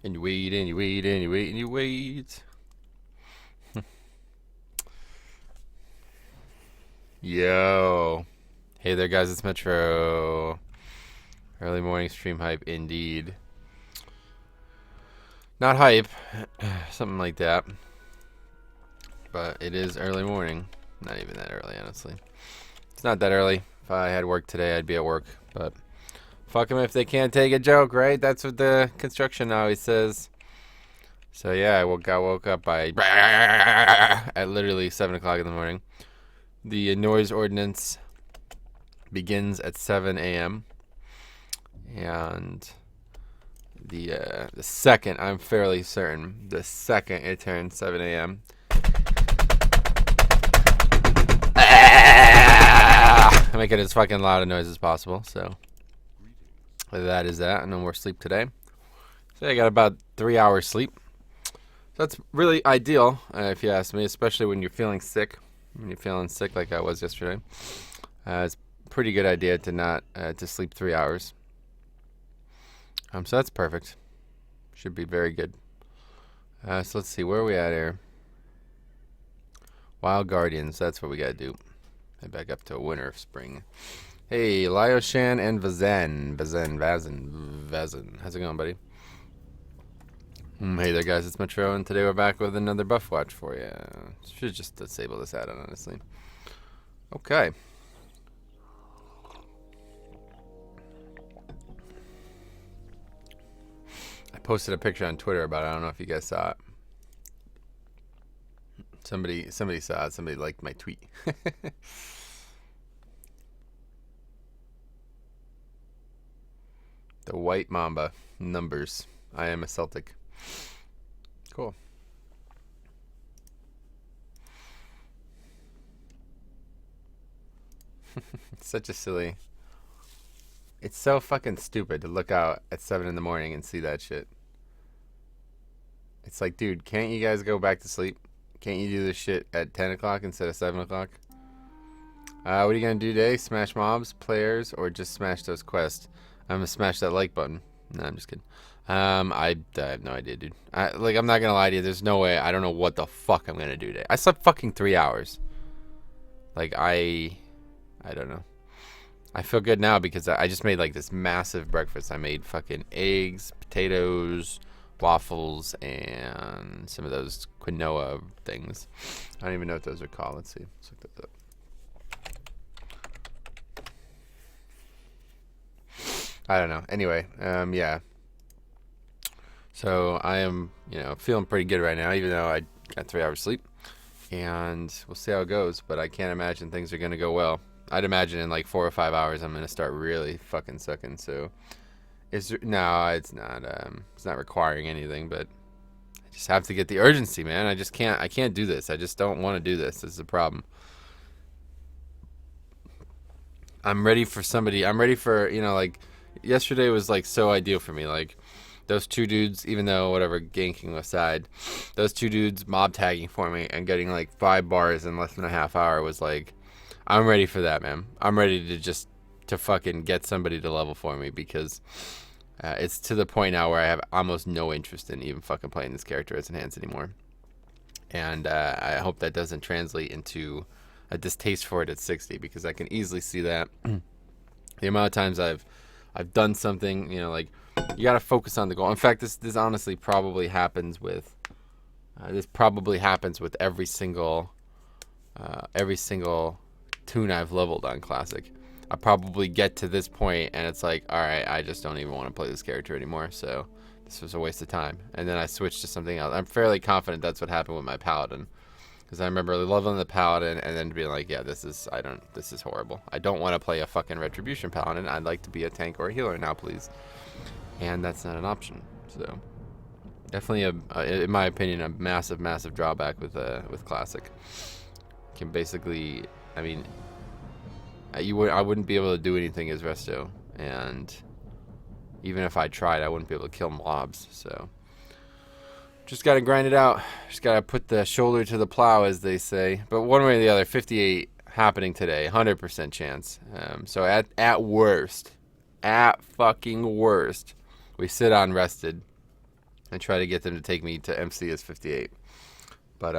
And you wait, and you wait, and you wait, and you wait. Yo. Hey there, guys. It's Metro. Early morning stream hype, indeed. Not hype. Something like that. But it is early morning. Not even that early, honestly. It's not that early. If I had work today, I'd be at work. But fuck them if they can't take a joke, right? That's what the construction always says. So yeah, I woke up by at literally 7 o'clock in the morning. The noise ordinance begins at 7 a.m. And the second, I'm fairly certain, the second it turns 7 a.m. I make it as fucking loud a noise as possible. So that is that. No more sleep today. So I got about 3 hours sleep. So that's really ideal, if you ask me, especially when you're feeling sick. When you're feeling sick like I was yesterday. It's a pretty good idea to not to sleep 3 hours. So that's perfect. Should be very good. So let's see, where are we at here? Wild Guardians, that's what we gotta do. Head back up to Winterspring. Hey, Lyoshan and Vazen. How's it going, buddy? Hey there, guys, it's Metro, and today we're back with another buff watch for you. Should just disable this add-on, honestly. Okay. I posted a picture on Twitter about it. I don't know if you guys saw it. Somebody saw it. Somebody liked my tweet. The White Mamba numbers. I am a Celtic. Cool. It's such a silly. It's so fucking stupid to look out at 7 in the morning and see that shit. It's like, dude, can't you guys go back to sleep? Can't you do this shit at 10 o'clock instead of 7 o'clock? What are you going to do today? Smash mobs, players, or just smash those quests? I'm going to smash that like button. No, I'm just kidding. I have no idea, dude. I'm not going to lie to you. There's no way. I don't know what the fuck I'm going to do today. I slept fucking 3 hours. I don't know. I feel good now because I just made, this massive breakfast. I made fucking eggs, potatoes, waffles, and some of those quinoa things. I don't even know what those are called. Let's see. Let's look that up. I don't know. Anyway, yeah. So I am, feeling pretty good right now, even though I got 3 hours sleep. And we'll see how it goes, but I can't imagine things are going to go well. I'd imagine in 4 or 5 hours I'm going to start really fucking sucking. So no, it's not requiring anything, but I just have to get the urgency, man. I can't do this. I just don't want to do this. This is the problem. I'm ready for somebody. I'm ready for, yesterday was so ideal for me. Those two dudes, even though whatever, ganking aside, those two dudes mob tagging for me and getting 5 bars in less than a half hour was I'm ready for that, man. I'm ready to fucking get somebody to level for me because it's to the point now where I have almost no interest in even fucking playing this character as enhanced anymore. And I hope that doesn't translate into a distaste for it at 60 because I can easily see that. The amount of times I've done something, you gotta focus on the goal. In fact, this honestly probably happens with every single tune I've leveled on Classic. I probably get to this point and it's alright, I just don't even want to play this character anymore, so this was a waste of time. And then I switched to something else. I'm fairly confident that's what happened with my Paladin. Because I remember leveling the Paladin and then being yeah, this is horrible. I don't want to play a fucking Retribution Paladin. I'd like to be a tank or a healer now, please. And that's not an option. So definitely in my opinion, a massive, massive drawback with Classic. Can basically, I wouldn't be able to do anything as Resto, and even if I tried, I wouldn't be able to kill mobs. So just gotta grind it out. Just gotta put the shoulder to the plow, as they say. But one way or the other, 58 happening today, 100% chance. So at worst, at fucking worst, we sit on rested and try to get them to take me to MC as 58. But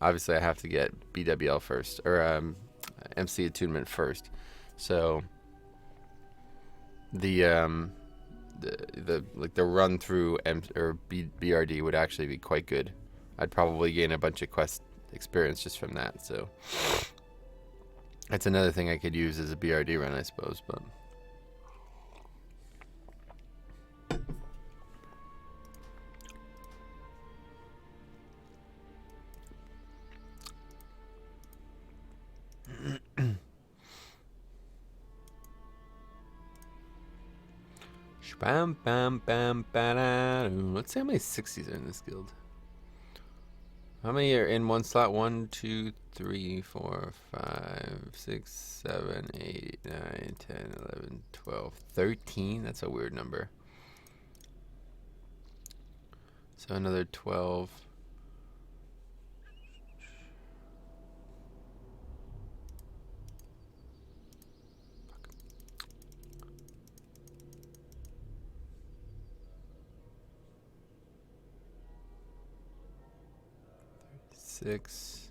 obviously I have to get BWL first, or MC attunement first. So the run through BRD would actually be quite good. I'd probably gain a bunch of quest experience just from that. So that's another thing I could use as a BRD run, I suppose. But bam, bam, bam, bam. Let's see how many 60s are in this guild. How many are in one slot? 1, 2, 3, 4, 5, 6, 7, 8, 9, 10, 11, 12, 13. That's a weird number. So another 12. Six.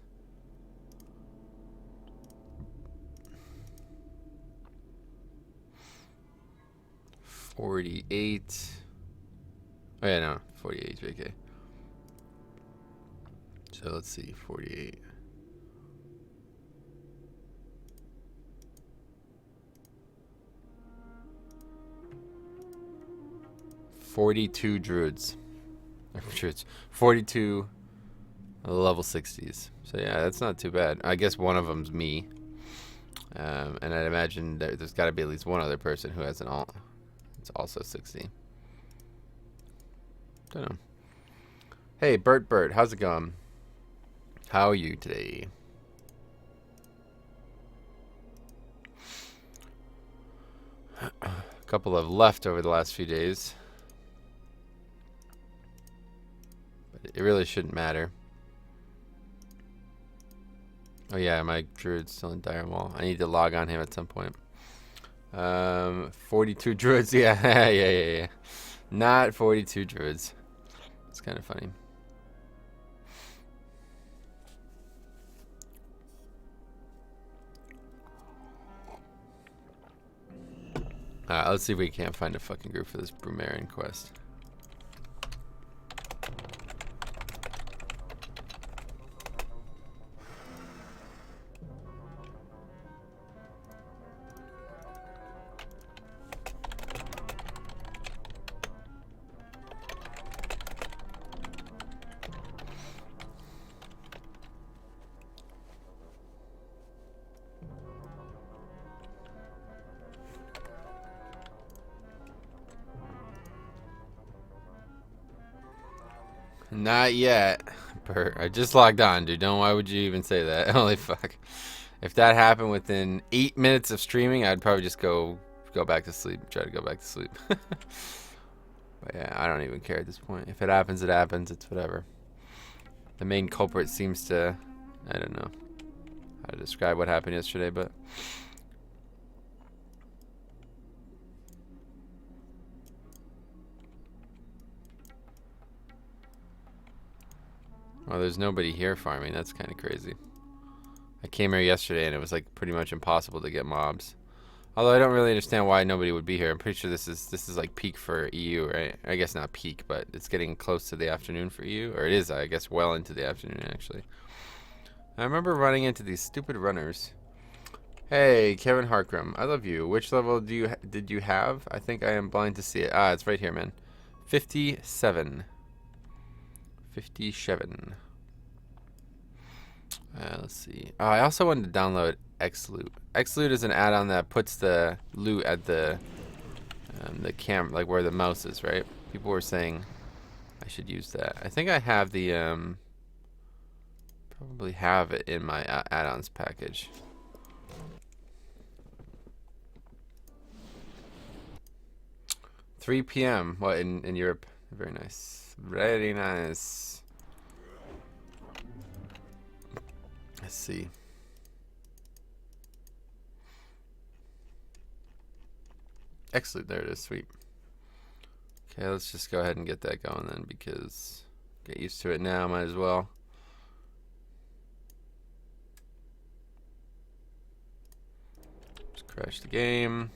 $48. Oh yeah, no, 48 JK. So let's see, 48. $42 druids. 42 level 60s. So yeah, that's not too bad. I guess one of them's me. And I'd imagine there's got to be at least one other person who has an alt. It's also 60. Don't know. Hey, Bert, how's it going? How are you today? A couple have left over the last few days. But it really shouldn't matter. Oh yeah, my druid's still in Dire Maul. I need to log on him at some point. 42 druids, yeah, yeah. Not 42 druids. It's kind of funny. Let's see if we can't find a fucking group for this Brumerian quest. Not yet. Bert, I just logged on, dude. Why would you even say that? Holy fuck. If that happened within 8 minutes of streaming, I'd probably just go back to sleep. Try to go back to sleep. But yeah, I don't even care at this point. If it happens, it happens. It's whatever. The main culprit seems to... I don't know how to describe what happened yesterday, but... Well, there's nobody here farming. That's kind of crazy. I came here yesterday and it was like pretty much impossible to get mobs. Although I don't really understand why nobody would be here. I'm pretty sure this is like peak for EU, right? I guess not peak, but it's getting close to the afternoon for EU, or it is, I guess, well into the afternoon actually. I remember running into these stupid runners. Hey, Kevin Harkram, I love you. Which level did you have? I think I am blind to see it. Ah, it's right here, man. 57. 57. Let's see. Oh, I also wanted to download Xloot. Xloot is an add-on that puts the loot at the cam, like where the mouse is, right? People were saying I should use that. I think I have the probably have it in my add-ons package. $3 p.m. What in Europe? Very nice. Very nice. Let's see. Excellent. There it is. Sweet. Okay, let's just go ahead and get that going then, because get used to it now, might as well. Just crash the game.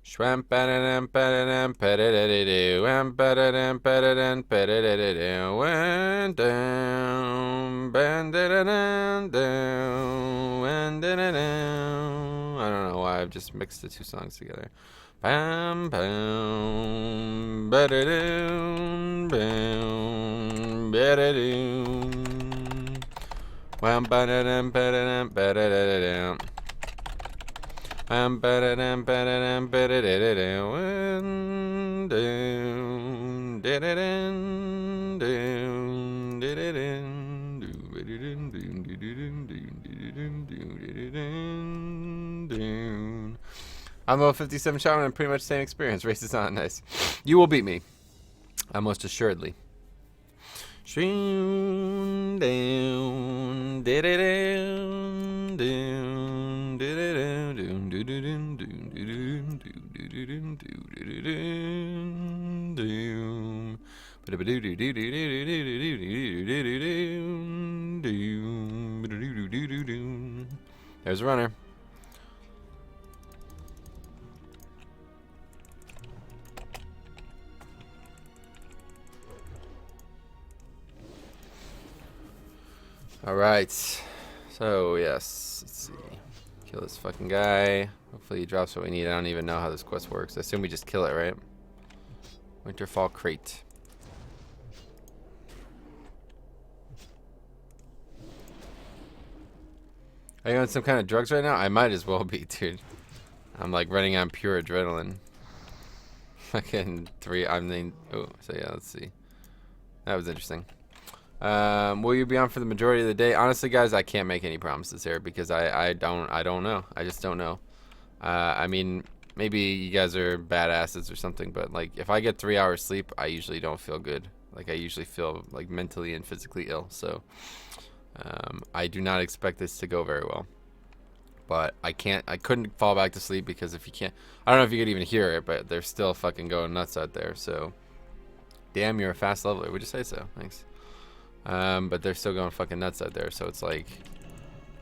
Shwam ba-da-dam ba-da-dam ba-da-da-da-do, wham ba-da-dam ba-da-dam ba-da-da-da-do, went down, ban-da-da-dam down, went-da-da-dam. I don't know why I've just mixed the two songs together. Bam bam ba-da-dum bam ba-da-dum, wham ba-da-dam ba-da-dam ba-da-da-da-dum. Ba-da-dum, ba-da-dum, ba-da-da-da-dum, down, da-da-dum, down, da-da-dum, do-ba-da-dum, doom, do-do-dum, doom, do-do-dum, do-do-dum, down. I'm level 57 shaman and pretty much the same experience. Race is on. Nice. You will beat me. Most assuredly. Shroom down, da-da-dum, down, da-da-dum, doom, do-do-dum, doom, do-do-dum, doom, do-do-dum, doom, doom. There's a runner. All right, so yes, let's see, kill this fucking guy. Hopefully he drops what we need. I don't even know how this quest works. I assume we just kill it, right? Winterfall crate. Are you on some kind of drugs right now? I might as well be, dude. I'm like running on pure adrenaline. Fucking oh, so yeah, let's see. That was interesting. Will you be on for the majority of the day? Honestly, guys, I can't make any promises here because I don't know. I just don't know. I mean, maybe you guys are badasses or something, but like if I get 3 hours sleep, I usually don't feel good. Like I usually feel like mentally and physically ill. So I do not expect this to go very well. But I couldn't fall back to sleep because if you can't, I don't know if you could even hear it, but they're still fucking going nuts out there. So damn, you're a fast leveler. Would you say so? Thanks. But they're still going fucking nuts out there, so it's like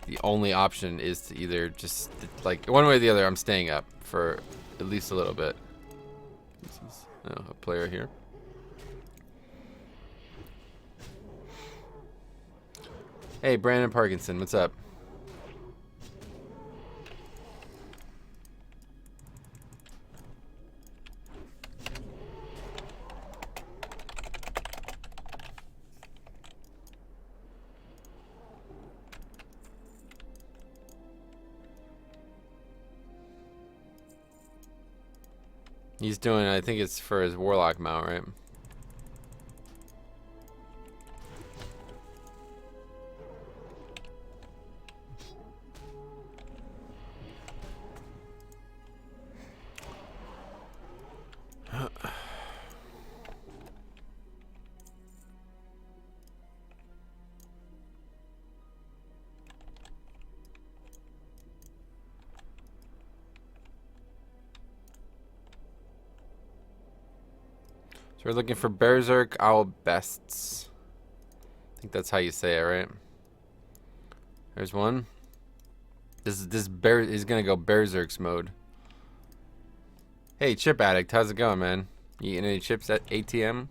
the only option is to either just like one way or the other. I'm staying up for at least a little bit. This is a player here. Hey, Brandon Parkinson, what's up? He's doing, I think it's for his warlock mount, right? So we're looking for Berserk Owl Bests. I think that's how you say it, right? There's one. This bear is gonna go Berserk's mode. Hey, Chip Addict, how's it going, man? You eating any chips at ATM?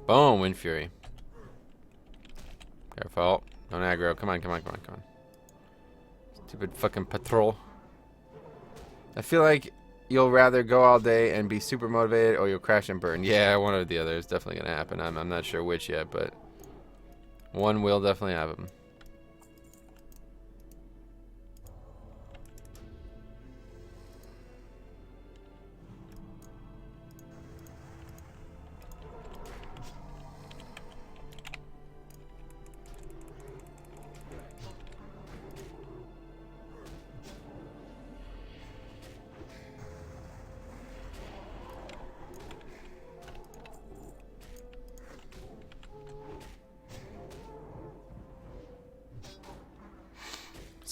Boom, Wind Fury. Careful. Don't aggro. Come on. Stupid fucking patrol. I feel like you'll rather go all day and be super motivated, or you'll crash and burn. Yeah, one or the other is definitely gonna happen. I'm not sure which yet, but one will definitely happen.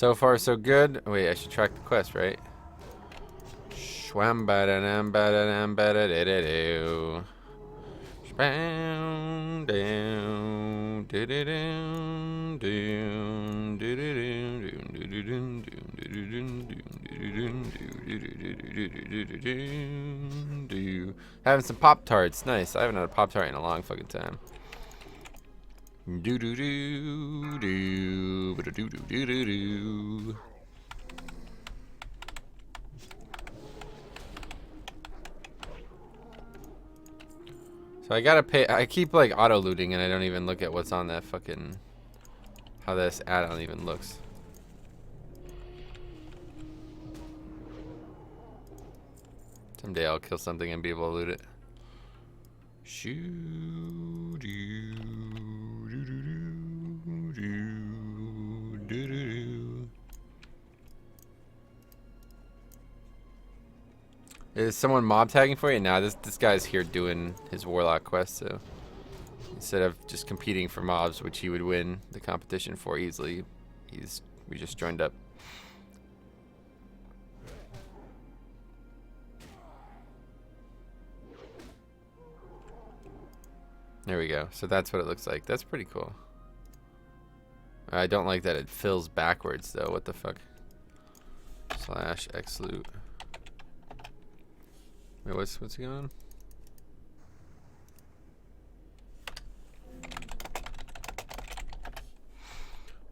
So far, so good. Wait, I should track the quest, right? Shwam ba da dam ba da dam ba da da da do. Shbam down do do do do do do do. Having some Pop-Tarts. Nice. I haven't had a Pop-Tart in a long fucking time. Do do do do do do do do do. So I gotta pay. I keep like auto looting and I don't even look at what's on that fucking. How this add-on even looks. Someday I'll kill something and be able to loot it. Shoo doo doo doo doo doo doo. Is someone mob tagging for you? Nah, this guy's here doing his warlock quest, so instead of just competing for mobs, which he would win the competition for easily, we just joined up. There we go. So that's what it looks like. That's pretty cool. I don't like that it fills backwards though. What the fuck? Slash X loot. Wait, what's going on?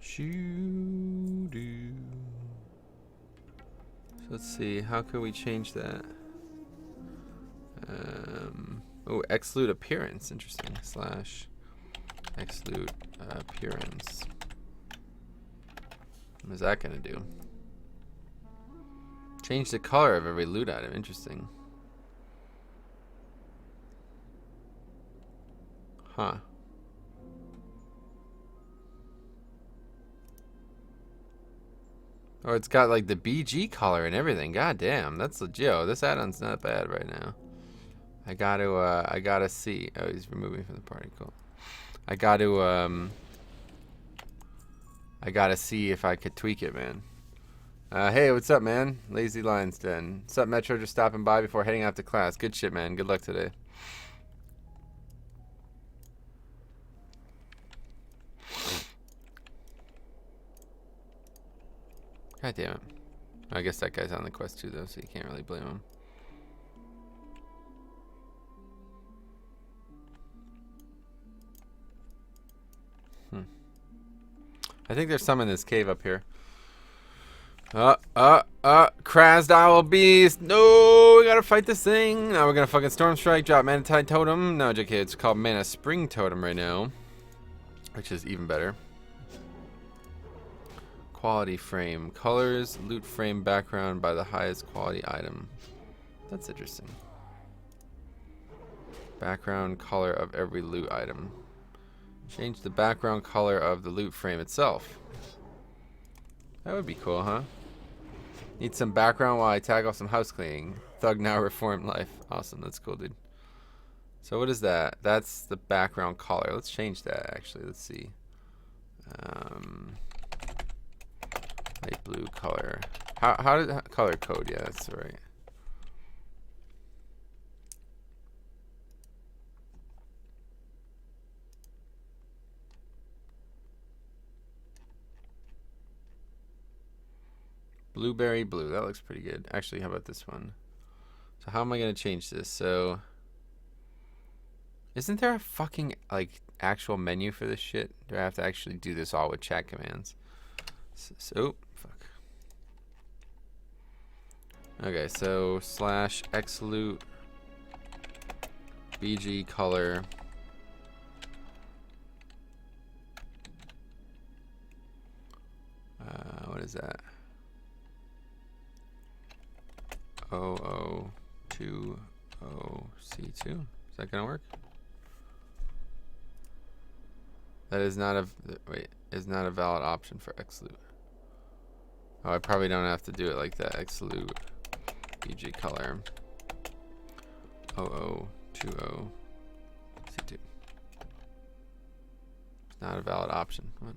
Shoo doo. So let's see. How can we change that? Oh, X-Loot appearance. Interesting. Slash X-Loot appearance. What is that going to do? Change the color of every loot item. Interesting. Huh. Oh, it's got like the BG color and everything. God damn. That's legit. This add-on's not bad right now. I gotta see. Oh, he's removing from the party. Cool. I gotta see if I could tweak it, man. Hey, what's up, man? Lazy Lions Den. What's up, Metro? Just stopping by before heading out to class. Good shit, man. Good luck today. God damn it. I guess that guy's on the quest too, though, so you can't really blame him. I think there's some in this cave up here. Crashed Owl Beast. No, we gotta fight this thing. Now we're gonna fucking Storm Strike, drop Mana Tide Totem. No, JK, it's called Mana Spring Totem right now, which is even better. Quality frame. Colors, loot frame background by the highest quality item. That's interesting. Background color of every loot item. Change the background color of the loot frame itself. That would be cool, huh? Need some background while I tackle some house cleaning. Thug now reformed life. Awesome, that's cool, dude. So what is that? That's the background color. Let's change that, actually. Let's see. Light blue color. How did color code? Yeah, that's right. Blueberry blue. That looks pretty good. Actually, how about this one? So how am I going to change this? So isn't there a fucking like actual menu for this shit? Do I have to actually do this all with chat commands? So fuck. Okay, so slash xloot bg color. What is that? 0020C2. Is that gonna work? That is not a is not a valid option for xloot. Oh, I probably don't have to do it like that. Xloot bg color 0020C2. It's not a valid option. What?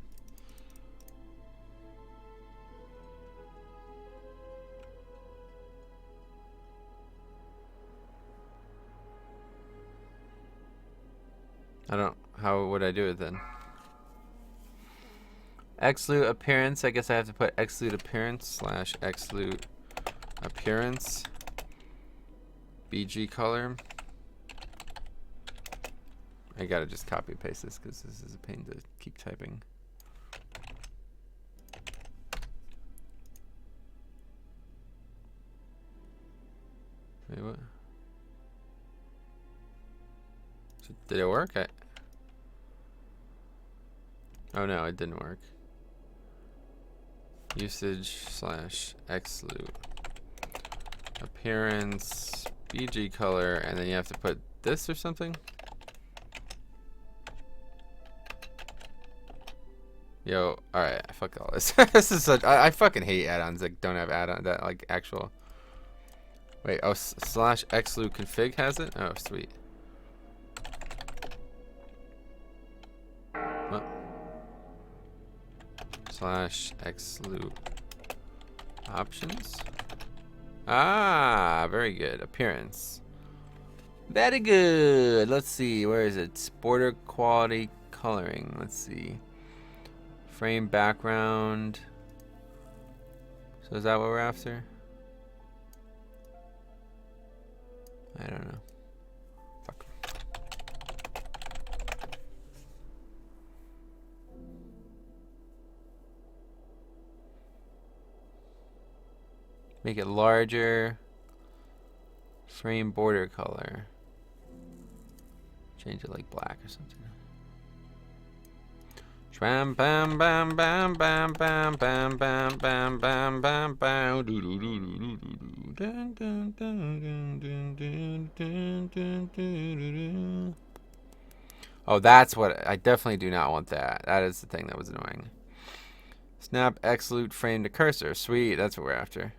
I don't. How would I do it then? Xloot appearance. I guess I have to put xloot appearance slash xloot appearance. BG color. I gotta just copy and paste this because this is a pain to keep typing. Wait, what? Did it work? Oh no, it didn't work. Usage slash xloot appearance BG color, and then you have to put this or something. Yo, all right, fuck all this. This is such. I fucking hate add-ons that don't have add-on that like actual. Wait, oh, slash xloot config has it. Oh, sweet. What? Slash xloot options. Ah, very good. Appearance. Very good. Let's see. Where is it? Border quality coloring. Let's see. Frame background. So is that what we're after? I don't know. Fuck. Make it larger. Frame border color. Change it like black or something. Bam bam bam bam bam bam bam bam bam bam bam bam. Oh, that's what I definitely do not want. That is the thing that was annoying. Snap xloot frame to cursor. Sweet, that's what we're after.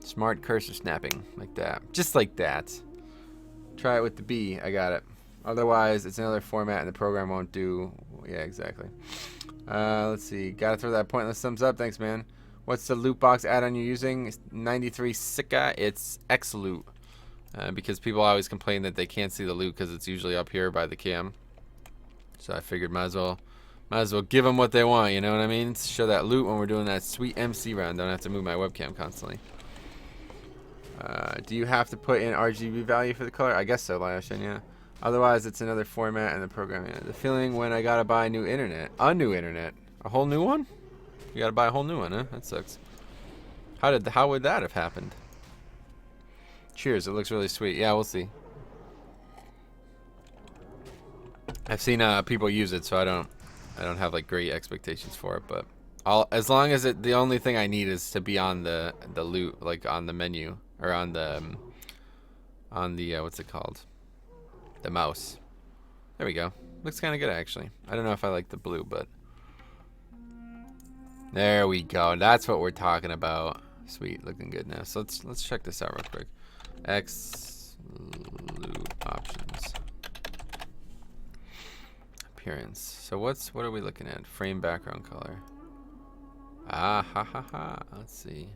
Smart cursor snapping, like that, just like that. Try it with the B. I got it. Otherwise, it's another format and the program won't do. Yeah, exactly. Let's see. Gotta throw that pointless thumbs up. Thanks, man. What's the loot box add-on you're using? 93 Sika. It's xloot. Because people always complain that they can't see the loot because it's usually up here by the cam. So I figured might as well give them what they want. You know what I mean? Show that loot when we're doing that sweet MC round. Don't have to move my webcam constantly. Do you have to put in RGB value for the color? I guess so, Lyoshin, yeah. Otherwise, it's another format and the program. Yeah. The feeling when I gotta buy a new internet. A whole new one? You gotta buy a whole new one, huh? That sucks. How would that have happened? Cheers, it looks really sweet. Yeah, we'll see. I've seen people use it, so I don't have like great expectations for it, but as long as the only thing I need is to be on the loot, like on the menu or on the what's it called? The mouse. There we go. Looks kind of good actually. I don't know if I like the blue, but there we go. That's what we're talking about. Sweet, looking good now. So let's check this out real quick. Xloot options. Appearance. So what are we looking at? Frame background color. Ah ha ha ha. Let's see.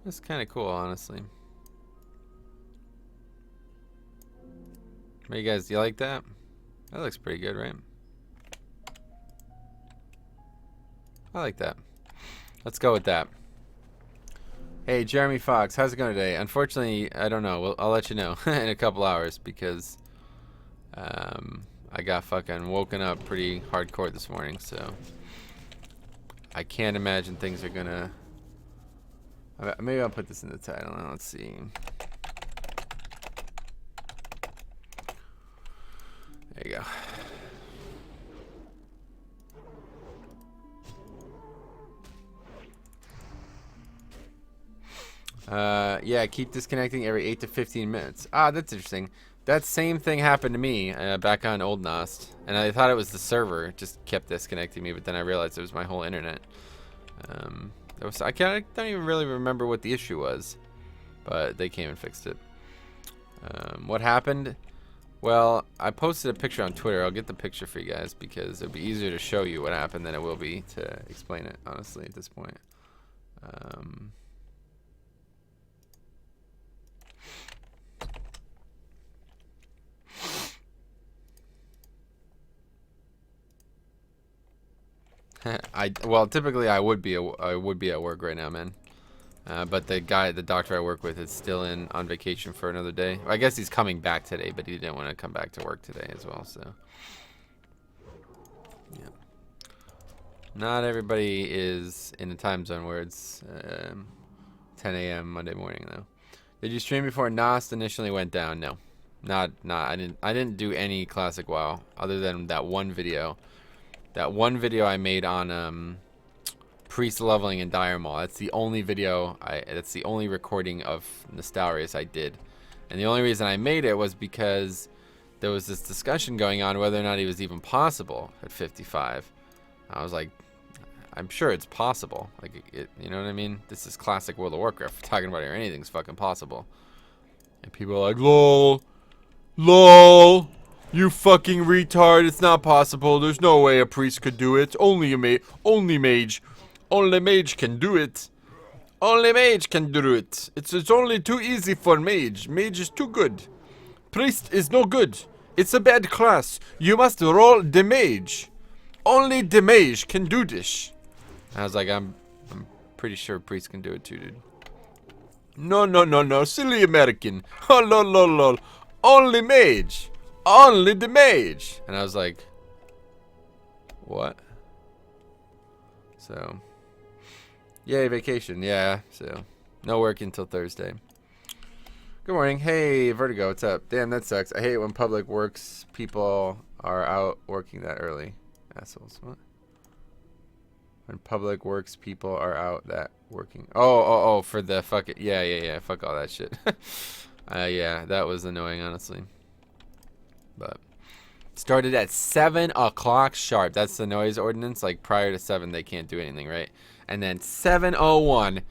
That's kind of cool, honestly. What do you guys, do you like that? That looks pretty good, right? I like that. Let's go with that. Hey, Jeremy Fox, how's it going today? Unfortunately, I don't know. I'll let you know in a couple hours because I got fucking woken up pretty hardcore this morning, so I can't imagine things are gonna. Maybe I'll put this in the title. Let's see. There you go. Yeah, keep disconnecting every 8 to 15 minutes. Ah, that's interesting. That same thing happened to me back on old Nost, and I thought it was the server. It just kept disconnecting me, but then I realized it was my whole internet. I don't even really remember what the issue was, but they came and fixed it. What happened? Well, I posted a picture on Twitter. I'll get the picture for you guys because it'll be easier to show you what happened than it will be to explain it, honestly, at this point. Well, typically I would be at work right now, man. But the doctor I work with is still on vacation for another day. I guess he's coming back today, but he didn't want to come back to work today as well. So, yeah. Not everybody is in a time zone where it's 10 a.m. Monday morning though. Did you stream before Nost initially went down? No, not. I didn't do any classic WoW other than that one video. That one video I made on priest leveling in Dire Maul. That's the only video that's the only recording of Nostalrius I did. And the only reason I made it was because there was this discussion going on whether or not he was even possible at 55. I was like, I'm sure it's possible. Like, you know what I mean? This is classic World of Warcraft. Talking about it or anything's fucking possible. And people are like, lol, lol, you fucking retard. It's not possible. There's no way a priest could do it. Only mage. Only mage can do it. Only mage can do it. It's only too easy for mage. Mage is too good. Priest is no good. It's a bad class. You must roll the mage. Only the mage can do this. I was like, I'm pretty sure priest can do it too, dude. No. Silly American. Oh, lol. Only mage. Only the mage. And I was like, what? So, yay, vacation. Yeah, so no work until Thursday. Good morning. Hey, Vertigo, what's up? Damn, that sucks. I hate when public works people are out working that early. Assholes. What? When public works people are out that working. Oh, for the fuck it. Yeah. Fuck all that shit. Yeah, that was annoying, honestly. But started at 7 o'clock sharp. That's the noise ordinance. Like prior to 7, they can't do anything, right? And then 7:01.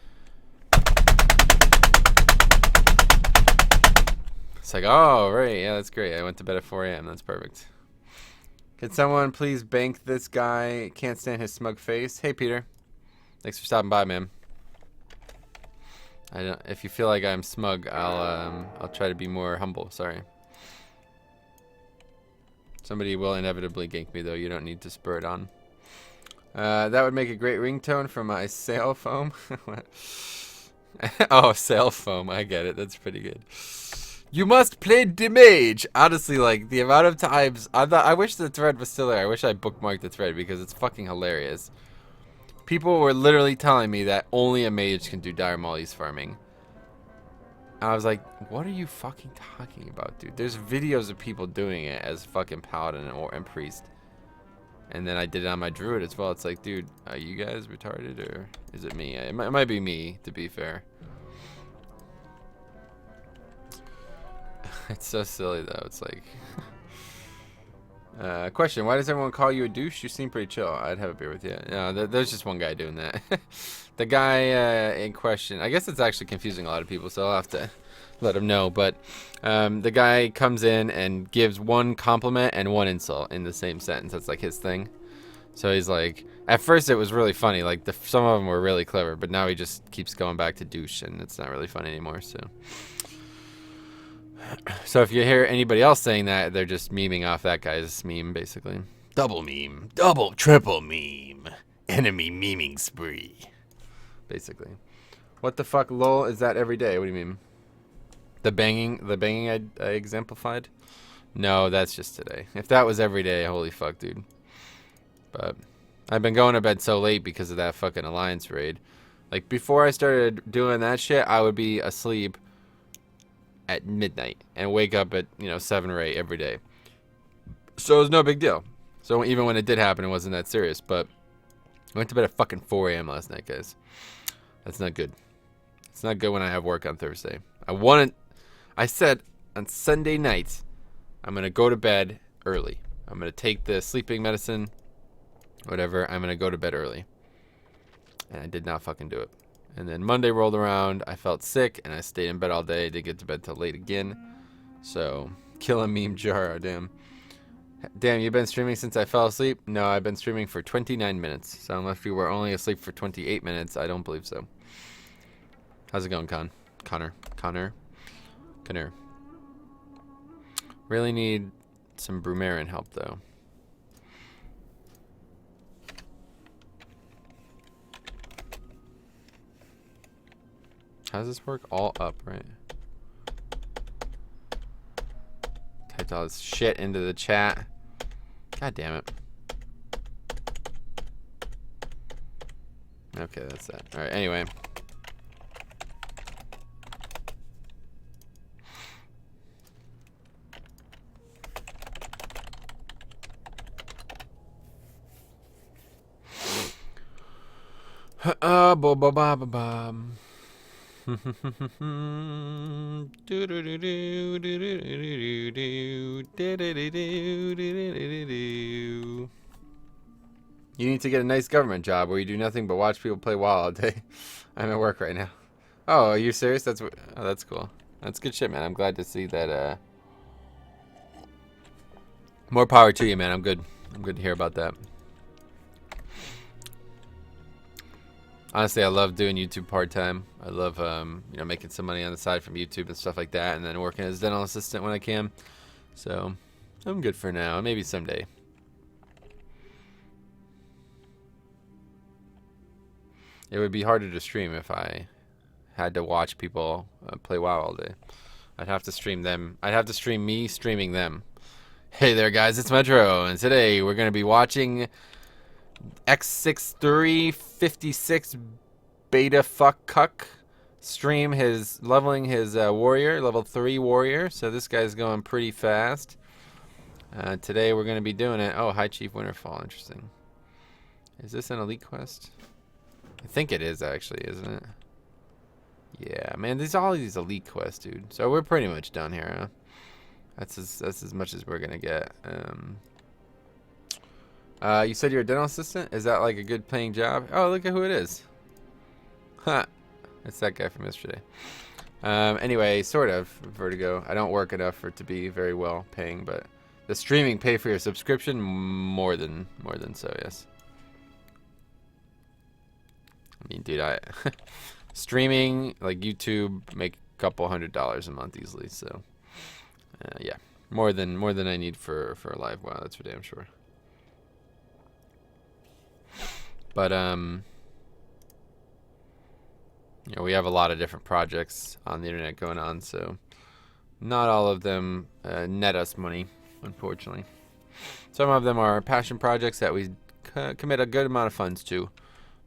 It's like, oh, right. Yeah, that's great. I went to bed at 4 a.m. That's perfect. Can someone please bank this guy? Can't stand his smug face. Hey, Peter. Thanks for stopping by, man. If you feel like I'm smug, I'll try to be more humble. Sorry. Somebody will inevitably gank me, though. You don't need to spur it on. That would make a great ringtone for my sail foam. Oh, sail foam. I get it. That's pretty good. You must play the mage. Honestly, like, the amount of times... I wish the thread was still there. I wish I bookmarked the thread because it's fucking hilarious. People were literally telling me that only a mage can do Dire Maul farming. I was like, what are you fucking talking about, dude? There's videos of people doing it as fucking paladin and priest. And then I did it on my druid as well. It's like, dude, are you guys retarded or is it me? It might be me, to be fair. It's so silly, though. It's like... question, why does everyone call you a douche? You seem pretty chill. I'd have a beer with you. No, there's just one guy doing that. The guy in question, I guess it's actually confusing a lot of people, so I'll have to let him know. But the guy comes in and gives one compliment and one insult in the same sentence. That's like his thing. So he's like, at first it was really funny. Like some of them were really clever, but now he just keeps going back to douche, and it's not really funny anymore. So if you hear anybody else saying that, they're just memeing off that guy's meme, basically. Double meme. Double, triple meme. Enemy memeing spree. Basically. What the fuck, lol, is that every day? What do you mean? The banging I exemplified? No, that's just today. If that was every day, holy fuck, dude. But I've been going to bed so late because of that fucking Alliance raid. Like, before I started doing that shit, I would be asleep at midnight and wake up at 7 or 8 every day. So it was no big deal. So even when it did happen, it wasn't that serious. But I went to bed at fucking 4 a.m. last night, guys. That's not good. It's not good when I have work on Thursday. I said on Sunday night I'm gonna go to bed early. I'm gonna take the sleeping medicine, whatever. I'm gonna go to bed early, and I did not fucking do it. And then Monday rolled around, I felt sick, and I stayed in bed all day. Didn't get to bed till late again. So, kill a meme jar, damn. Damn, you've been streaming since I fell asleep? No, I've been streaming for 29 minutes. So unless you were only asleep for 28 minutes, I don't believe so. How's it going, Connor? Really need some Brumarin help, though. How does this work? All up, right? Typed all this shit into the chat. God damn it. Okay, that's that. Alright, anyway. Bo ba ba ba ba. You need to get a nice government job where you do nothing but watch people play WoW all day. I'm at work right now. Oh, are you serious? That's what. Oh, that's cool. That's good shit, man. I'm glad to see that. More power to you, man. I'm good. I'm good to hear about that. Honestly, I love doing YouTube part-time. I love, you know, making some money on the side from YouTube and stuff like that, and then working as a dental assistant when I can. So, I'm good for now. Maybe someday. It would be harder to stream if I had to watch people play WoW all day. I'd have to stream them. I'd have to stream me streaming them. Hey there, guys. It's Metro, and today we're going to be watching X6356 beta fuck cuck stream his leveling his warrior, level 3 warrior. So this guy's going pretty fast. Today we're going to be doing it. Oh, High Chief Winterfall. Interesting. Is this an elite quest? I think it is actually, isn't it? Yeah, man, there's all these elite quests, dude. So we're pretty much done here, huh? That's as much as we're going to get. You said you're a dental assistant? Is that like a good paying job? Oh, look at who it is. Huh. It's that guy from yesterday. Anyway, sort of. Vertigo. I don't work enough for it to be very well paying, but the streaming pay for your subscription more than so, yes. I mean, dude, streaming, like YouTube, make a couple $100 a month easily, so yeah. More than I need for a live WoW, that's for damn sure. But you know, we have a lot of different projects on the internet going on, so not all of them net us money, unfortunately. Some of them are passion projects that we commit a good amount of funds to.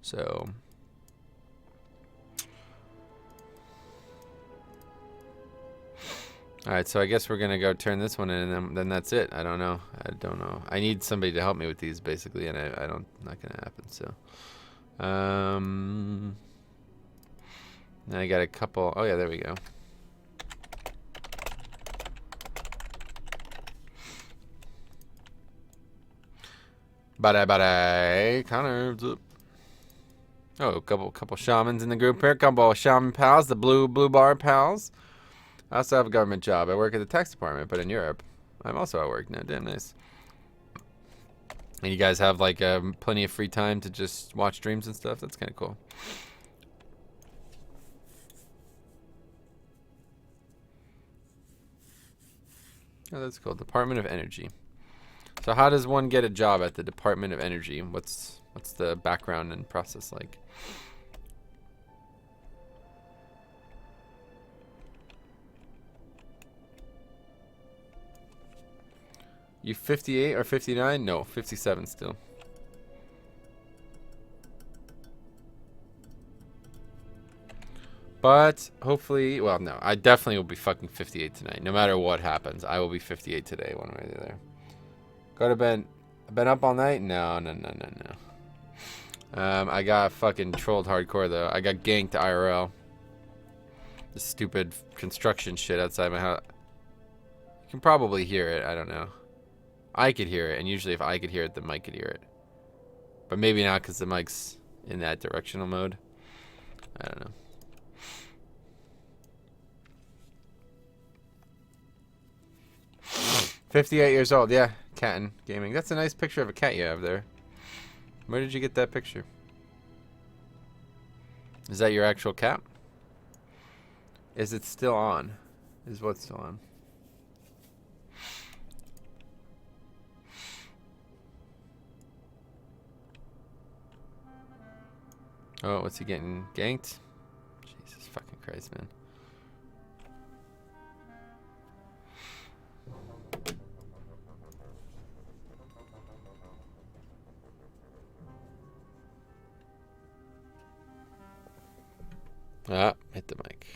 So all right, so I guess we're gonna go turn this one in, and then that's it. I don't know. I need somebody to help me with these, basically, and not gonna happen. So, now I got a couple. Oh yeah, there we go. Bye, Connor. Oh, a couple shamans in the group here. Couple of shaman pals, the blue bar pals. I also have a government job. I work at the tax department, but in Europe. I'm also at work now. Damn nice. And you guys have like plenty of free time to just watch streams and stuff. That's kind of cool. Oh, that's cool. Department of Energy. So how does one get a job at the Department of Energy? What's the background and process like? You 58 or 59? No, 57 still. But hopefully, well, no, I definitely will be fucking 58 tonight. No matter what happens, I will be 58 today, one way or the other. Go to bed. Been up all night? No. I got fucking trolled hardcore though. I got ganked IRL. The stupid construction shit outside my house. You can probably hear it. I don't know. I could hear it, and usually if I could hear it, the mic could hear it. But maybe not because the mic's in that directional mode. I don't know. $58 old, yeah. Catin Gaming. That's a nice picture of a cat you have there. Where did you get that picture? Is that your actual cat? Is it still on? Is what still on? Oh, what's he getting? Ganked? Jesus fucking Christ, man. Ah, hit the mic.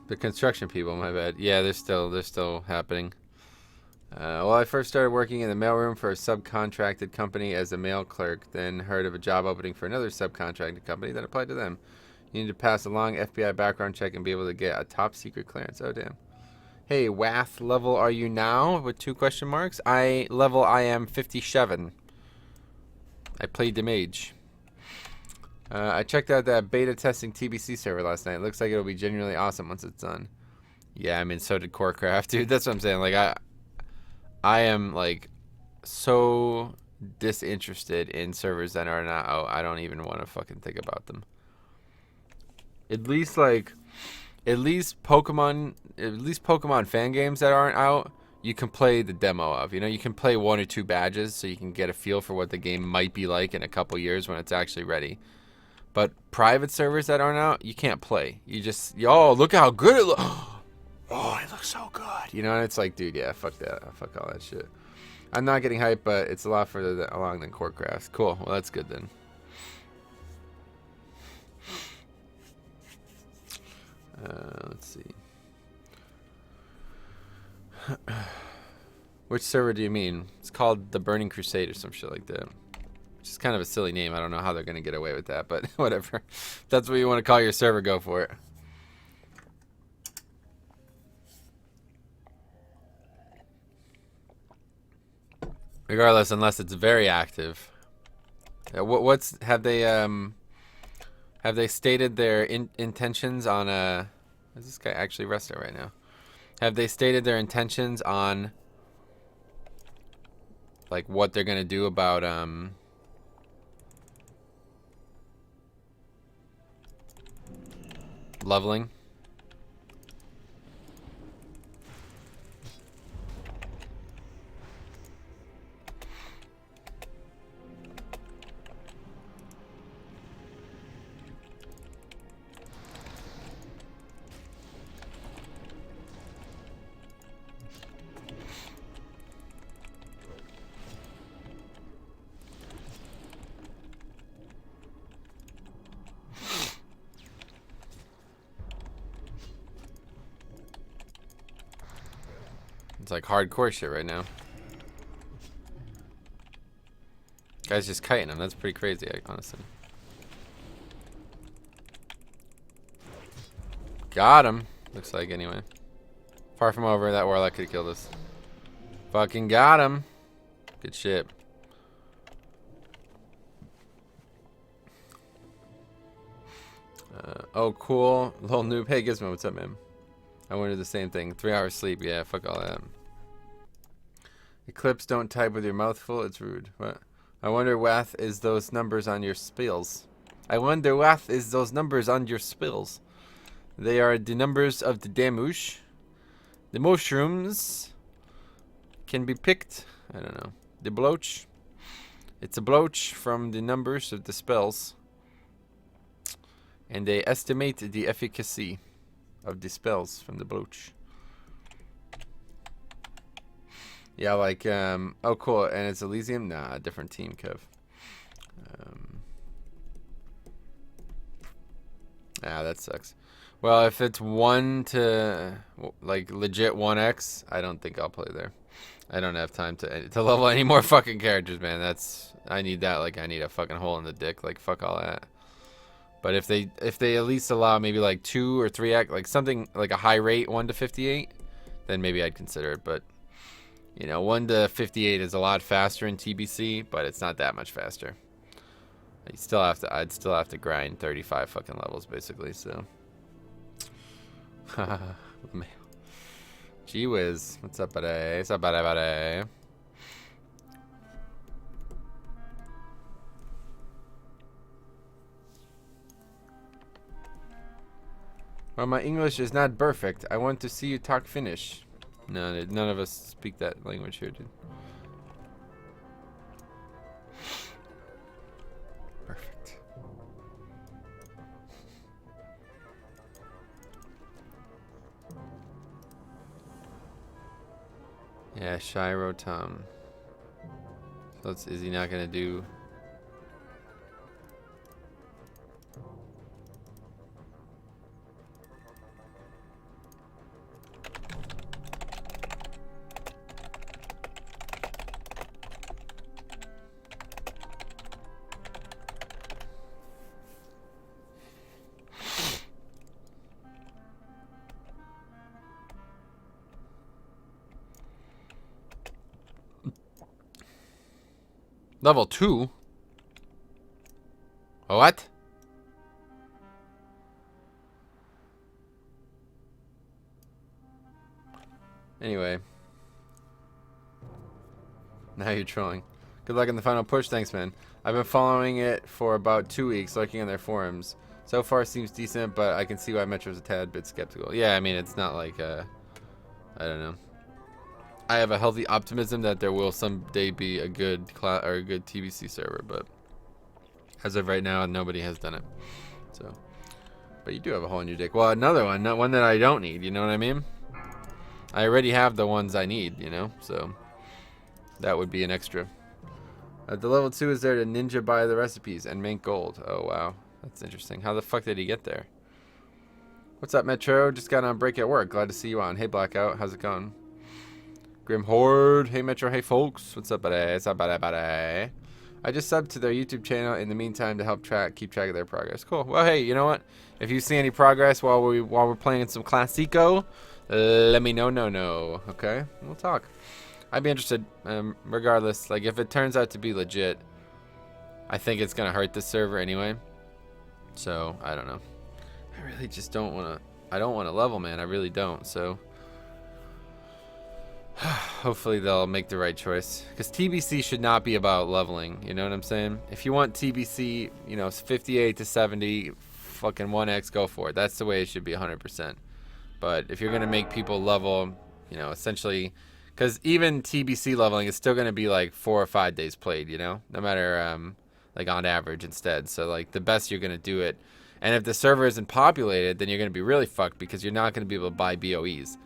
The construction people, my bad. Yeah, they're still happening. Well, I first started working in the mailroom for a subcontracted company as a mail clerk, then heard of a job opening for another subcontracted company, then applied to them. You need to pass a long FBI background check and be able to get a top secret clearance. Oh, damn. Hey, Wath, level are you now? With 2 question marks. I am 57. I played the mage. I checked out that beta testing TBC server last night. It looks like it'll be genuinely awesome once it's done. Yeah, I mean, so did Corecraft, dude. That's what I'm saying. Like, I am, like, so disinterested in servers that are not out. I don't even want to fucking think about them. At least Pokemon fan games that aren't out, you can play the demo of. You know, you can play 1 or 2 badges so you can get a feel for what the game might be like in a couple years when it's actually ready. But private servers that aren't out, you can't play. You just, oh, look how good it looks. Oh, it looks so good. You know, and it's like, dude, yeah, fuck that. Fuck all that shit. I'm not getting hyped, but it's a lot further along than Corecraft. Cool. Well, that's good then. Let's see. Which server do you mean? It's called the Burning Crusade or some shit like that. Which is kind of a silly name. I don't know how they're going to get away with that, but whatever. If that's what you want to call your server, go for it. Regardless, unless it's very active. Have they stated their intentions on is this guy actually resting right now? Have they stated their intentions on like what they're gonna do about leveling? It's like hardcore shit right now. Guy's just kiting him. That's pretty crazy, honestly. Got him. Looks like, anyway. Far from over. That warlock could have killed us. Fucking got him. Good shit. Oh, cool. Little noob. Hey, Gizmo, what's up, man? I wondered the same thing. 3 hours sleep. Yeah, fuck all that. Eclipse, don't type with your mouth full. It's rude. What? I wonder what is those numbers on your spills. I wonder what is those numbers on your spills. They are the numbers of the damage. The mushrooms can be picked. I don't know. The bloach. It's a bloach from the numbers of the spells. And they estimate the efficacy of the spells from the bloach. Yeah, like, oh, cool. And it's Elysium? Nah, different team, Kev. That sucks. Well, if it's 1 to, like, legit 1x, I don't think I'll play there. I don't have time to level any more fucking characters, man. I need that, like, I need a fucking hole in the dick. Like, fuck all that. But if they at least allow maybe, like, 2 or 3x, like, something, like a high rate, 1 to 58, then maybe I'd consider it, but... You know, 1 to 58 is a lot faster in TBC, but it's not that much faster. I'd still have to grind 35 fucking levels, basically, so. Gee whiz. What's up, buddy? What's up, buddy? Well, my English is not perfect. I want to see you talk Finnish. No, none of us speak that language here, dude. Perfect. Yeah, Shiro Tom. So is he not gonna do? Level 2? What? Anyway. Now you're trolling. Good luck in the final push. Thanks, man. I've been following it for about 2 weeks, lurking on their forums. So far seems decent, but I can see why Metro's a tad bit skeptical. Yeah, I mean, it's not like, I don't know. I have a healthy optimism that there will someday be a good or a good TBC server, but as of right now, nobody has done it. So, but you do have a hole in your dick. Well, another one, not one that I don't need. You know what I mean? I already have the ones I need. You know, so that would be an extra. The level 2 is there to ninja buy the recipes and make gold. Oh wow, that's interesting. How the fuck did he get there? What's up, Metro? Just got on break at work. Glad to see you on. Hey, Blackout. How's it going? Grim Horde. Hey, Metro. Hey, folks. What's up, buddy? What's up, buddy? I just subbed to their YouTube channel in the meantime to help keep track of their progress. Cool. Well, hey, you know what? If you see any progress while we're playing some Classico, let me know. No. Okay? We'll talk. I'd be interested. Regardless, like if it turns out to be legit, I think it's gonna hurt this server anyway. So I don't know. I really just don't want to. I don't want to level, man. I really don't. So. Hopefully they'll make the right choice, because TBC should not be about leveling, you know what I'm saying? If you want TBC, you know, 58 to 70, fucking 1x, go for it. That's the way it should be 100%. But if you're going to make people level, you know, essentially, because even TBC leveling is still going to be like 4 or 5 days played, you know, no matter, like on average instead. So like the best you're going to do it. And if the server isn't populated, then you're going to be really fucked, because you're not going to be able to buy BOEs.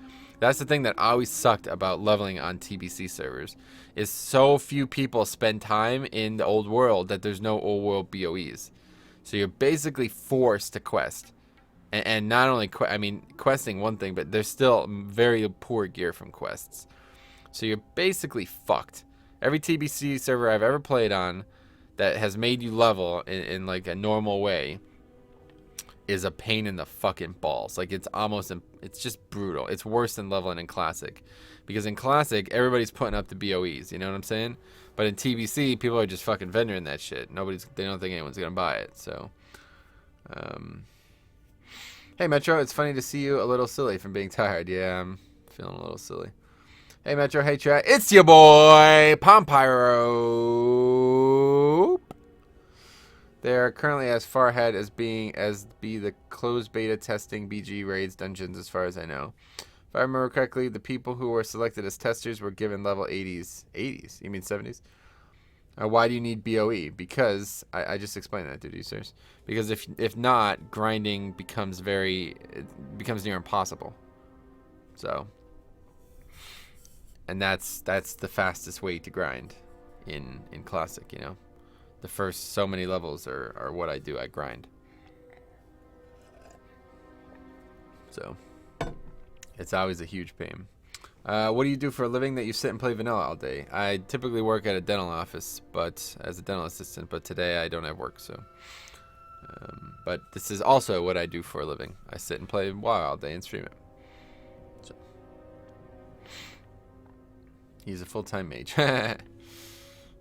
That's the thing that always sucked about leveling on TBC servers, is so few people spend time in the old world that there's no old world BOEs. So you're basically forced to quest. And not only, I mean, questing one thing, but there's still very poor gear from quests. So you're basically fucked. Every TBC server I've ever played on that has made you level in like a normal way is a pain in the fucking balls. Like it's just brutal. It's worse than leveling in Classic, because in Classic everybody's putting up the BOEs. You know what I'm saying? But in TBC, people are just fucking vendoring that shit. They don't think anyone's gonna buy it. So, hey Metro, it's funny to see you a little silly from being tired. Yeah, I'm feeling a little silly. Hey Metro, hey chat, it's your boy Pompyro. They are currently as far ahead as be the closed beta testing BG raids dungeons, as far as I know. If I remember correctly, the people who were selected as testers were given level 80s. 80s? You mean 70s? Why do you need BOE? Because I just explained that, dude. You serious? Because if not, grinding becomes near impossible. So, and that's the fastest way to grind in Classic, you know. The first so many levels are what I do. I grind. So, it's always a huge pain. What do you do for a living that you sit and play vanilla all day? I typically work at a dental office, but as a dental assistant. But today I don't have work, so. But this is also what I do for a living. I sit and play WoW all day and stream it. So. He's a full-time mage.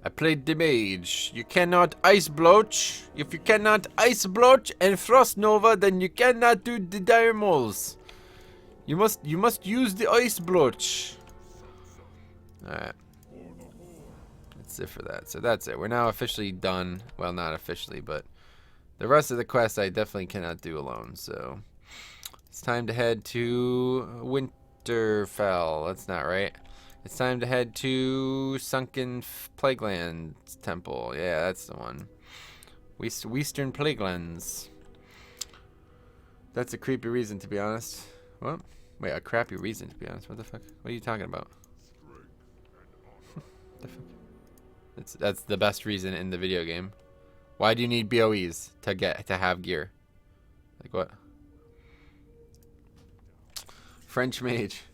I played the mage. You cannot ice bloach. If you cannot ice bloach and frost nova, then you cannot do the dire moles. You must use the ice bloach. Alright. That's it for that. So that's it. We're now officially done. Well, not officially, but the rest of the quest I definitely cannot do alone. So It's time to head to Winterfell. That's not right. It's time to head to Sunken Plaguelands Temple. Yeah, that's the one. Western Plaguelands. That's a creepy reason, to be honest. What? Wait, a crappy reason, to be honest. What the fuck? What are you talking about? The fuck? That's the best reason in the video game. Why do you need BOEs to have gear? Like what? French mage.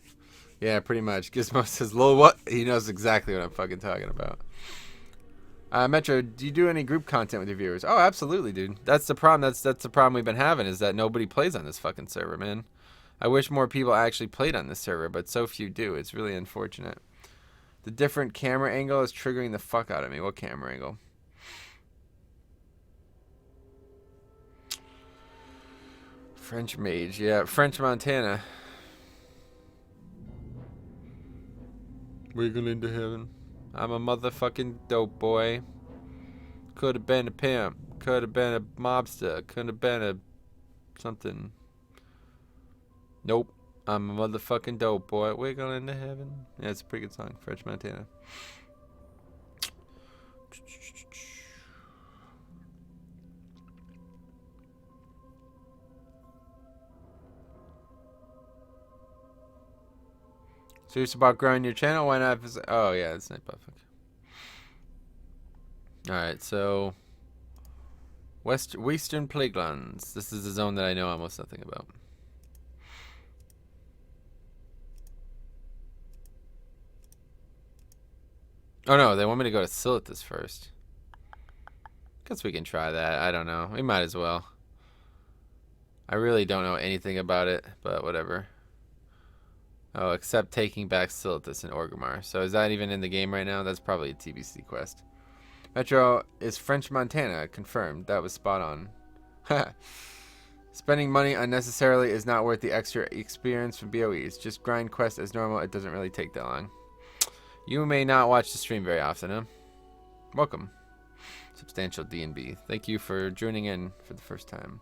Yeah, pretty much. Gizmo says, "Lol, what?" He knows exactly what I'm fucking talking about. Metro, do you do any group content with your viewers? Oh, absolutely, dude. That's the problem. That's the problem we've been having, is that nobody plays on this fucking server, man. I wish more people actually played on this server, but so few do. It's really unfortunate. The different camera angle is triggering the fuck out of me. What camera angle? French mage. Yeah, French Montana. Wiggle into heaven. I'm a motherfucking dope boy. Could have been a pimp. Could have been a mobster. Could have been a something. Nope. I'm a motherfucking dope boy. Wiggle into heaven. Yeah, it's a pretty good song. French Montana. Serious about growing your channel? Why not? Oh, yeah, it's not perfect. Alright, so Western Plaguelands. This is a zone that I know almost nothing about. Oh no, they want me to go to Silithus first. Guess we can try that. I don't know. We might as well. I really don't know anything about it, but whatever. Oh, except taking back Silithus and Orgrimmar. So is that even in the game right now? That's probably a TBC quest. Metro is French Montana. Confirmed. That was spot on. Spending money unnecessarily is not worth the extra experience from BOEs. Just grind quests as normal. It doesn't really take that long. You may not watch the stream very often, huh? Welcome. Substantial D&B. Thank you for joining in for the first time.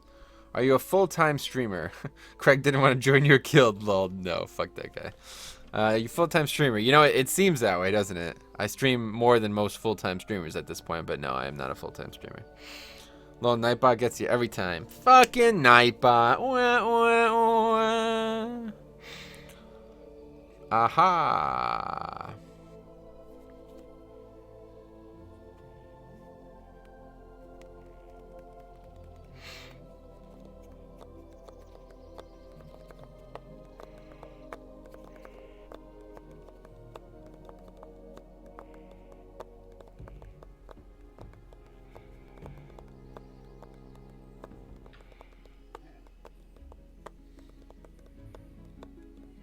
Are you a full-time streamer? Craig didn't want to join your guild, lol. No, fuck that guy. You full-time streamer. You know, it seems that way, doesn't it? I stream more than most full-time streamers at this point, but no, I am not a full-time streamer. Lol, Nightbot gets you every time. Fucking Nightbot. Wah, wah, wah. Aha.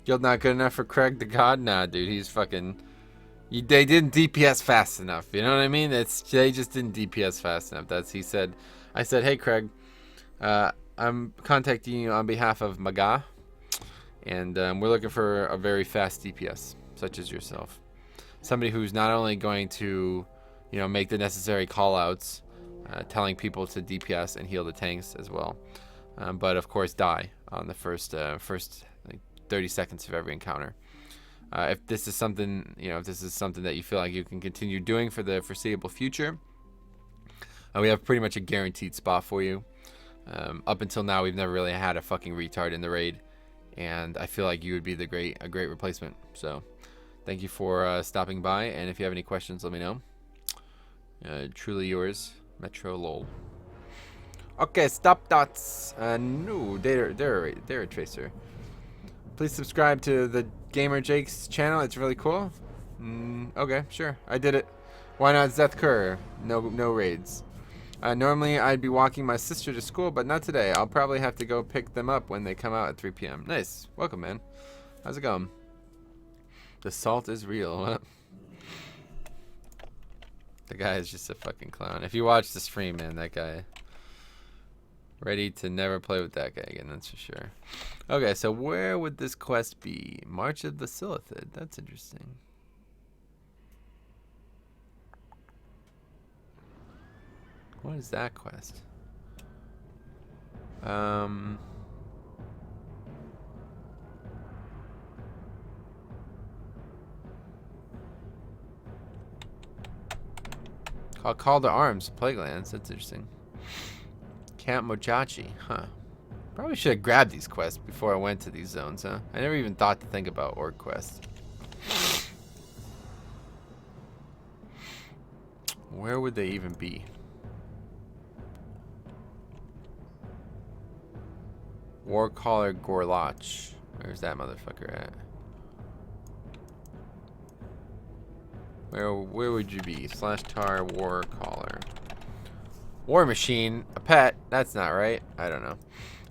Guild not good enough for Craig the God? Nah, dude, he's fucking... They didn't DPS fast enough, you know what I mean? They just didn't DPS fast enough. He said... I said, hey, Craig, I'm contacting you on behalf of Maga, and we're looking for a very fast DPS, such as yourself. Somebody who's not only going to, you know, make the necessary call-outs, telling people to DPS and heal the tanks as well, but of course die on the first like 30 seconds of every encounter. If this is something, you know, if this is something that you feel like you can continue doing for the foreseeable future, we have pretty much a guaranteed spot for you. Up until now, we've never really had a fucking retard in the raid, and I feel like you would be a great replacement. So, thank you for stopping by, and if you have any questions, let me know. Truly yours, Metro Lol. Okay, stop dots. No, they're a tracer. Please subscribe to the Gamer Jake's channel. It's really cool. Okay, sure. I did it. Why not Zeth Kerr? No raids. Normally, I'd be walking my sister to school, but not today. I'll probably have to go pick them up when they come out at 3 p.m. Nice. Welcome, man. How's it going? The salt is real. The guy is just a fucking clown. If you watch the stream, man, that guy... Ready to never play with that guy again, that's for sure. Okay, so where would this quest be? March of the Silithid. That's interesting. What is that quest? Call to Arms, Plaguelands. That's interesting. Camp Mojachi, huh? Probably should have grabbed these quests before I went to these zones, huh? I never even thought to think about orc quests. Where would they even be? Warcaller Gorlach. Where's that motherfucker at? Where would you be? /tar Warcaller. War Machine, a pet? That's not right. I don't know.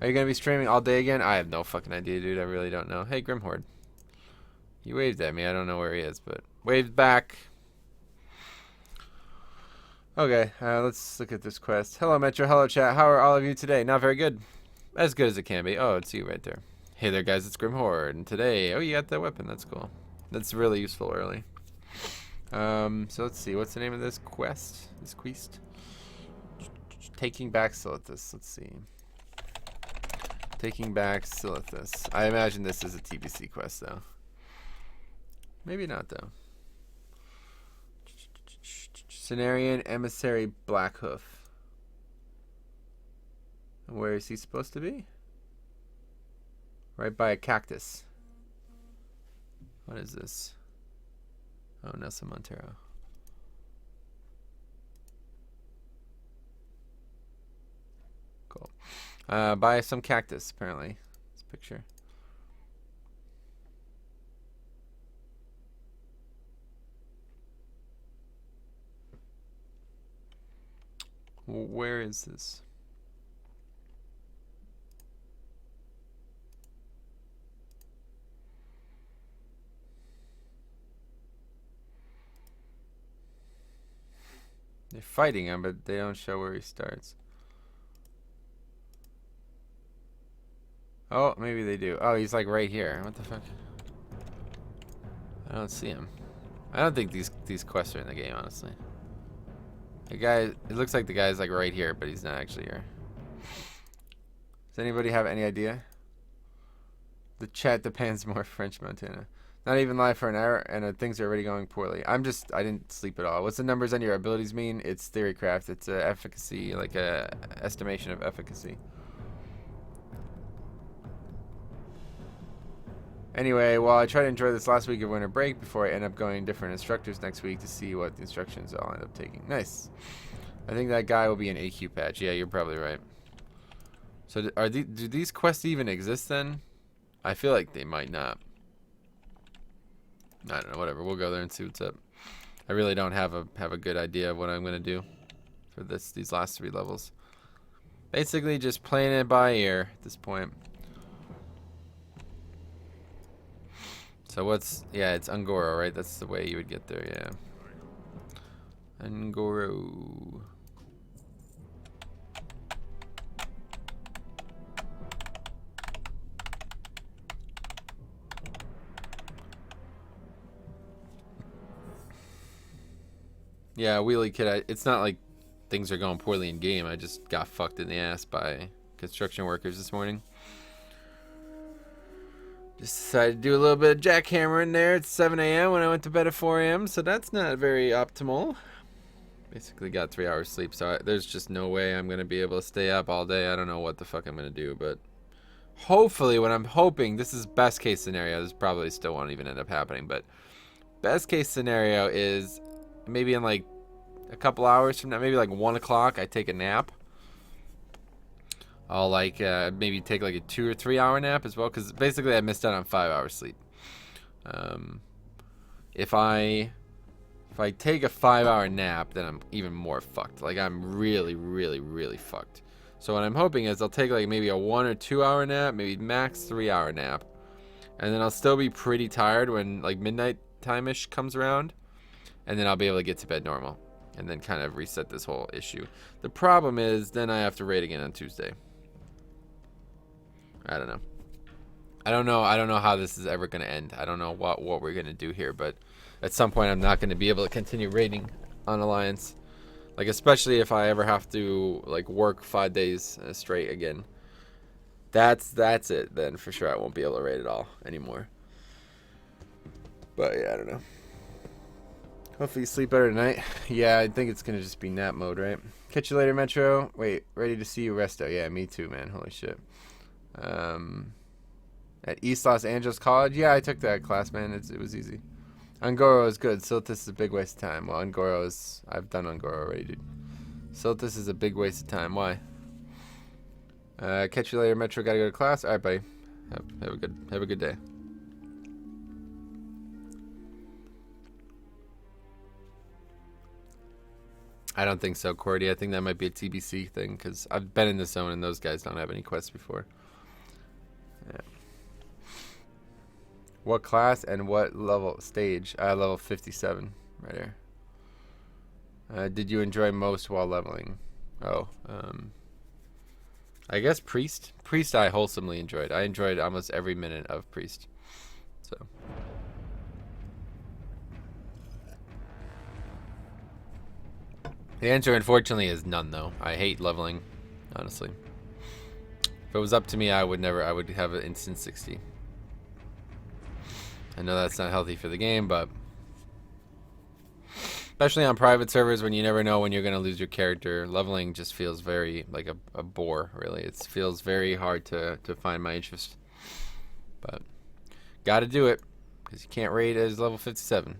Are you gonna be streaming all day again? I have no fucking idea, dude. I really don't know. Hey, Grimhorde. He waved at me. I don't know where he is, but waved back. Okay, let's look at this quest. Hello, Metro. Hello, chat. How are all of you today? Not very good. As good as it can be. Oh, it's you right there. Hey there, guys. It's Grimhorde. And today, oh, you got that weapon. That's cool. That's really useful early. So let's see. What's the name of this quest? This quest? Taking back Silithus. Let's see. Taking back Silithus. I imagine this is a TBC quest, though. Maybe not, though. Cenarian Emissary Blackhoof. Where is he supposed to be? Right by a cactus. What is this? Oh, Nelson Montero. Cool. By some cactus, apparently. This picture. Where is this? They're fighting him, but they don't show where he starts. Oh, maybe they do. Oh, he's like right here. What the fuck? I don't see him. I don't think these quests are in the game, honestly. The guy, it looks like the guy's like right here, but he's not actually here. Does anybody have any idea? The chat depends more French Montana. Not even live for an hour, and things are already going poorly. I didn't sleep at all. What's the numbers on your abilities mean? It's theorycraft. It's a efficacy, like a estimation of efficacy. Anyway, while I try to enjoy this last week of winter break before I end up going different instructors next week to see what the instructions I'll end up taking. Nice. I think that guy will be an AQ patch. Yeah, you're probably right. So do these quests even exist then? I feel like they might not. I don't know, whatever. We'll go there and see what's up. I really don't have a good idea of what I'm gonna do for these last 3 levels. Basically just playing it by ear at this point. So it's Ungoro, right? That's the way you would get there, yeah. Ungoro. Yeah, Wheelie Kid, it's not like things are going poorly in game. I just got fucked in the ass by construction workers this morning. Just decided to do a little bit of jackhammering there at 7 a.m. when I went to bed at 4 a.m. So that's not very optimal. Basically got 3 hours sleep, so there's just no way I'm going to be able to stay up all day. I don't know what the fuck I'm going to do, but hopefully what I'm hoping, this is best case scenario. This probably still won't even end up happening, but best case scenario is maybe in like a couple hours from now, maybe like 1 o'clock, I take a nap. I'll like maybe take like a 2 or 3 hour nap as well, because basically I missed out on 5 hours sleep. If I take a 5 hour nap, then I'm even more fucked. Like I'm really, really, really fucked. So what I'm hoping is I'll take like maybe a 1 or 2 hour nap, maybe max 3 hour nap, and then I'll still be pretty tired when like midnight time-ish comes around, and then I'll be able to get to bed normal, and then kind of reset this whole issue. The problem is then I have to raid again on Tuesday. I don't know. I don't know how this is ever going to end. I don't know what we're going to do here, but at some point I'm not going to be able to continue raiding on Alliance. Like, especially if I ever have to like work 5 days straight again. That's it then, for sure. I won't be able to raid at all anymore. But yeah, I don't know. Hopefully you sleep better tonight. Yeah, I think it's gonna just be nap mode, right? Catch you later, Metro. Wait, ready to see you, Resto. Yeah, me too, man. Holy shit. At East Los Angeles College. Yeah, I took that class, man. It was easy. Ungoro is good. Silithus is a big waste of time. Well, Ungoro is... I've done Ungoro already, dude. Silithus is a big waste of time. Why? Catch you later, Metro. Gotta go to class. All right, buddy. Have a good day. I don't think so, Cordy. I think that might be a TBC thing because I've been in the zone and those guys don't have any quests before. Yeah. What class and what level stage? Level 57, right here. Did you enjoy most while leveling? Oh, I guess Priest. Priest I wholesomely enjoyed. I enjoyed almost every minute of Priest. So. The answer, unfortunately, is none, though. I hate leveling, honestly. If it was up to me, I would have an instant 60. I know that's not healthy for the game, but especially on private servers when you never know when you're going to lose your character, leveling just feels very like a bore, really. It feels very hard to find my interest. But got to do it because you can't raid as level 57.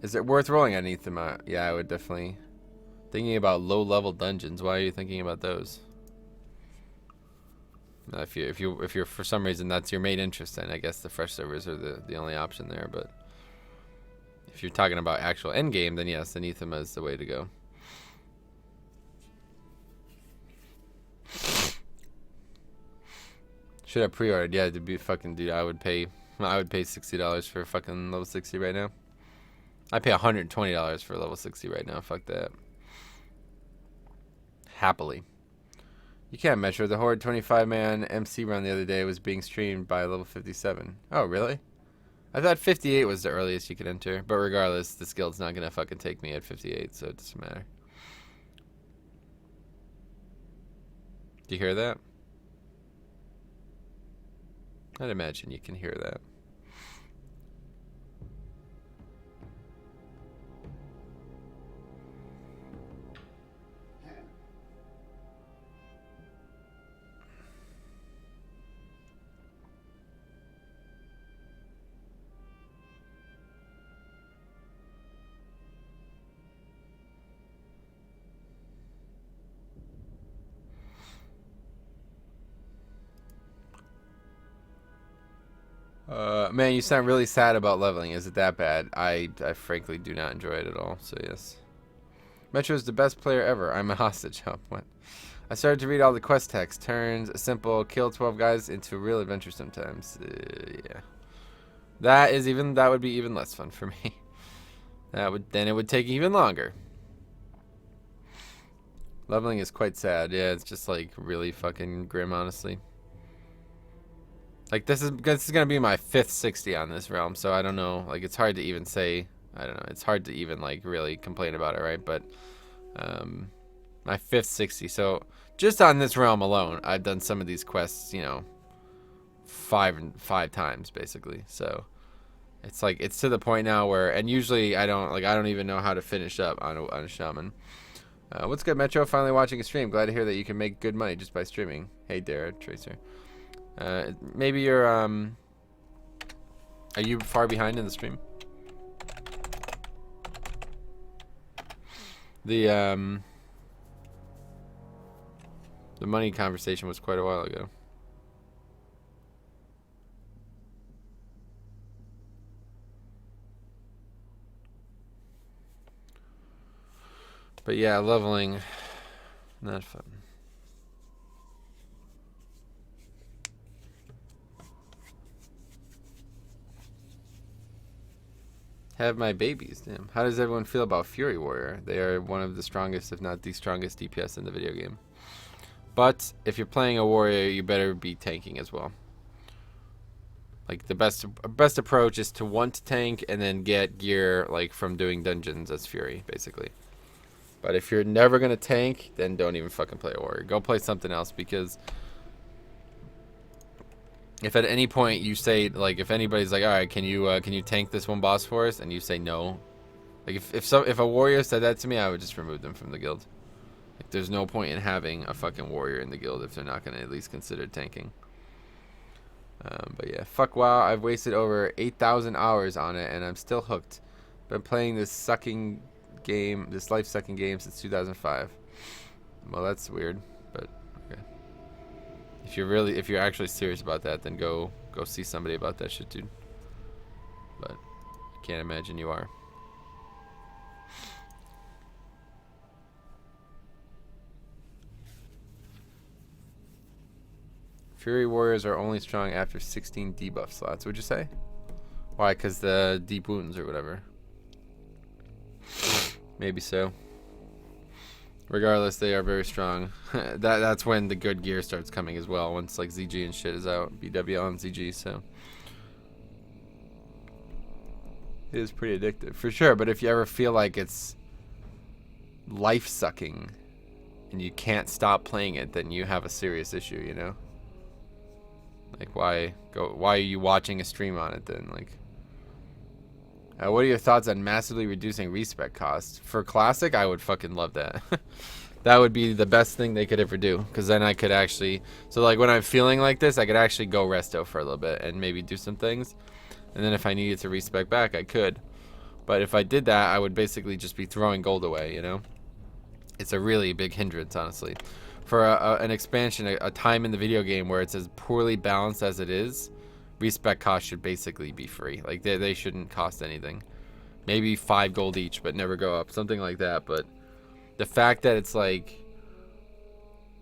Is it worth rolling Anathema? Yeah, I would definitely. Thinking about low-level dungeons. Why are you thinking about those? If you're for some reason that's your main interest, then I guess the fresh servers are the only option there. But if you're talking about actual end game, then yes, Anathema is the way to go. Should have pre-ordered. Yeah, to be fucking dude, I would pay $60 for fucking level 60 right now. I pay $120 for level 60 right now. Fuck that. Happily. You can't measure. The Horde 25-man MC run the other day was being streamed by level 57. Oh, really? I thought 58 was the earliest you could enter. But regardless, this guild's not going to fucking take me at 58, so it doesn't matter. Do you hear that? I'd imagine you can hear that. Man, you sound really sad about leveling. Is it that bad? I frankly do not enjoy it at all, so yes. Metro is the best player ever. I'm a hostage. Oh, what? I started to read all the quest text. Turns a simple kill 12 guys into a real adventure sometimes. Yeah. That would be even less fun for me. Then it would take even longer. Leveling is quite sad. Yeah, it's just like really fucking grim, honestly. Like this is gonna be my 5th 60 on this realm, so I don't know. Like it's hard to even say. I don't know. It's hard to even like really complain about it, right? But my 5th 60. So just on this realm alone, I've done some of these quests, you know, five times basically. So it's like it's to the point now where, and usually I don't even know how to finish up on a shaman. What's good, Metro? Finally watching a stream. Glad to hear that you can make good money just by streaming. Hey, Dara, Tracer. Maybe you're, are you far behind in the stream? The money conversation was quite a while ago. But yeah, leveling, not fun. Have my babies. Damn. How does everyone feel about Fury Warrior? They are one of the strongest, if not the strongest DPS in the video game. But if you're playing a warrior, you better be tanking as well. Like the best approach is to want to tank and then get gear like from doing dungeons as Fury, basically. But if you're never gonna tank, then don't even fucking play a warrior. Go play something else because If at any point you say, like, if anybody's like, all right, can you tank this one boss for us, and you say no, like if a warrior said that to me, I would just remove them from the guild. Like, there's no point in having a fucking warrior in the guild if they're not gonna at least consider tanking. But yeah, fuck WoW. I've wasted over 8,000 hours on it, and I'm still hooked. Been playing this sucking game, this life-sucking game since 2005. Well, that's weird, but okay. If you're actually serious about that, then go see somebody about that shit, dude. But I can't imagine you are. Fury Warriors are only strong after 16 debuff slots. Would you say? Why? Because the deep wounds or whatever. Maybe so. Regardless, they are very strong. That's when the good gear starts coming as well. Once like ZG and shit is out, BWL and ZG. So it is pretty addictive for sure. But if you ever feel like it's life sucking and you can't stop playing it, then you have a serious issue. You know. Like, why are you watching a stream on it then? Like, what are your thoughts on massively reducing respec costs? For Classic, I would fucking love that. That would be the best thing they could ever do. Because then I could actually... So, like, when I'm feeling like this, I could actually go resto for a little bit and maybe do some things. And then if I needed to respec back, I could. But if I did that, I would basically just be throwing gold away, you know? It's a really big hindrance, honestly. For an expansion, a time in the video game where it's as poorly balanced as it is, respec costs should basically be free. Like, they shouldn't cost anything. Maybe 5 gold each, but never go up. Something like that. But the fact that it's like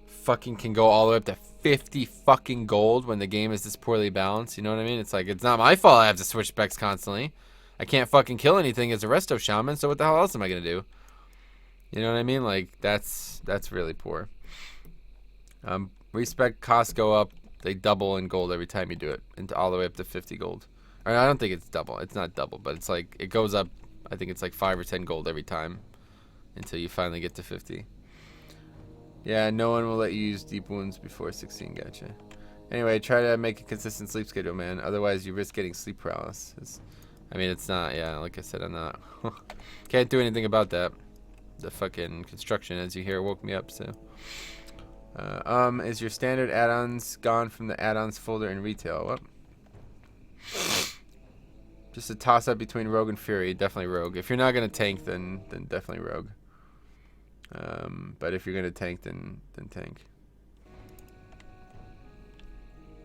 fucking can go all the way up to 50 fucking gold when the game is this poorly balanced, you know what I mean? It's like, it's not my fault I have to switch specs constantly. I can't fucking kill anything as a resto shaman, so what the hell else am I gonna do? You know what I mean? Like, that's really poor. Respec costs go up. They double in gold every time you do it, into all the way up to 50 gold. I don't think it's double. It's not double, but it's like, it goes up. I think it's like 5 or 10 gold every time until you finally get to 50. Yeah, no one will let you use deep wounds before 16. Gotcha. Anyway, try to make a consistent sleep schedule, man. Otherwise, you risk getting sleep paralysis. I mean, it's not. Yeah, like I said, I'm not. Can't do anything about that. The fucking construction, as you hear, woke me up. So. Is your standard add-ons gone from the add-ons folder in retail? What? Just a toss-up between Rogue and Fury. Definitely Rogue. If you're not gonna tank, then definitely Rogue. But if you're gonna tank, then tank.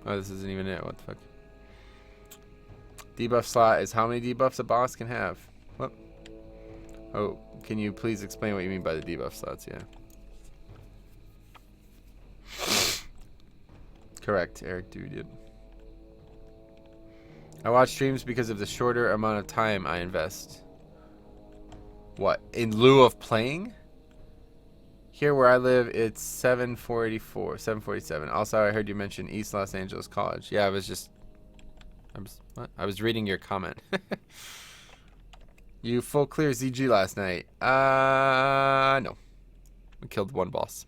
Oh, this isn't even it. What the fuck? Debuff slot is how many debuffs a boss can have. What? Oh, can you please explain what you mean by the debuff slots? Yeah. Correct, Eric, dude. Yep. I watch streams because of the shorter amount of time I invest. What? In lieu of playing? Here where I live, it's 747. Also, I heard you mention East Los Angeles College. Yeah, I was reading your comment. You full clear ZG last night? No. We killed one boss.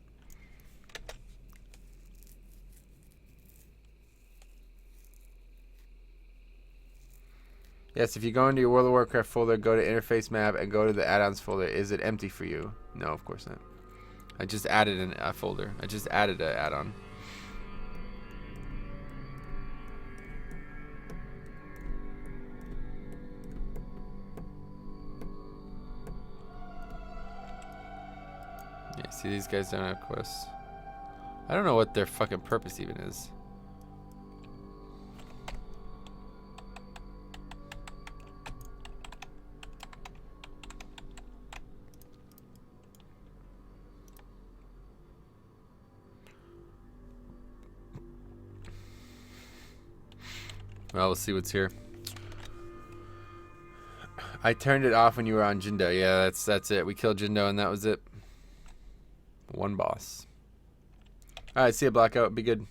Yes, if you go into your World of Warcraft folder, go to interface map, and go to the add-ons folder. Is it empty for you? No, of course not. I just added a folder. I just added an add-on. Yeah, see, these guys don't have quests. I don't know what their fucking purpose even is. Well, we'll see what's here. I turned it off when you were on Jindo. Yeah, that's it. We killed Jindo and that was it. One boss. Alright, see you, Blackout. Be good.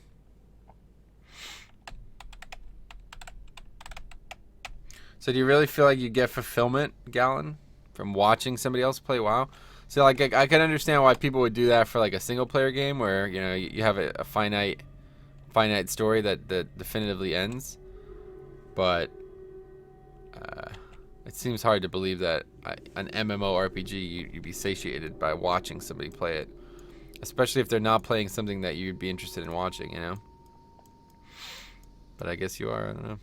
So do you really feel like you get fulfillment, Gallon, from watching somebody else play WoW? So like I can understand why people would do that for like a single player game where, you know, you have a finite finite story that definitively ends. But it seems hard to believe that an MMORPG you'd be satiated by watching somebody play it, especially if they're not playing something that you'd be interested in watching, you know. But I guess you are. I don't know.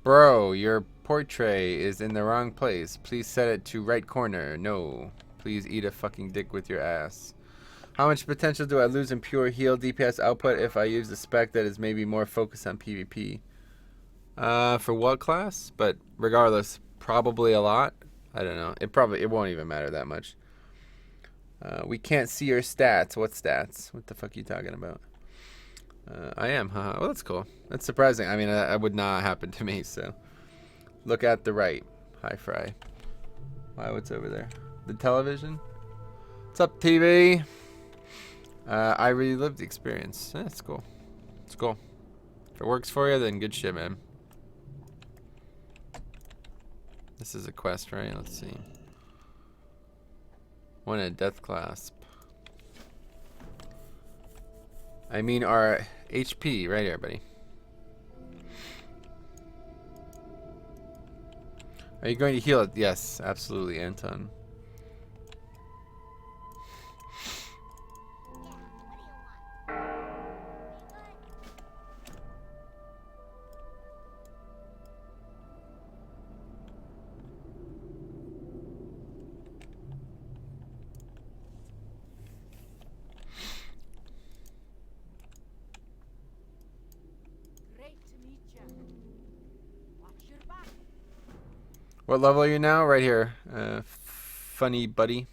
Bro, your portrait is in the wrong place. Please set it to right corner. No. Please eat a fucking dick with your ass. How much potential do I lose in pure heal DPS output if I use a spec that is maybe more focused on PvP? For what class? But regardless, probably a lot. I don't know. It won't even matter that much. We can't see your stats. What stats? What the fuck are you talking about? I am, haha. Well, that's cool. That's surprising. I mean, that would not happen to me, so. Look at the right. Hi, Fry. Why, what's over there? The television? What's up, TV? I really lived the experience. That's cool. It's cool. If it works for you, then good shit, man. This is a quest, right? Let's see. One a death clasp. I mean our HP right here, buddy. Are you going to heal it? Yes, absolutely, Anton. What level are you now? Right here. Funny buddy.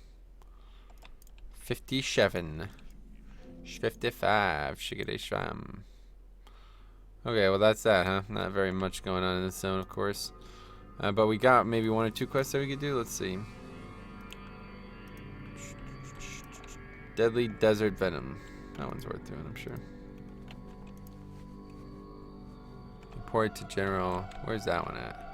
57. 55. Shiggity sham. Okay, well that's that, huh? Not very much going on in this zone, of course. But we got maybe 1 or 2 quests that we could do. Let's see. Deadly Desert Venom. That one's worth doing, I'm sure. Report to General. Where's that one at?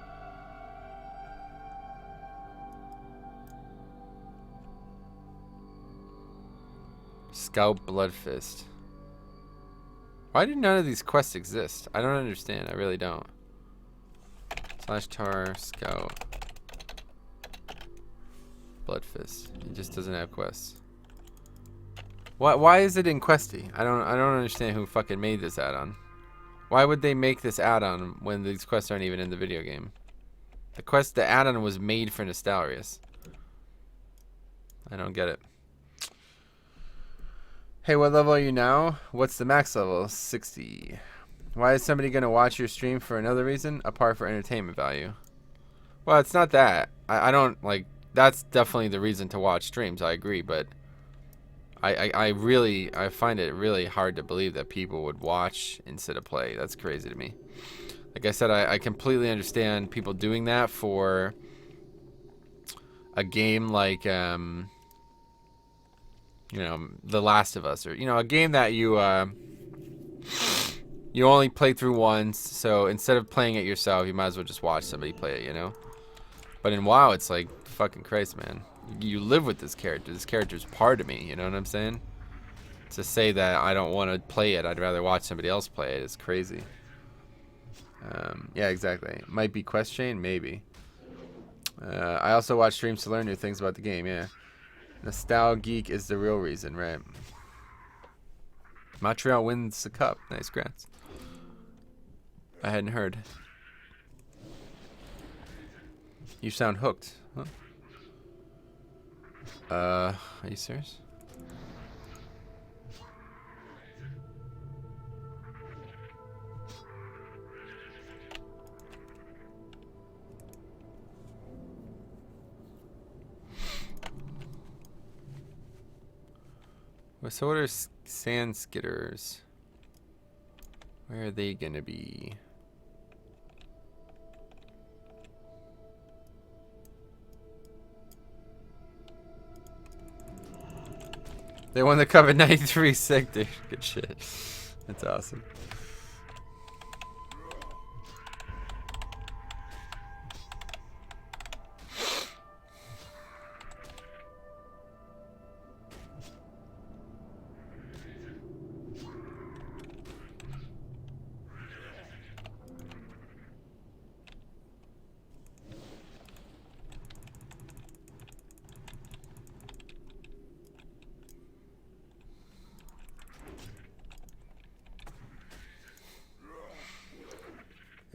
Scout Bloodfist. Why do none of these quests exist? I don't understand. I really don't. Slash tar scout Bloodfist. It just doesn't have quests. Why is it in Questy? I don't understand who fucking made this add-on. Why would they make this add-on when these quests aren't even in the video game? The add-on was made for Nostalrius. I don't get it. Hey, what level are you now? What's the max level? 60. Why is somebody going to watch your stream for another reason, apart from entertainment value? Well, it's not that. I don't, like, that's definitely the reason to watch streams, I agree, but I find it really hard to believe that people would watch instead of play. That's crazy to me. Like I said, I completely understand people doing that for a game like, you know, The Last of Us, or, you know, a game that you you only play through once, so instead of playing it yourself, you might as well just watch somebody play it, you know? But in WoW, it's like, fucking Christ, man. You live with this character. This character's part of me, you know what I'm saying? To say that I don't want to play it, I'd rather watch somebody else play it, is crazy. Yeah, exactly. Might be Quest Chain, maybe. I also watch streams to learn new things about the game, yeah. Nostalgia Geek is the real reason, right? Montreal wins the cup. Nice, grats. I hadn't heard. You sound hooked. Huh? Are you serious? So what are sand skitters? Where are they gonna be? They won the cup at 93 sick, dude. Good shit. That's awesome.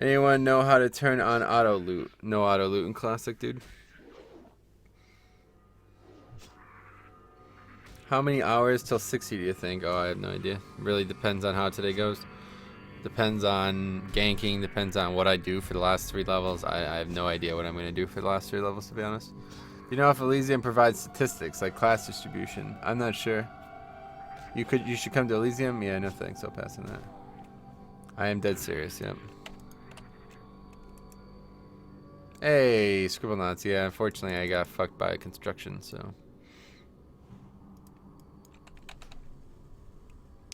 Anyone know how to turn on auto loot? No auto loot in Classic, dude. How many hours till 60 do you think? Oh, I have no idea. Really depends on how today goes. Depends on ganking, depends on what I do for the last 3 levels. I have no idea what I'm going to do for the last 3 levels, to be honest. You know if Elysium provides statistics like class distribution? I'm not sure. You should come to Elysium? Yeah, no thanks, I'll pass on that. I am dead serious, yep. Hey, Scribble Knots, yeah, unfortunately I got fucked by construction, so.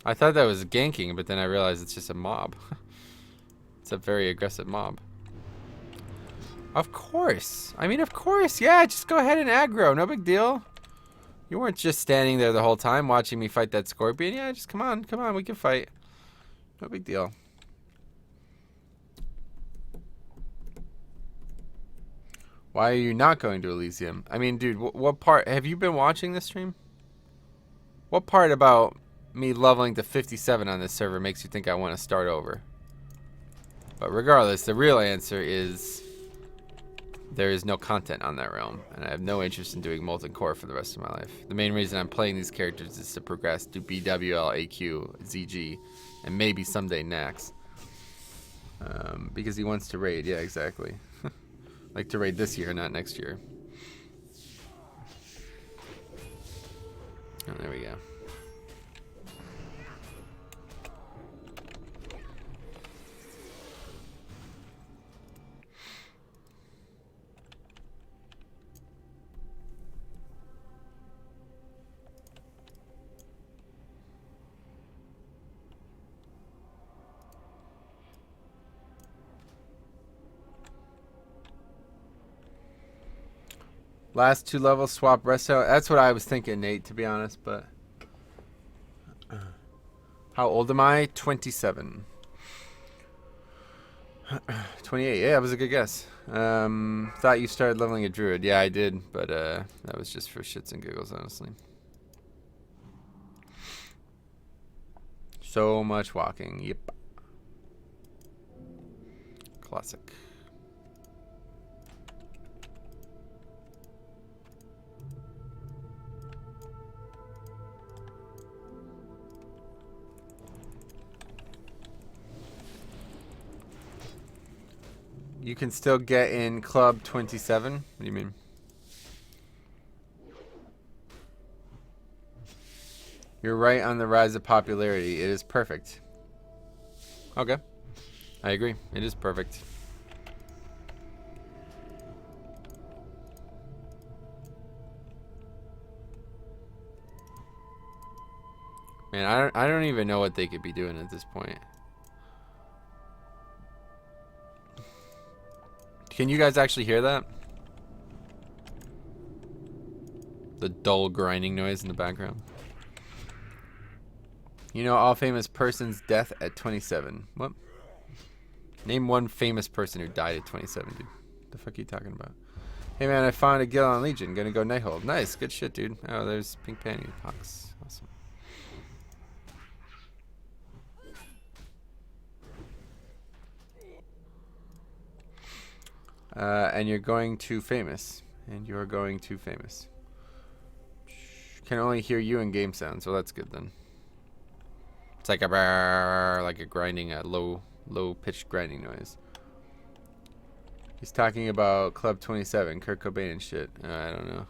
I thought that was ganking, but then I realized it's just a mob. It's a very aggressive mob. Of course. I mean, of course. Yeah, just go ahead and aggro. No big deal. You weren't just standing there the whole time watching me fight that scorpion. Yeah, just come on. Come on. We can fight. No big deal. Why are you not going to Elysium? I mean, dude, what part? Have you been watching this stream? What part about me leveling to 57 on this server makes you think I want to start over? But regardless, the real answer is there is no content on that realm, and I have no interest in doing Molten Core for the rest of my life. The main reason I'm playing these characters is to progress to BWL, AQ, ZG, and maybe someday Nax. Because he wants to raid, yeah, exactly. Like to raid this year, not next year. Oh, there we go. Last 2 levels swap rest out. That's what I was thinking, Nate, to be honest, but how old am I? 27. 28. Yeah, that was a good guess. Thought you started leveling a druid. Yeah, I did, but that was just for shits and giggles, honestly. So much walking. Yep. Classic. You can still get in Club 27? What do you mean? You're right on the rise of popularity. It is perfect. Okay. I agree. It is perfect. Man, I don't even know what they could be doing at this point. Can you guys actually hear that? The dull grinding noise in the background. You know, all famous person's death at 27. What? Name one famous person who died at 27, dude. The fuck are you talking about? Hey man, I found a guild on Legion. Gonna go Nighthold. Nice, good shit, dude. Oh, there's Pink Panty Pox. Awesome. And you're going to famous. And you're going to famous. Can only hear you in game sound, so that's good then. It's like a grinding, a low pitched grinding noise. He's talking about Club 27, Kurt Cobain and shit. I don't know.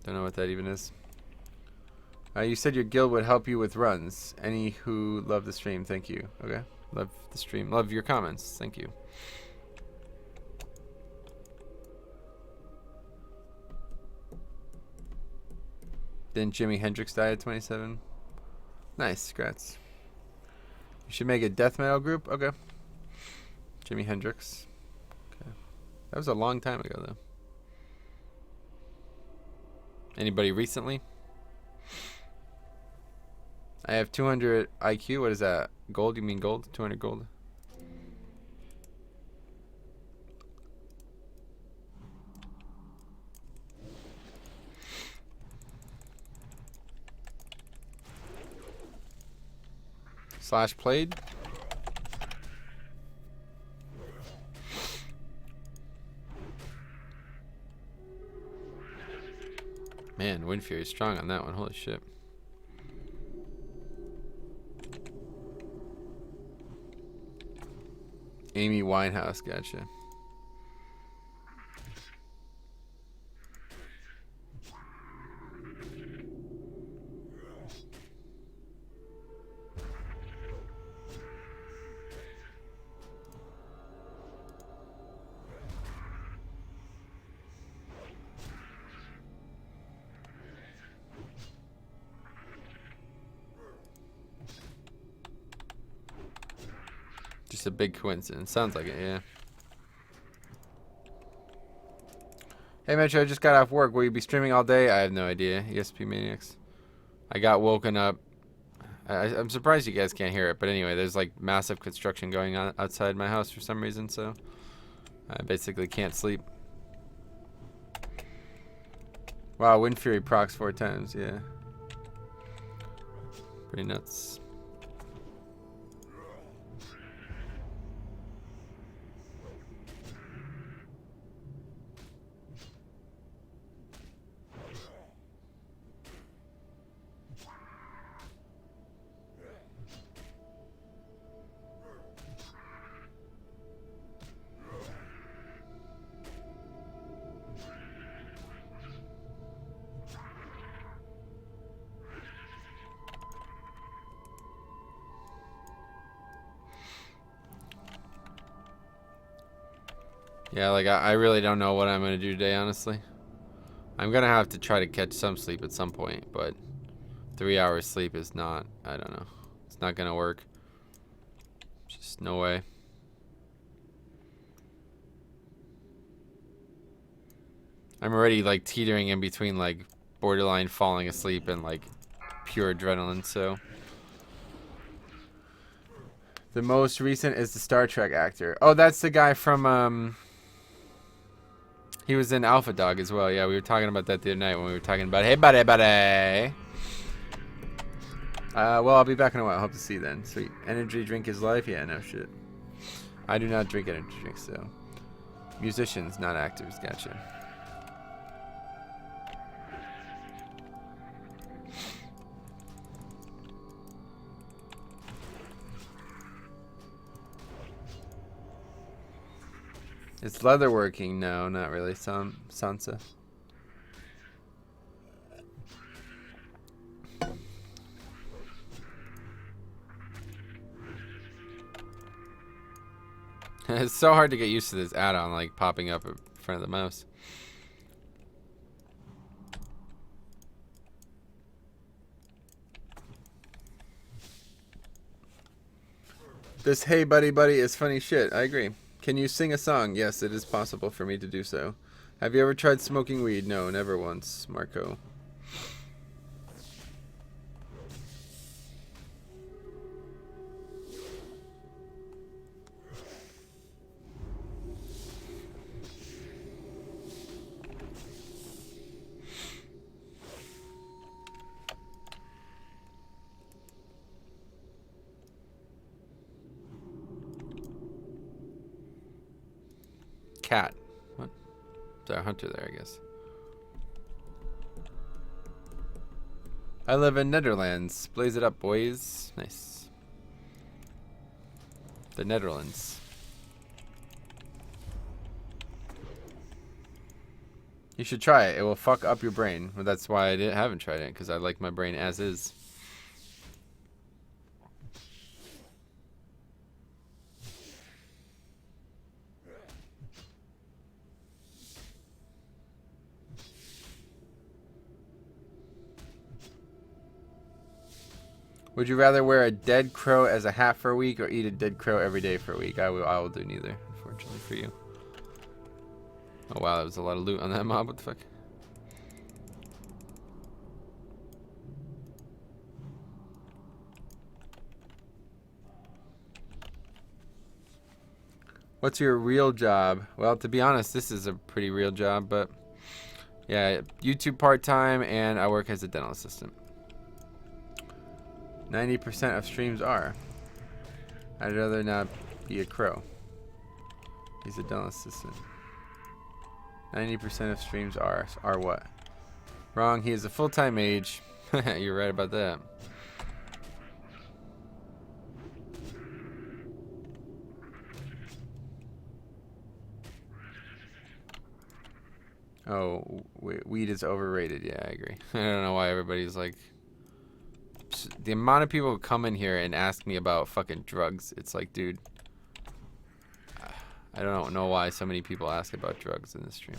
Don't know what that even is. You said your guild would help you with runs. Any who love the stream, thank you. Okay, love the stream, love your comments. Thank you. Didn't Jimi Hendrix die at 27? Nice, congrats. You should make a death metal group? Okay. Jimi Hendrix. Okay. That was a long time ago, though. Anybody recently? I have 200 IQ. What is that? Gold? You mean gold? 200 gold? Slash played. Man, Wind Fury is strong on that one. Holy shit. Amy Winehouse, gotcha. Just a big coincidence. Sounds like it, yeah. Hey, Metro, I just got off work. Will you be streaming all day? I have no idea. ESP Maniacs. I got woken up. I'm surprised you guys can't hear it. But anyway, there's like massive construction going on outside my house for some reason. So I basically can't sleep. Wow, Wind Fury procs 4 times. Yeah. Pretty nuts. Yeah, like I really don't know what I'm gonna do today, honestly. I'm gonna have to try to catch some sleep at some point, but 3 hours sleep is not, I don't know. It's not gonna work. Just no way. I'm already like teetering in between like borderline falling asleep and like pure adrenaline, so. The most recent is the Star Trek actor. Oh, that's the guy from he was in Alpha Dog as well. Yeah, we were talking about that the other night when we were talking about, hey, buddy, buddy. Well, I'll be back in a while. Hope to see you then. Sweet. Energy drink is life? Yeah, no shit. I do not drink energy drinks, so. Musicians, not actors. Gotcha. It's leatherworking. No, not really. Sansa. It's so hard to get used to this add-on, like popping up in front of the mouse. This hey buddy buddy is funny shit. I agree. Can you sing a song? Yes, it is possible for me to do so. Have you ever tried smoking weed? No, never once, Marco. Cat. What? Is there a hunter there, I guess? I live in Netherlands. Blaze it up, boys. Nice. The Netherlands. You should try it. It will fuck up your brain. Well, that's why I haven't tried it, because I like my brain as is. Would you rather wear a dead crow as a hat for a week or eat a dead crow every day for a week? I will do neither, unfortunately for you. Oh wow, that was a lot of loot on that mob. What the fuck? What's your real job? Well, to be honest, this is a pretty real job, but yeah, YouTube part-time, and I work as a dental assistant. 90% of streams are. I'd rather not be a crow. He's a dental assistant. 90% of streams are what? Wrong. He is a full-time mage. You're right about that. Oh, weed is overrated. Yeah, I agree. I don't know why everybody's like... The amount of people who come in here and ask me about fucking drugs, it's like, dude... I don't know why so many people ask about drugs in this stream.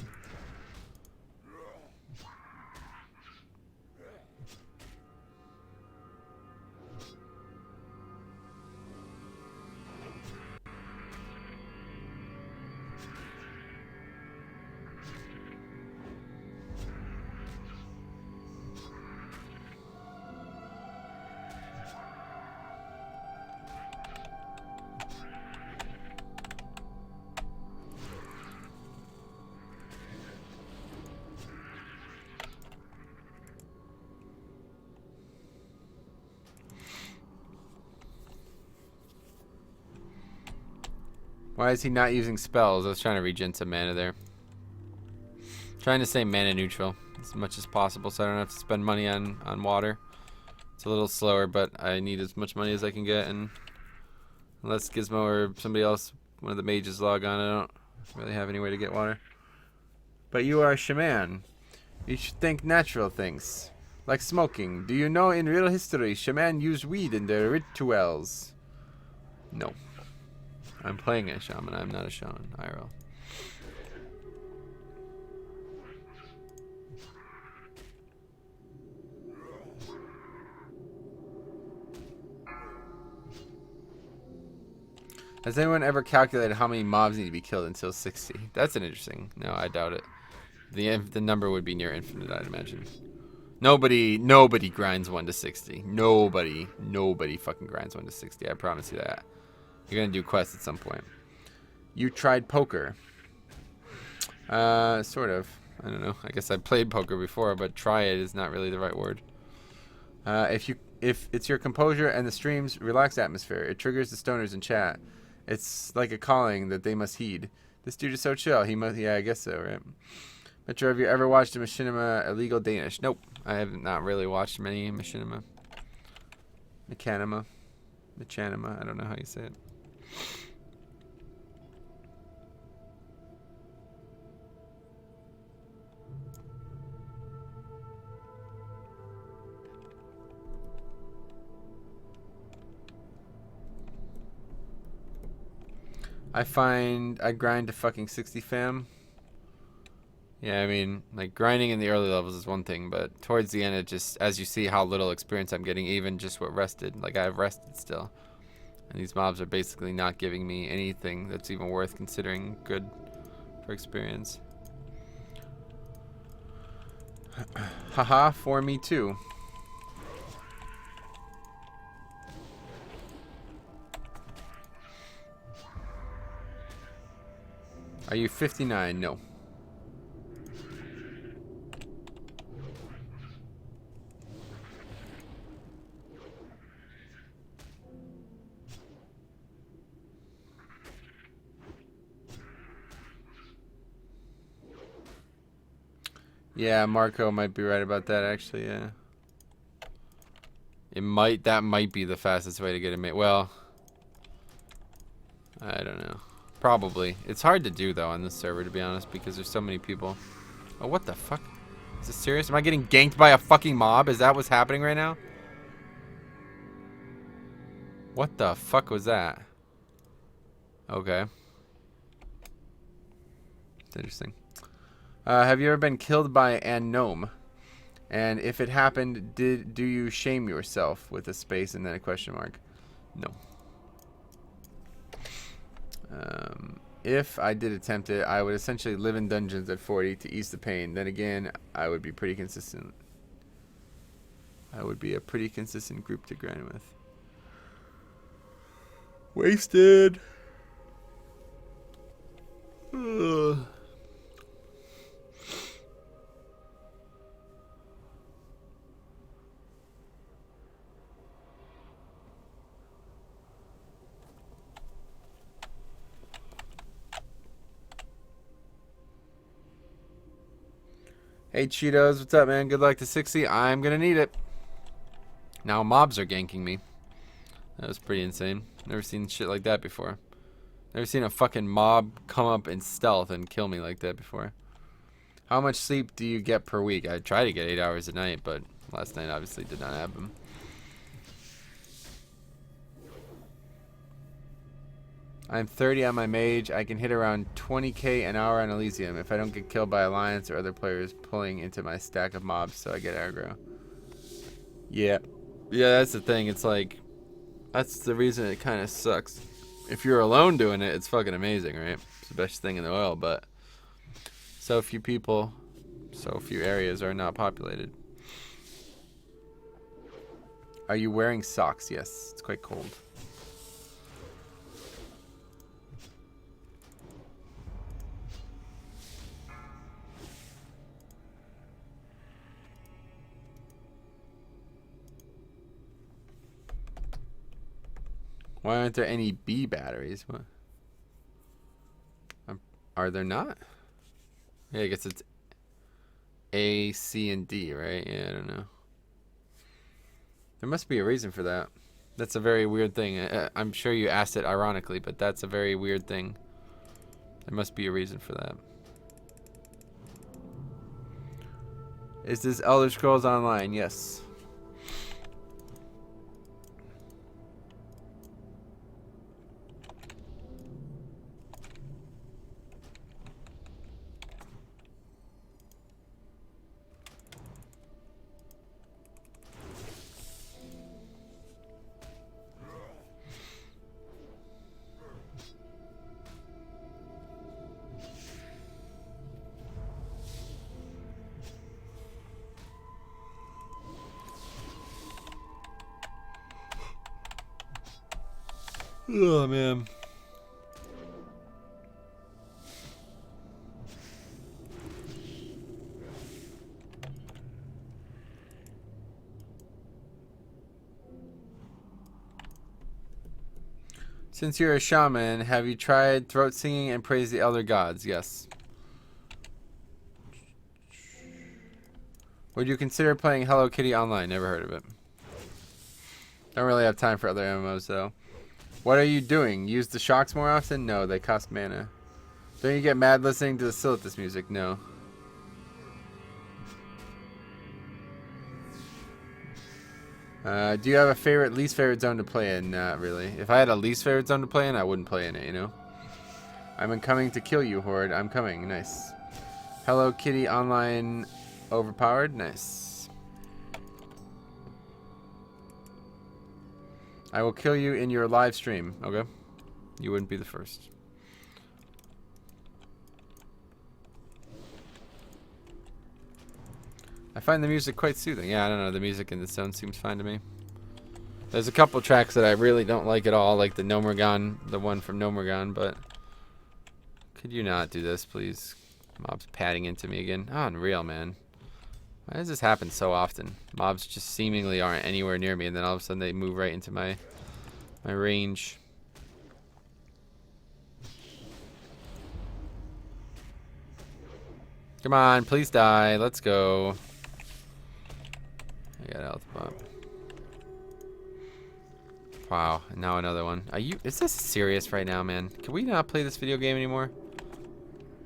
Why is he not using spells? I was trying to regen some mana there. Trying to stay mana neutral as much as possible so I don't have to spend money on water. It's a little slower, but I need as much money as I can get, and unless Gizmo or somebody else, one of the mages, log on, I don't really have any way to get water. But you are a shaman. You should think natural things. Like smoking. Do you know in real history, shaman use weed in their rituals? No. I'm playing a shaman. I'm not a shaman. IRL. Has anyone ever calculated how many mobs need to be killed until 60? That's an interesting. No, I doubt it. The number would be near infinite, I'd imagine. Nobody grinds 1 to 60. Nobody fucking grinds 1 to 60. I promise you that. You're gonna do quests at some point. You tried poker. Sort of. I don't know. I guess I played poker before, but try it is not really the right word. If it's your composure and the stream's relaxed atmosphere, it triggers the stoners in chat. It's like a calling that they must heed. This dude is so chill. He must. Yeah, I guess so, right? Metro, have you ever watched a machinima illegal Danish? Nope. I have not really watched many machinima. Machinima. I don't know how you say it. I grind to fucking 60 fam. Yeah, I mean, like, grinding in the early levels is one thing, but towards the end, it just, as you see how little experience I'm getting, even just what rested, like, I have rested still. And these mobs are basically not giving me anything that's even worth considering good for experience. Haha, for me too. Are you 59? No. Yeah, Marco might be right about that, actually, yeah. That might be the fastest way to get a mate. Well, I don't know. Probably. It's hard to do, though, on this server, to be honest, because there's so many people. Oh, what the fuck? Is this serious? Am I getting ganked by a fucking mob? Is that what's happening right now? What the fuck was that? Okay. It's interesting. Have you ever been killed by an gnome? And if it happened, do you shame yourself with a space and then a question mark? No. If I did attempt it, I would essentially live in dungeons at 40 to ease the pain. Then again, I would be pretty consistent. I would be a pretty consistent group to grind with. Wasted. Ugh. Hey Cheetos, what's up, man? Good luck to 60. I'm gonna need it. Now mobs are ganking me. That was pretty insane. Never seen shit like that before. Never seen a fucking mob come up in stealth and kill me like that before. How much sleep do you get per week? I try to get 8 hours a night, but last night obviously did not have them. I'm 30 on my mage. I can hit around 20k an hour on Elysium if I don't get killed by alliance or other players pulling into my stack of mobs, so I get aggro. Yeah. Yeah, that's the thing. It's like, that's the reason it kind of sucks. If you're alone doing it, it's fucking amazing, right? It's the best thing in the world, but so few people, so few areas are not populated. Are you wearing socks? Yes, it's quite cold. Why aren't there any B batteries? What? Are there not? Yeah, I guess it's A, C, and D, right? Yeah, I don't know. There must be a reason for that. That's a very weird thing. I'm sure you asked it ironically, but that's a very weird thing. There must be a reason for that. Is this Elder Scrolls Online? Yes. Oh, man. Since you're a shaman, have you tried throat singing and praise the elder gods? Yes. Would you consider playing Hello Kitty Online? Never heard of it. Don't really have time for other MMOs, though. What are you doing? Use the shocks more often? No, they cost mana. Don't you get mad listening to the Silithus music? No. Do you have a least favorite zone to play in? Not really. If I had a least favorite zone to play in, I wouldn't play in it, you know? I'm coming to kill you, Horde. I'm coming. Nice. Hello Kitty Online overpowered? Nice. I will kill you in your live stream. Okay. You wouldn't be the first. I find the music quite soothing. Yeah, I don't know. The music in this zone seems fine to me. There's a couple tracks that I really don't like at all, like the Nomergon, the one from Nomergon, but could you not do this, please? Mobs padding into me again. Oh, unreal, man. Why does this happen so often? Mobs just seemingly aren't anywhere near me, and then all of a sudden they move right into my range. Come on, please die. Let's go. I got health pump. Wow, and now another one. Is this serious right now, man? Can we not play this video game anymore?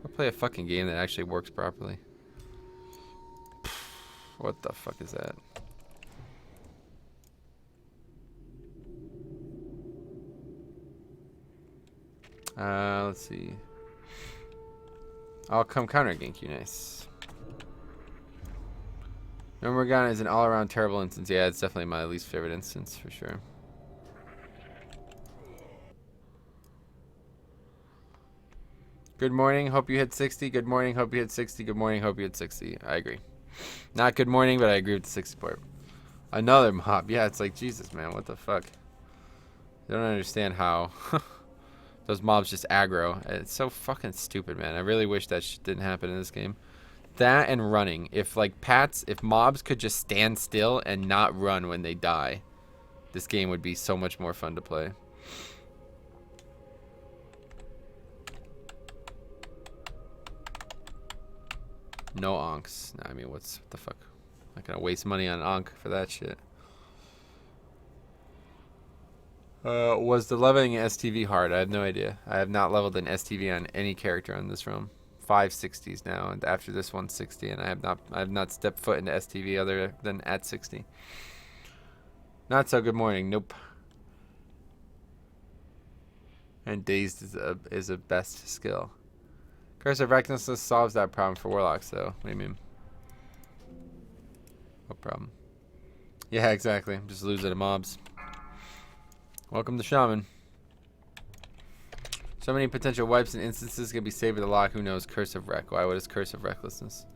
Or play a fucking game that actually works properly? What the fuck is that? Let's see. I'll come counter gank you, nice. Nomergon is an all-around terrible instance. Yeah, it's definitely my least favorite instance for sure. Good morning, hope you hit 60. Good morning, hope you hit 60. Good morning, hope you hit 60. I agree. Not good morning, but I agree with the 60 part. Another mob. Yeah, it's like, Jesus, man, what the fuck? I don't understand how those mobs just aggro. It's so fucking stupid, man. I really wish that shit didn't happen in this game. That and running. If mobs could just stand still and not run when they die, this game would be so much more fun to play. No onks. Nah, I mean, what the fuck? I'm not gonna waste money on onk for that shit. Was the leveling STV hard? I have no idea. I have not leveled an STV on any character on this realm. 560s now, and after this 160, and I have not stepped foot into STV other than at 60. Not so good morning. Nope. And dazed is a best skill. Curse of Recklessness solves that problem for warlocks, though. What do you mean? What problem? Yeah, exactly. Just lose it to mobs. Welcome to Shaman. So many potential wipes and instances can be saved with the lock. Who knows? Curse of Wreck. Why? What is Curse of Recklessness?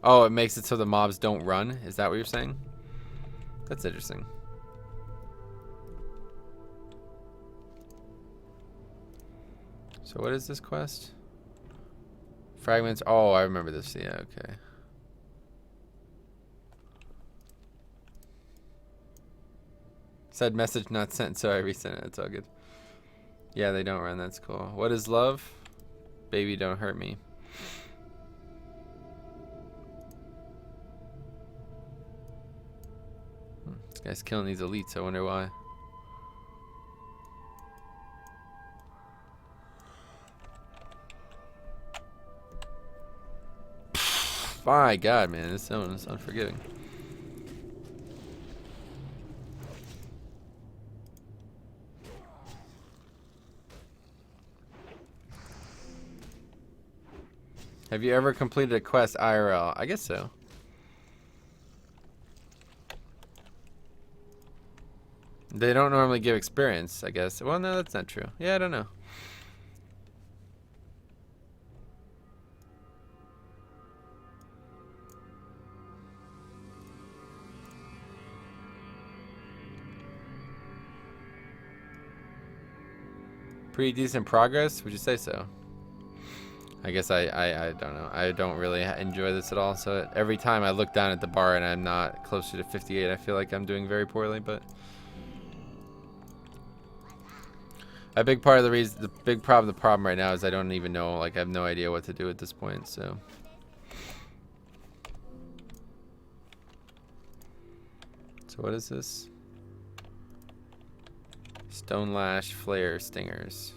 Oh, it makes it so the mobs don't run? Is that what you're saying? That's interesting. So what is this quest? Fragments. Oh, I remember this. Yeah, okay. Said message not sent, so I resent it. It's all good. Yeah, they don't run. That's cool. What is love? Baby, don't hurt me. This guy's killing these elites. I wonder why. My God, man, this zone is unforgiving. Have you ever completed a quest IRL? I guess so. They don't normally give experience, I guess. Well, no, that's not true. Yeah, I don't know. Pretty decent progress? Would you say so? I guess I don't know. I don't really enjoy this at all. So every time I look down at the bar and I'm not closer to 58, I feel like I'm doing very poorly. But a big part of the reason, the big problem, the problem right now is I don't even know. Like I have no idea what to do at this point. So. So what is this? Stone Lash, Flare, Stingers.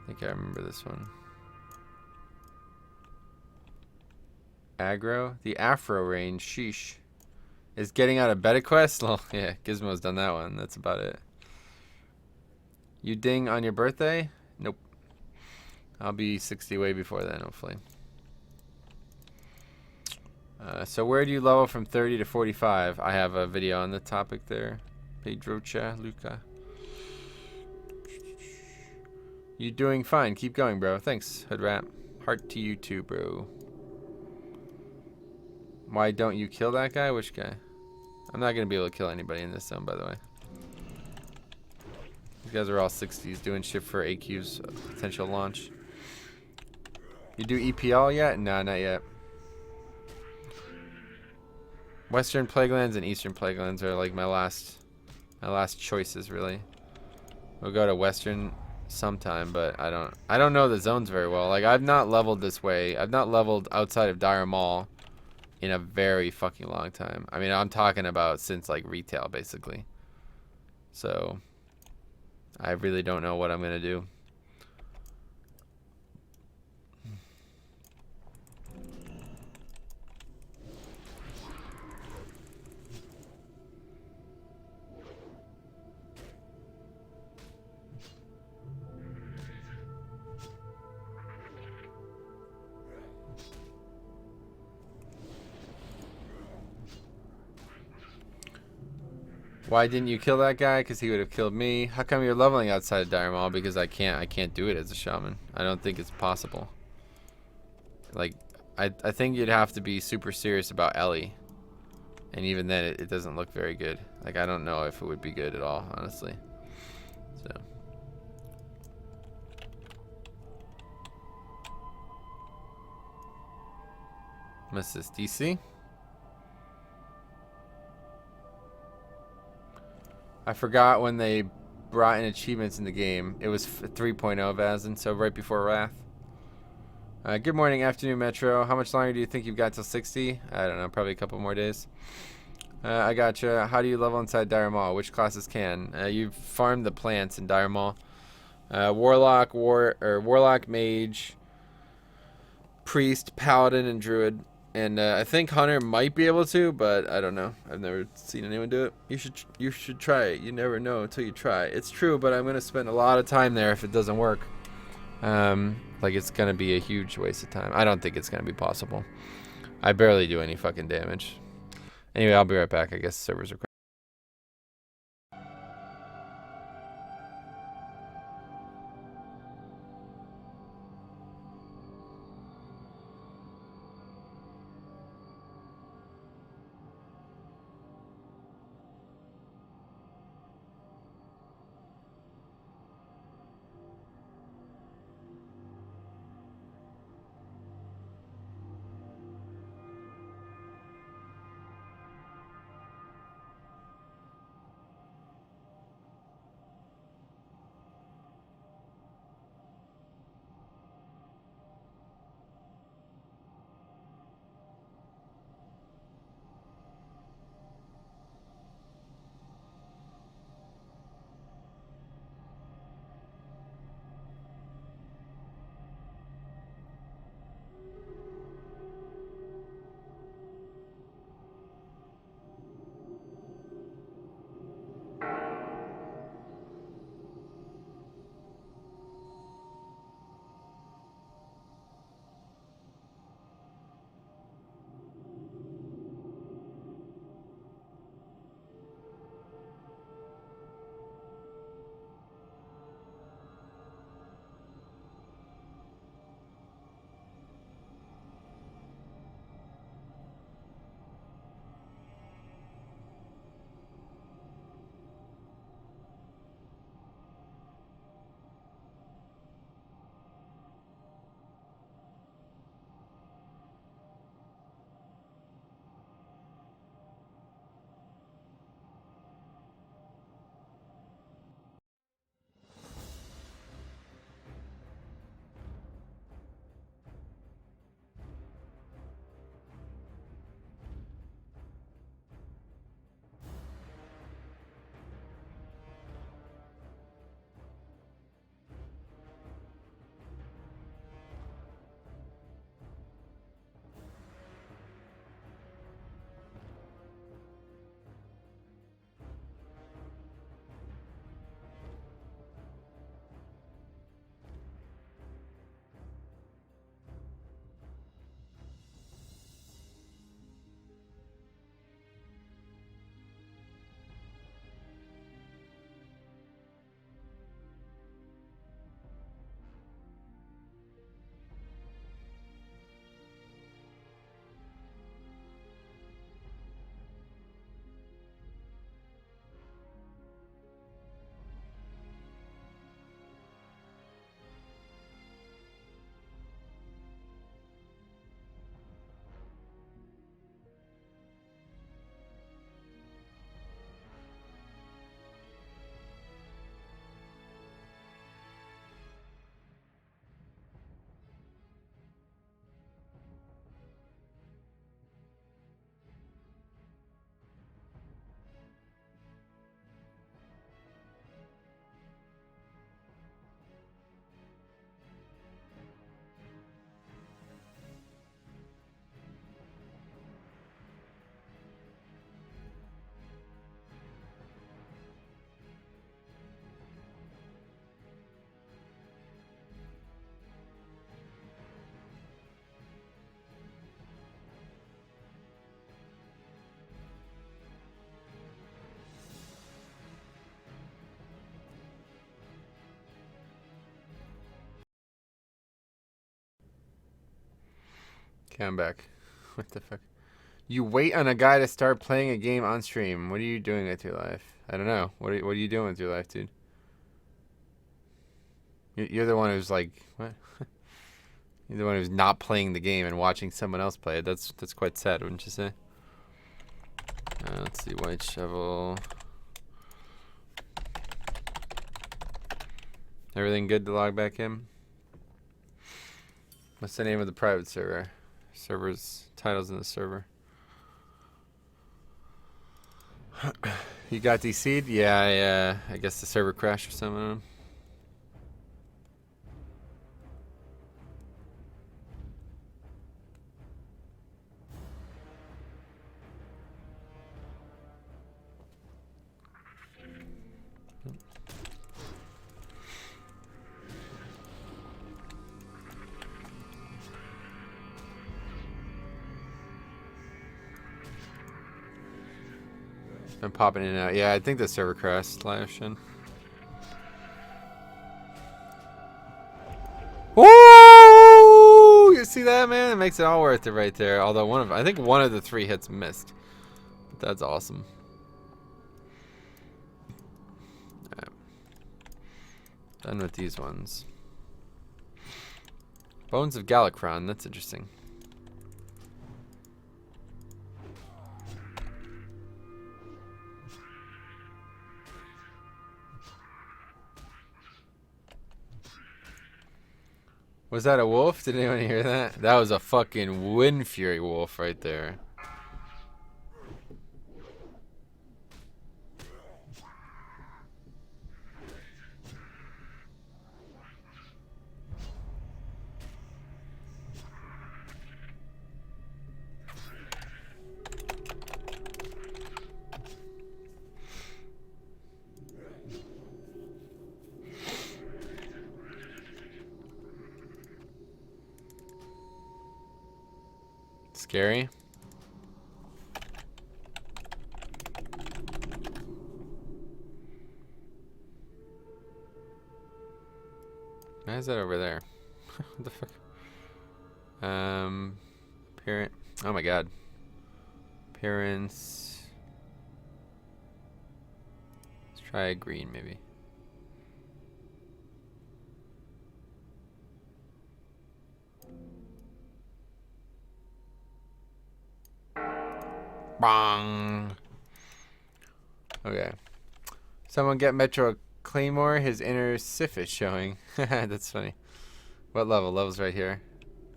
I think I remember this one. Aggro? The Afro range, sheesh. Is getting out of beta quest? Well, yeah, Gizmo's done that one. That's about it. You ding on your birthday? Nope. I'll be 60 way before then, hopefully. So where do you level from 30 to 45? I have a video on the topic there. Pedrocha, Luca. You doing fine. Keep going, bro. Thanks, Hoodrat. Heart to you too, bro. Why don't you kill that guy? Which guy? I'm not going to be able to kill anybody in this zone, by the way. These guys are all 60s doing shit for AQ's potential launch. You do EPL yet? Nah, not yet. Western Plaguelands and Eastern Plaguelands are like my last choices, really. We'll go to Western sometime, but I don't know the zones very well. Like I've not leveled this way. I've not leveled outside of Dire Mall in a very fucking long time. I mean, I'm talking about since like retail, basically. So I really don't know what I'm gonna do. Why didn't you kill that guy? Because he would have killed me. How come you're leveling outside of Dire Mall? Because I can't do it as a shaman. I don't think it's possible. Like, I think you'd have to be super serious about Ellie. And even then, it doesn't look very good. Like, I don't know if it would be good at all, honestly. So. What's this, DC? I forgot when they brought in achievements in the game. It was 3.0 Vazin, so right before Wrath. Good morning, afternoon, Metro. How much longer do you think you've got till 60? I don't know, probably a couple more days. I gotcha. How do you level inside Dire Maul? Which classes can? You farm the plants in Dire Maul. Warlock, Warlock, Mage, Priest, Paladin, and Druid. And I think Hunter might be able to, but I don't know. I've never seen anyone do it. You should try it. You never know until you try. It's true, but I'm gonna spend a lot of time there if it doesn't work. Like it's gonna be a huge waste of time. I don't think it's gonna be possible. I barely do any fucking damage. Anyway, I'll be right back. I guess servers are. Okay, I'm back. What the fuck? You wait on a guy to start playing a game on stream. What are you doing with your life? I don't know. What are you doing with your life, dude? You're the one who's like, what? You're the one who's not playing the game and watching someone else play it. That's quite sad, wouldn't you say? Let's see, white shovel. Everything good to log back in? What's the name of the private server? Server's titles in the server. You got DC'd? Yeah, I guess the server crashed or something. Been popping in and out. Yeah, I think the server crashed last. Woo! You see that, man? It makes it all worth it right there. Although I think one of the 3 hits missed. But that's awesome. Right. Done with these ones. Bones of Galakron. That's interesting. Was that a wolf? Did anyone hear that? That was a fucking Wind Fury wolf right there. Scary. Why is that over there? What the fuck? Appearance. Oh my god. Appearance. Let's try a green maybe. Bong. Okay. Someone get Metro Claymore. His inner Sif is showing. That's funny. What level? Level's right here.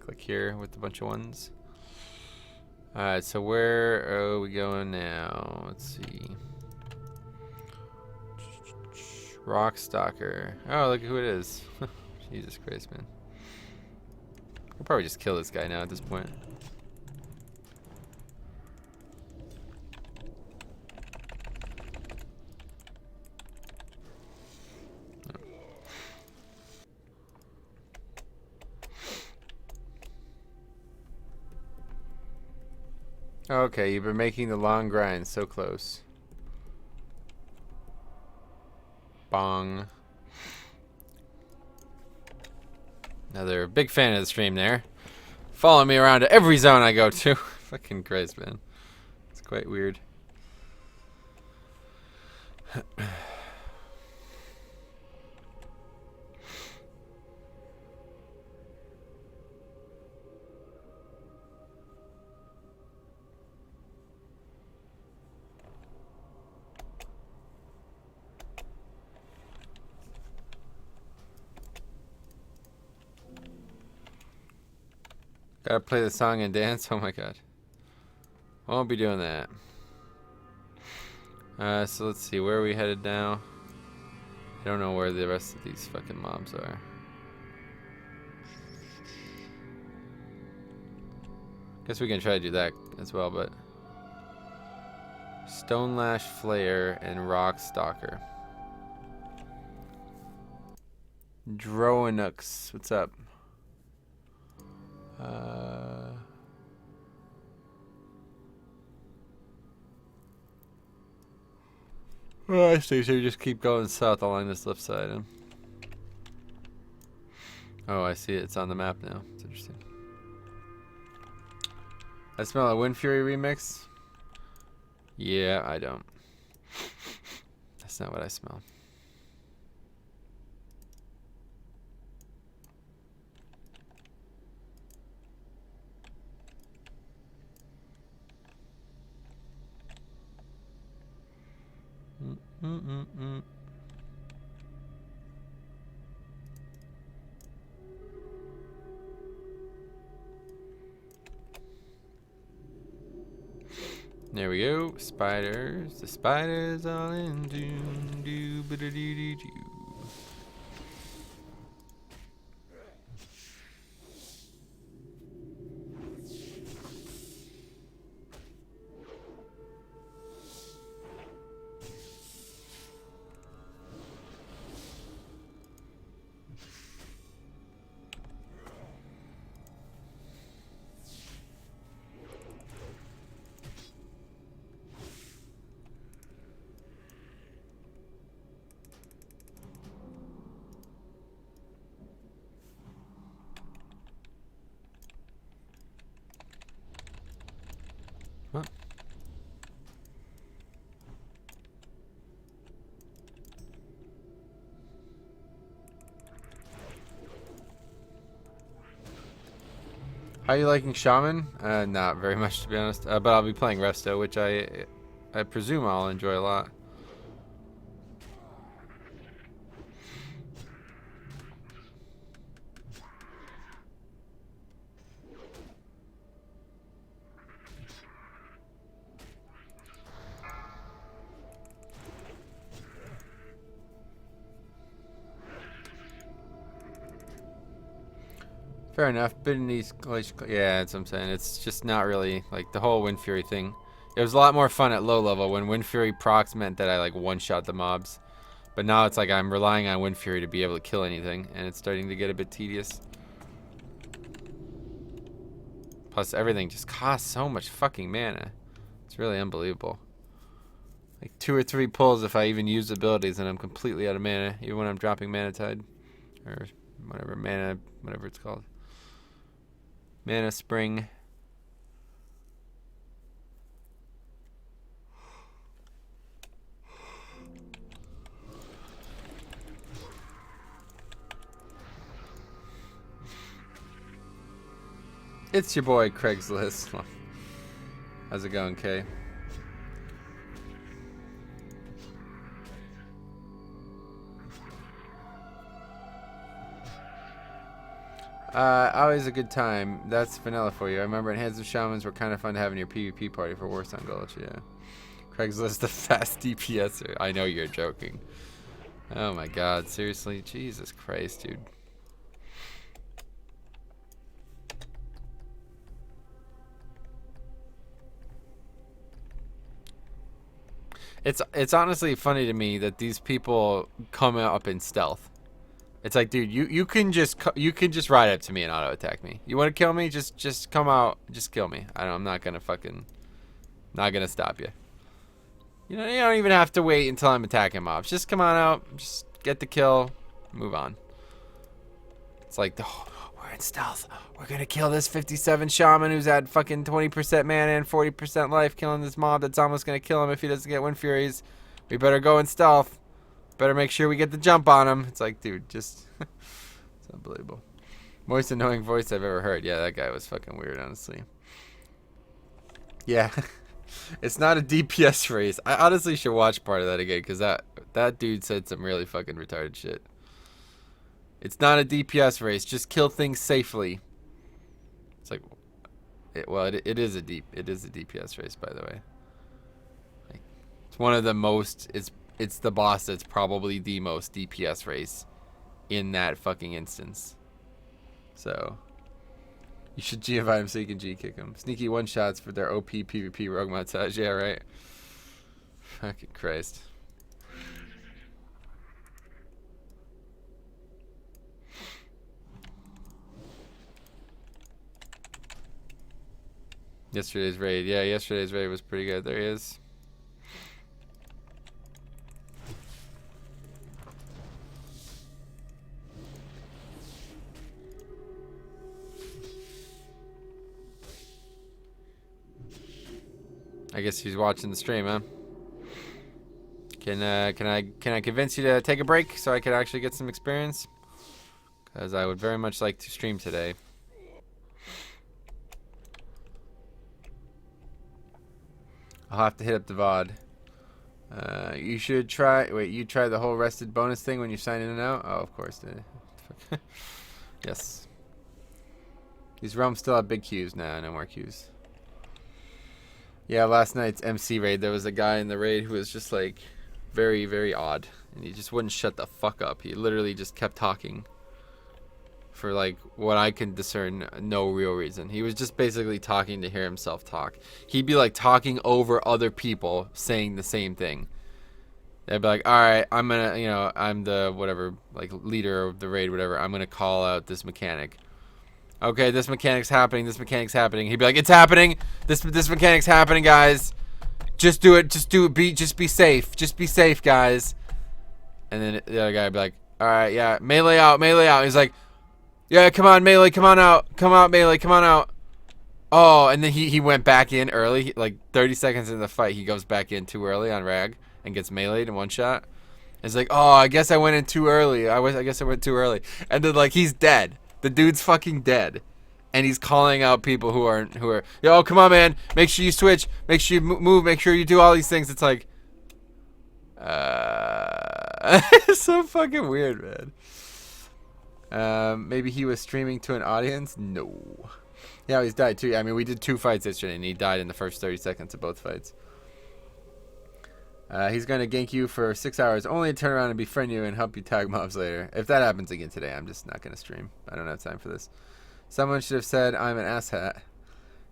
Click here with a bunch of ones. Alright, so where are we going now? Let's see. Rockstalker. Oh, look who it is. Jesus Christ, man. I'll probably just kill this guy now at this point. Okay, you've been making the long grind so close. Bong. Another big fan of the stream there. Follow me around to every zone I go to. Fucking Christ, man. It's quite weird. Gotta play the song and dance. Oh my god. Won't be doing that. So let's see. Where are we headed now? I don't know where the rest of these fucking mobs are. Guess we can try to do that as well, but... Stonelash Flayer and Rock Stalker. Droanux. What's up? Well, I see. So you just keep going south along this left side. Huh? Oh, I see it. It's on the map now. It's interesting. I smell a Wind Fury remix. Yeah, I don't. That's not what I smell. There we go. Spiders. The spiders all in tune. Do. Huh? How are you liking Shaman? Not very much, to be honest. But I'll be playing Resto, which I presume I'll enjoy a lot. Fair enough. Biddenese Glacial. Yeah, that's what I'm saying. It's just not really like the whole Wind Fury thing. It was a lot more fun at low level when Wind Fury procs meant that I like one-shot the mobs. But now it's like I'm relying on Wind Fury to be able to kill anything, and it's starting to get a bit tedious. Plus, everything just costs so much fucking mana. It's really unbelievable. Like 2 or 3 pulls if I even use abilities, and I'm completely out of mana, even when I'm dropping Mana Tide. Or whatever it's called. Mana Spring. It's your boy Craigslist. How's it going, Kay? Always a good time. That's vanilla for you. I remember in Hands of Shamans were kind of fun to have in your PvP party for Warstone Gulch, yeah. Craigslist, the fast DPSer. I know you're joking. Oh my god, seriously? Jesus Christ, dude. It's honestly funny to me that these people come up in stealth. It's like, dude, you can just ride up to me and auto attack me. You want to kill me? Just come out, just kill me. I'm not gonna stop you. You don't even have to wait until I'm attacking mobs. Just come on out, just get the kill, move on. It's like, oh, we're in stealth. We're gonna kill this 57 shaman who's at fucking 20% mana and 40% life, killing this mob that's almost gonna kill him if he doesn't get Wind Furies. We better go in stealth. Better make sure we get the jump on him. It's like, dude, just it's unbelievable. Most annoying voice I've ever heard. Yeah, that guy was fucking weird, honestly. Yeah. It's not a DPS race. I honestly should watch part of that again, because that dude said some really fucking retarded shit. It's not a DPS race. Just kill things safely. It's like, it is a DPS race, by the way. Like, it's one of the most. It's the boss that's probably the most DPS race in that fucking instance. So you should GFI him so you can G-kick him. Sneaky one-shots for their OP PvP rogue montage. Yeah, right. Fucking Christ. Yesterday's raid. Yeah, yesterday's raid was pretty good. There he is. I guess he's watching the stream, huh? Can I convince you to take a break so I can actually get some experience? Because I would very much like to stream today. I'll have to hit up the VOD. You should try. Wait, you tried the whole rested bonus thing when you sign in and out? Oh, of course. Yes. These realms still have big queues. Nah, no more queues. Yeah, last night's MC raid, there was a guy in the raid who was just like very, very odd. And he just wouldn't shut the fuck up. He literally just kept talking for like what I can discern no real reason. He was just basically talking to hear himself talk. He'd be like talking over other people saying the same thing. They'd be like, all right, I'm gonna, you know, I'm the whatever, like leader of the raid, whatever. I'm gonna call out this mechanic. Okay, this mechanic's happening. This mechanic's happening. He'd be like, it's happening. This mechanic's happening, guys. Just do it. Just do it. Just be safe. Just be safe, guys. And then the other guy would be like, all right, yeah, melee out, melee out. He's like, yeah, come on, melee, come on out. Come out, melee, come on out. Oh, and then he went back in early. Like 30 seconds into the fight, he goes back in too early on Rag and gets meleeed in one shot. It's like, oh, I guess I went in too early. I guess I went too early. And then like he's dead. The dude's fucking dead. And he's calling out people who are, yo, come on, man. Make sure you switch. Make sure you move. Make sure you do all these things. It's like, it's so fucking weird, man. Maybe he was streaming to an audience? No. Yeah, he's died too. I mean, we did 2 fights yesterday, and he died in the first 30 seconds of both fights. He's going to gank you for 6 hours, only to turn around and befriend you and help you tag mobs later. If that happens again today, I'm just not going to stream. I don't have time for this. Someone should have said I'm an asshat.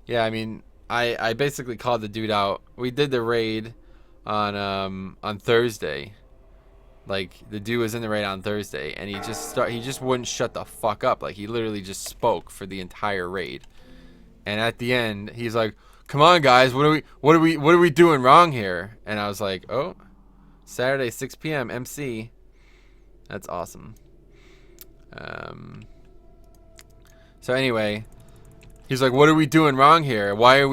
Yeah, I mean, I basically called the dude out. We did the raid on Thursday. Like the dude was in the raid on Thursday, and he just wouldn't shut the fuck up. Like he literally just spoke for the entire raid. And at the end, he's like, "Come on, guys, what are we doing wrong here?" And I was like, "Oh, Saturday 6 p.m. MC. That's awesome." So anyway, he's like, "What are we doing wrong here? Why are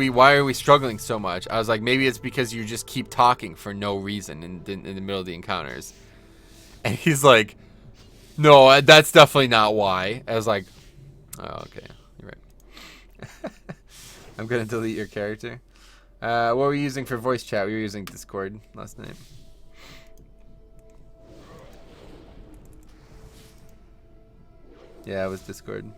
we struggling so much?" I was like, "Maybe it's because you just keep talking for no reason in the middle of the encounters." And he's like, "No, that's definitely not why." I was like, "Oh, okay, you're right." I'm gonna delete your character. What were you using for voice chat? We were using Discord last night. Yeah, it was Discord.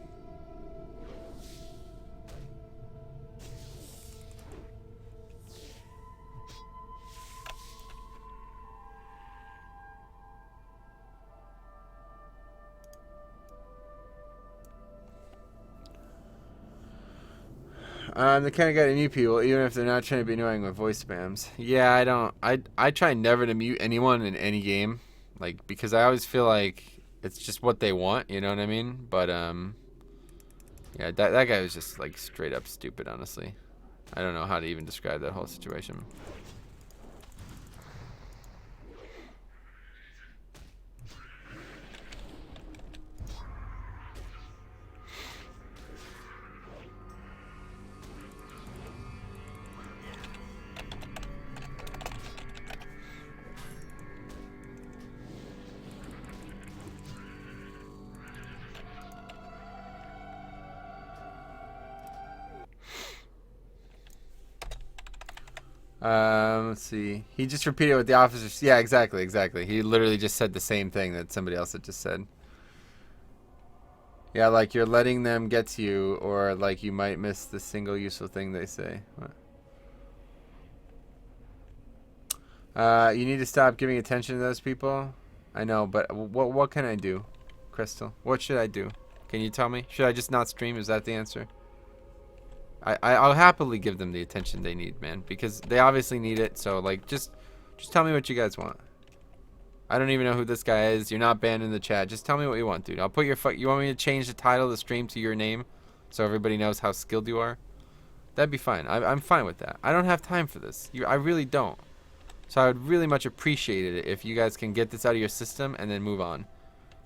I'm the kind of guy to mute people, even if they're not trying to be annoying with voice spams. Yeah, I don't. I try never to mute anyone in any game, like because I always feel like it's just what they want. You know what I mean? But yeah, that guy was just like straight up stupid. Honestly, I don't know how to even describe that whole situation. Let's see. He just repeated what the officers. Yeah, exactly. He literally just said the same thing that somebody else had just said. Yeah, like you're letting them get to you, or like you might miss the single useful thing they say. You need to stop giving attention to those people. I know, but what can I do, Crystal? What should I do? Can you tell me? Should I just not stream? Is that the answer? I'll happily give them the attention they need, man, because they obviously need it. So like, just tell me what you guys want. I don't even know who this guy is. You're not banned in the chat. Just tell me what you want, dude. I'll put your you want me to change the title of the stream to your name, so everybody knows how skilled you are? That'd be fine. I'm fine with that. I don't have time for this. I really don't. So I would really much appreciate it if you guys can get this out of your system and then move on.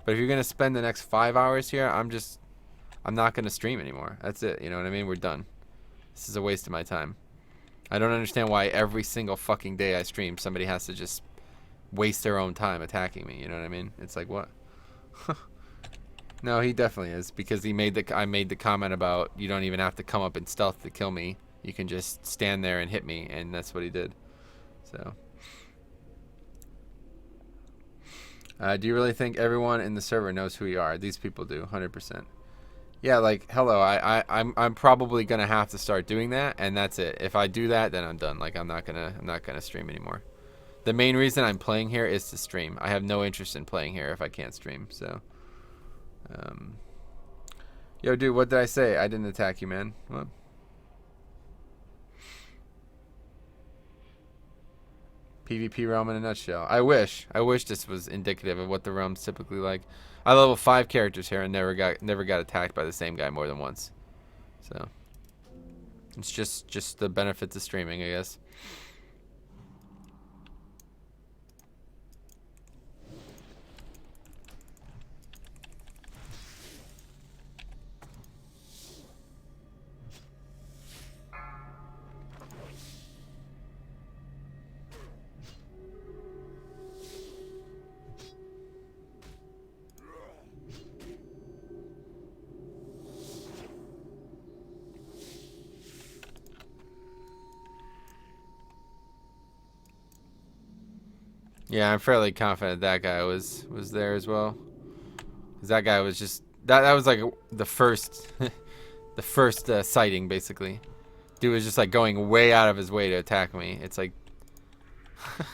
But if you're gonna spend the next 5 hours here, I'm not gonna stream anymore. That's it. You know what I mean? We're done. This is a waste of my time. I don't understand why every single fucking day I stream, somebody has to just waste their own time attacking me. You know what I mean? It's like, what? No, he definitely is, because I made the comment about you don't even have to come up in stealth to kill me. You can just stand there and hit me, and that's what he did. So, do you really think everyone in the server knows who you are? These people do, 100%. Yeah, like hello, I'm probably gonna have to start doing that, and that's it. If I do that, then I'm done. Like I'm not gonna stream anymore. The main reason I'm playing here is to stream. I have no interest in playing here if I can't stream. So, um, yo, dude, what did I say? I didn't attack you, man. What? PvP realm in a nutshell. I wish this was indicative of what the realm's typically like. I level 5 characters here and never got attacked by the same guy more than once. So it's just the benefits of streaming, I guess. Yeah, I'm fairly confident that guy was there as well. 'Cause that guy was just that was like the first the first sighting basically. Dude was just like going way out of his way to attack me. It's like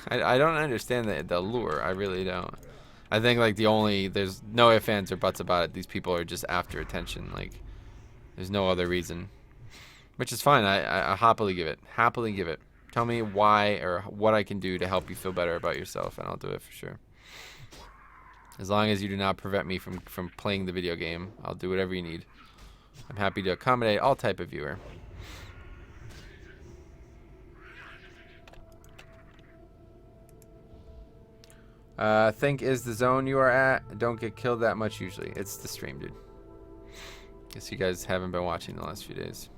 I don't understand the lure. I really don't. I think like there's no ifs, ands, or buts about it. These people are just after attention. Like there's no other reason, which is fine. I happily give it. Happily give it. Tell me why or what I can do to help you feel better about yourself, and I'll do it for sure. As long as you do not prevent me from playing the video game, I'll do whatever you need. I'm happy to accommodate all type of viewer. Think is the zone you are at. Don't get killed that much usually. It's the stream, dude. Guess you guys haven't been watching the last few days.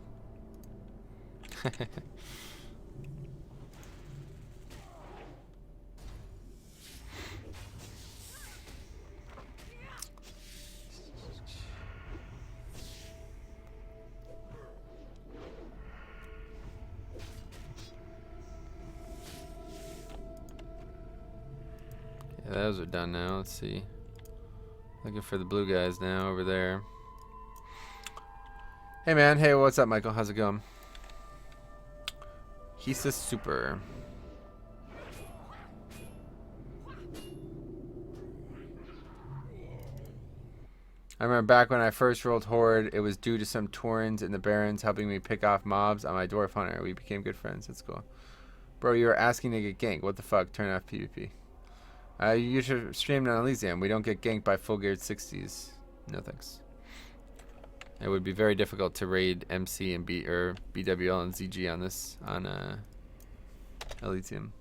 Yeah, those are done now. Let's see. Looking for the blue guys now over there. Hey man, hey, what's up, Michael? How's it going? He's a super. I remember back when I first rolled Horde, it was due to some Taurens in the Barrens helping me pick off mobs on my Dwarf Hunter. We became good friends. That's cool. Bro, you were asking to get ganked. What the fuck? Turn off PvP. You should stream on Elysium. We don't get ganked by full geared 60s. No thanks. It would be very difficult to raid MC and BWL and ZG on this on Elysium.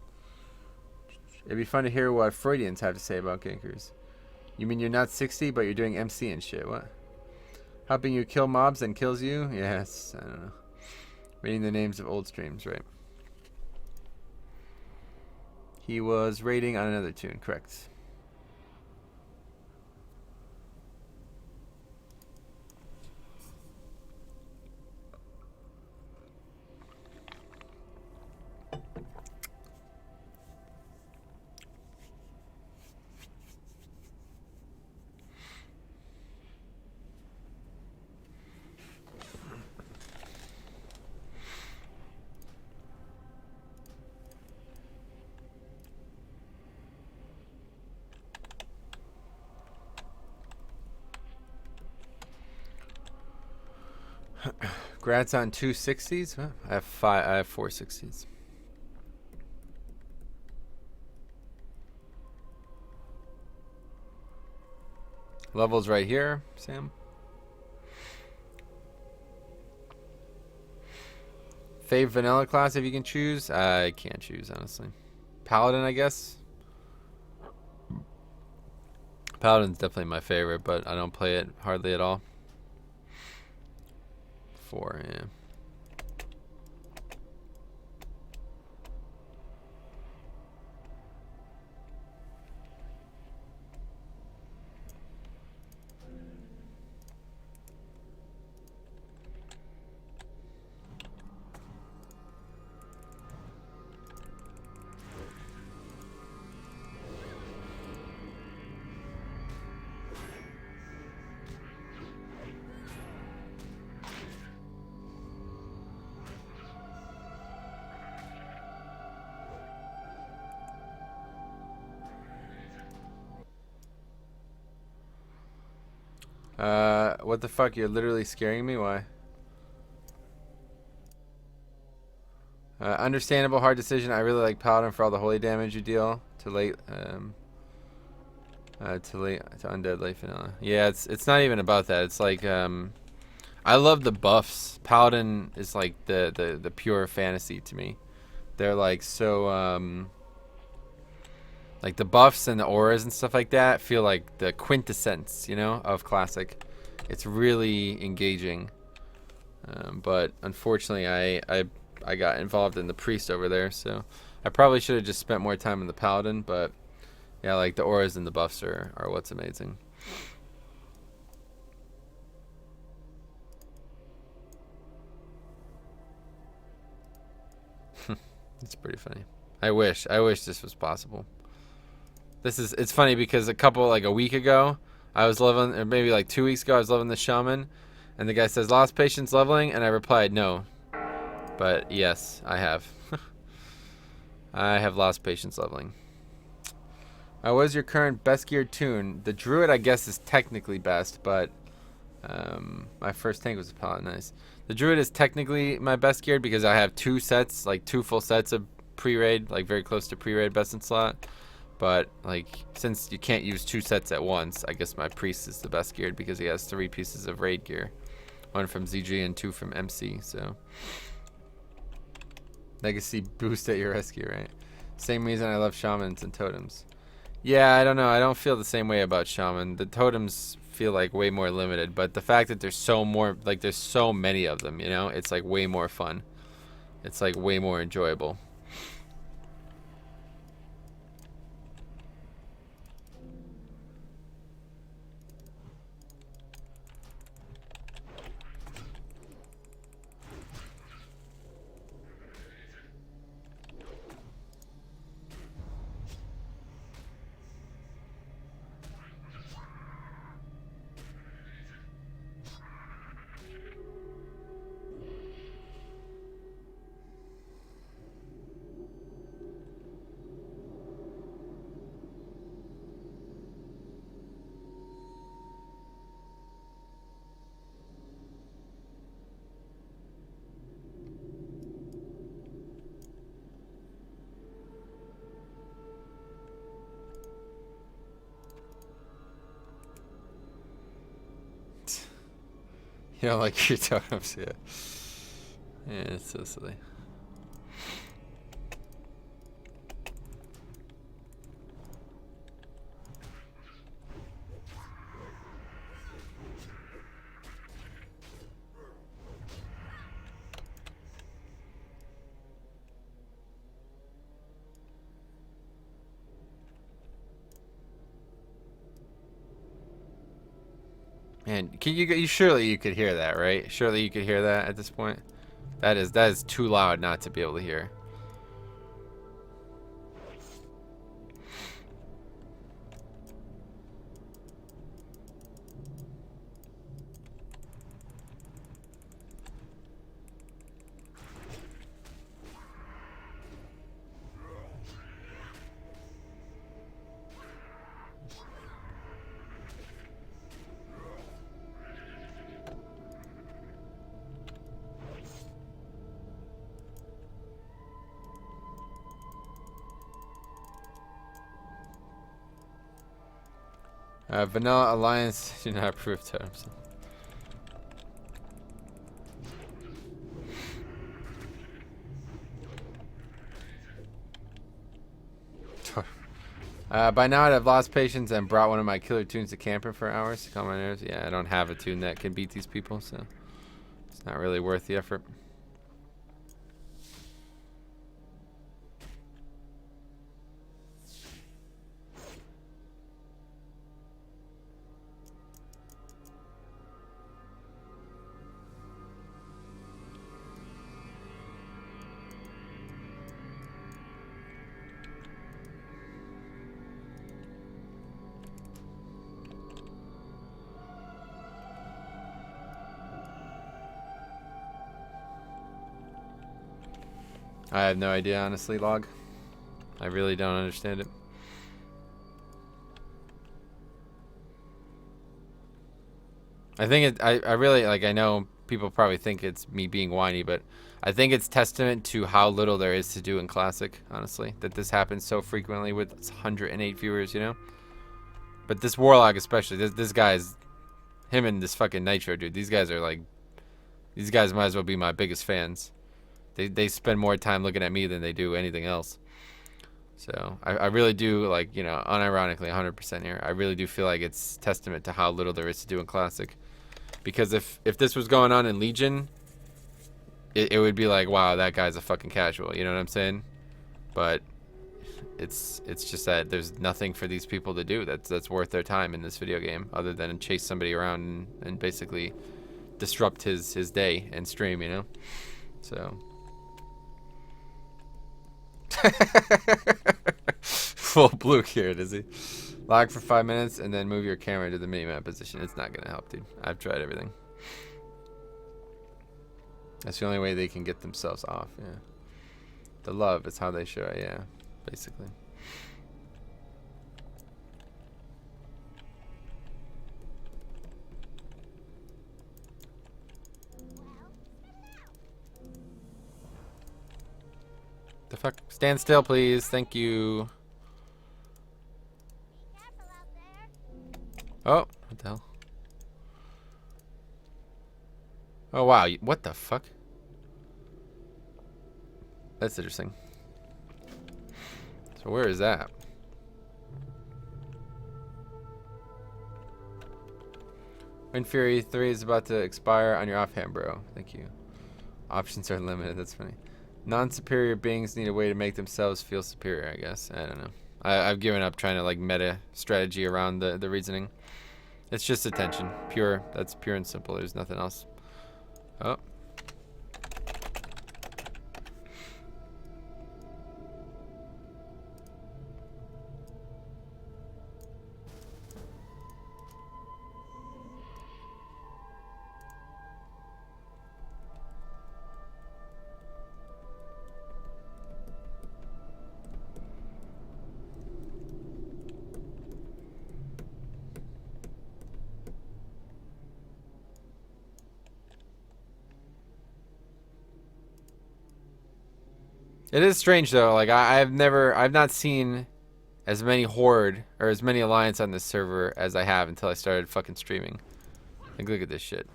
It'd be fun to hear what Freudians have to say about gankers. You mean you're not 60, but you're doing MC and shit? What? Helping you kill mobs and kills you? Yes, I don't know. Reading the names of old streams, right? He was raiding on another tune, correct. Grats on 2 60s? Huh? I have 4 60s. Levels right here, Sam. Fave vanilla class if you can choose. I can't choose, honestly. Paladin, I guess. Paladin's definitely my favorite, but I don't play it hardly at all. 4, yeah. What the fuck? You're literally scaring me. Why? Understandable, hard decision. I really like Paladin for all the holy damage you deal to undead late vanilla. Yeah, it's not even about that. It's like I love the buffs. Paladin is like the pure fantasy to me. They're like so like the buffs and the auras and stuff like that feel like the quintessence, you know, of classic. It's really engaging. But unfortunately, I got involved in the priest over there, so I probably should have just spent more time in the paladin. But yeah, like the auras and the buffs are what's amazing. It's pretty funny. I wish this was possible. It's funny because a week ago, I was leveling, or maybe like 2 weeks ago, I was leveling the shaman, and the guy says, lost patience leveling, and I replied, no. But yes, I have. I have lost patience leveling. What is your current best geared tune? The druid, I guess, is technically best, but my first tank was a paladin. Nice. The druid is technically my best geared because I have two full sets of pre-raid, like very close to pre-raid best in slot. But like, since you can't use two sets at once, I guess my priest is the best geared because he has 3 pieces of raid gear, 1 from ZG and 2 from MC. So legacy boost at your rescue, right? Same reason I love shamans and totems. Yeah, I don't know. I don't feel the same way about shaman. The totems feel like way more limited, but the fact that there's so many of them, you know, it's like way more fun. It's like way more enjoyable. You don't like your totems, yeah. Yeah, it's so silly. Man, surely you could hear that, right? Surely you could hear that at this point. That is too loud not to be able to hear. Vanilla Alliance do not approve terms. By now I'd have lost patience and brought one of my killer tunes to camper for hours to calm my nerves. Yeah, I don't have a tune that can beat these people, so it's not really worth the effort. I have no idea, honestly, Log. I really don't understand it. I think it. I really like. I know people probably think it's me being whiny, but I think it's testament to how little there is to do in Classic. Honestly, that this happens so frequently with 108 viewers. You know. But this Warlock especially. This guy's him and this fucking Nitro dude. These guys are like. These guys might as well be my biggest fans. They spend more time looking at me than they do anything else. So I really do, like, you know, unironically 100% here. I really do feel like it's testament to how little there is to do in Classic. Because if this was going on in Legion, it would be like, wow, that guy's a fucking casual. You know what I'm saying? But it's just that there's nothing for these people to do that's worth their time in this video game other than chase somebody around and basically disrupt his day and stream, you know? So... Full blue here, does he? Lock for 5 minutes and then move your camera to the minimap position. It's not gonna help, dude. I've tried everything. That's the only way they can get themselves off. Yeah, the love is how they show it. Yeah, basically. The fuck? Stand still, please. Thank you. Oh, what the hell? Oh, wow. What the fuck? That's interesting. So where is that? Wind Fury 3 is about to expire on your offhand, bro. Thank you. Options are limited. That's funny. Non-superior beings need a way to make themselves feel superior, I guess. I don't know. I've given up trying to, like, meta strategy around the reasoning. It's just attention. Pure. That's pure and simple. There's nothing else. Oh. It is strange though. Like I've not seen as many Horde or as many Alliance on this server as I have until I started fucking streaming. Like, look at this shit.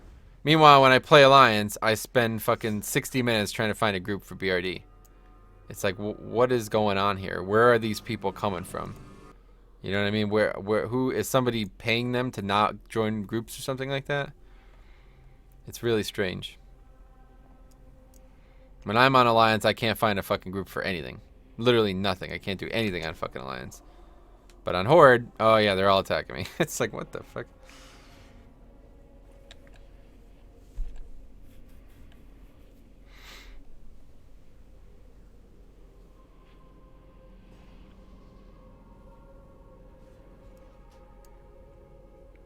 Meanwhile, when I play Alliance, I spend fucking 60 minutes trying to find a group for BRD. It's like, what is going on here? Where are these people coming from? You know what I mean? Who is somebody paying them to not join groups or something like that? It's really strange. When I'm on Alliance, I can't find a fucking group for anything. Literally nothing. I can't do anything on fucking Alliance. But on Horde, oh yeah, they're all attacking me. It's like, what the fuck?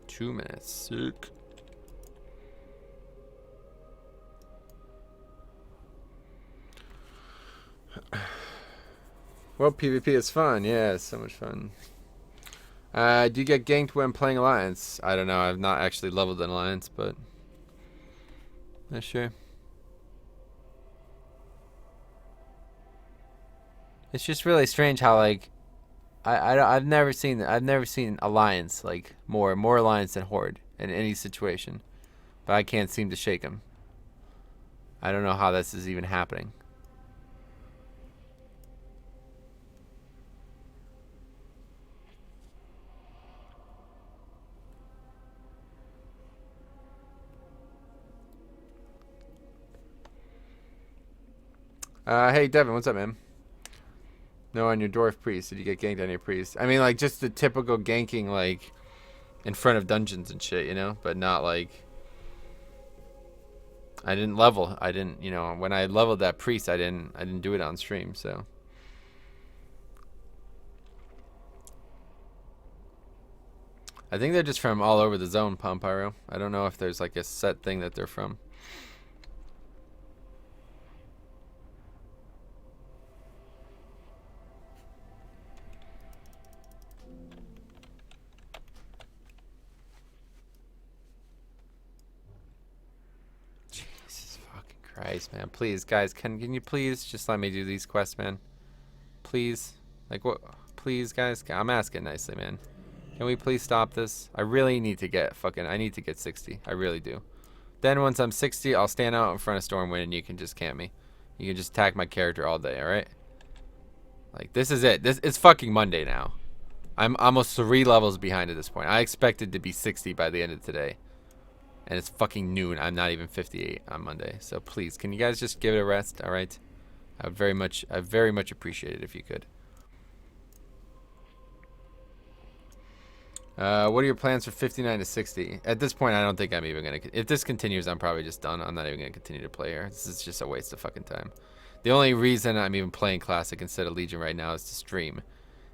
Two minutes. Sick. Well, PvP is fun. Yeah, it's so much fun. Do you get ganked when playing Alliance? I don't know. I've not actually leveled an Alliance, but not sure. It's just really strange how, like, I've never seen Alliance like more Alliance than Horde in any situation, but I can't seem to shake them. I don't know how this is even happening. Hey Devin, what's up, man? No, on your dwarf priest. Did you get ganked on your priest? I mean, like, just the typical ganking, like, in front of dungeons and shit, you know? But not, like... I didn't level. I didn't, you know, when I leveled that priest, I didn't do it on stream, so... I think they're just from all over the zone, Pompyro. I don't know if there's, like, a set thing that they're from. Christ, man. Please, guys, can you please just let me do these quests, man? Please. Like, what? Please, guys. I'm asking nicely, man. Can we please stop this? I really need to get I need to get 60. I really do. Then once I'm 60, I'll stand out in front of Stormwind and you can just camp me. You can just attack my character all day, alright? Like, this is it. It's fucking Monday now. I'm almost 3 levels behind at this point. I expected to be 60 by the end of today. And it's fucking noon. I'm not even 58 on Monday. So please, can you guys just give it a rest, alright? I very much appreciate it if you could. What are your plans for 59 to 60? At this point, I don't think I'm even gonna. If this continues, I'm probably just done. I'm not even gonna continue to play here. This is just a waste of fucking time. The only reason I'm even playing Classic instead of Legion right now is to stream,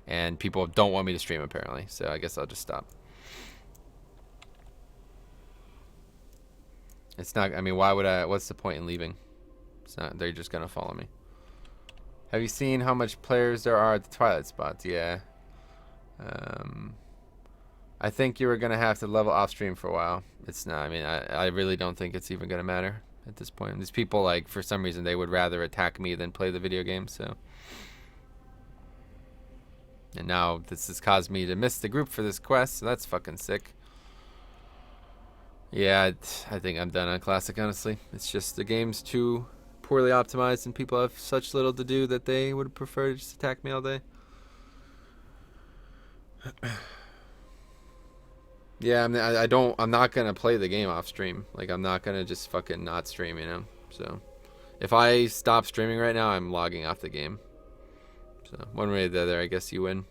and people don't want me to stream apparently. So I guess I'll just stop. It's not. I mean, why would I? What's the point in leaving? It's not. They're just gonna follow me. Have you seen how much players there are at the Twilight spots? Yeah. I think you were gonna have to level off stream for a while. It's not. I mean, I really don't think it's even gonna matter at this point. These people, like, for some reason, they would rather attack me than play the video game. So. And now this has caused me to miss the group for this quest. So that's fucking sick. Yeah, I think I'm done on Classic, honestly. It's just the game's too poorly optimized and people have such little to do that they would prefer to just attack me all day. Yeah, I mean, I'm not gonna play the game off stream. Like, I'm not gonna just fucking not stream, you know? So, if I stop streaming right now, I'm logging off the game. So, one way or the other, I guess you win.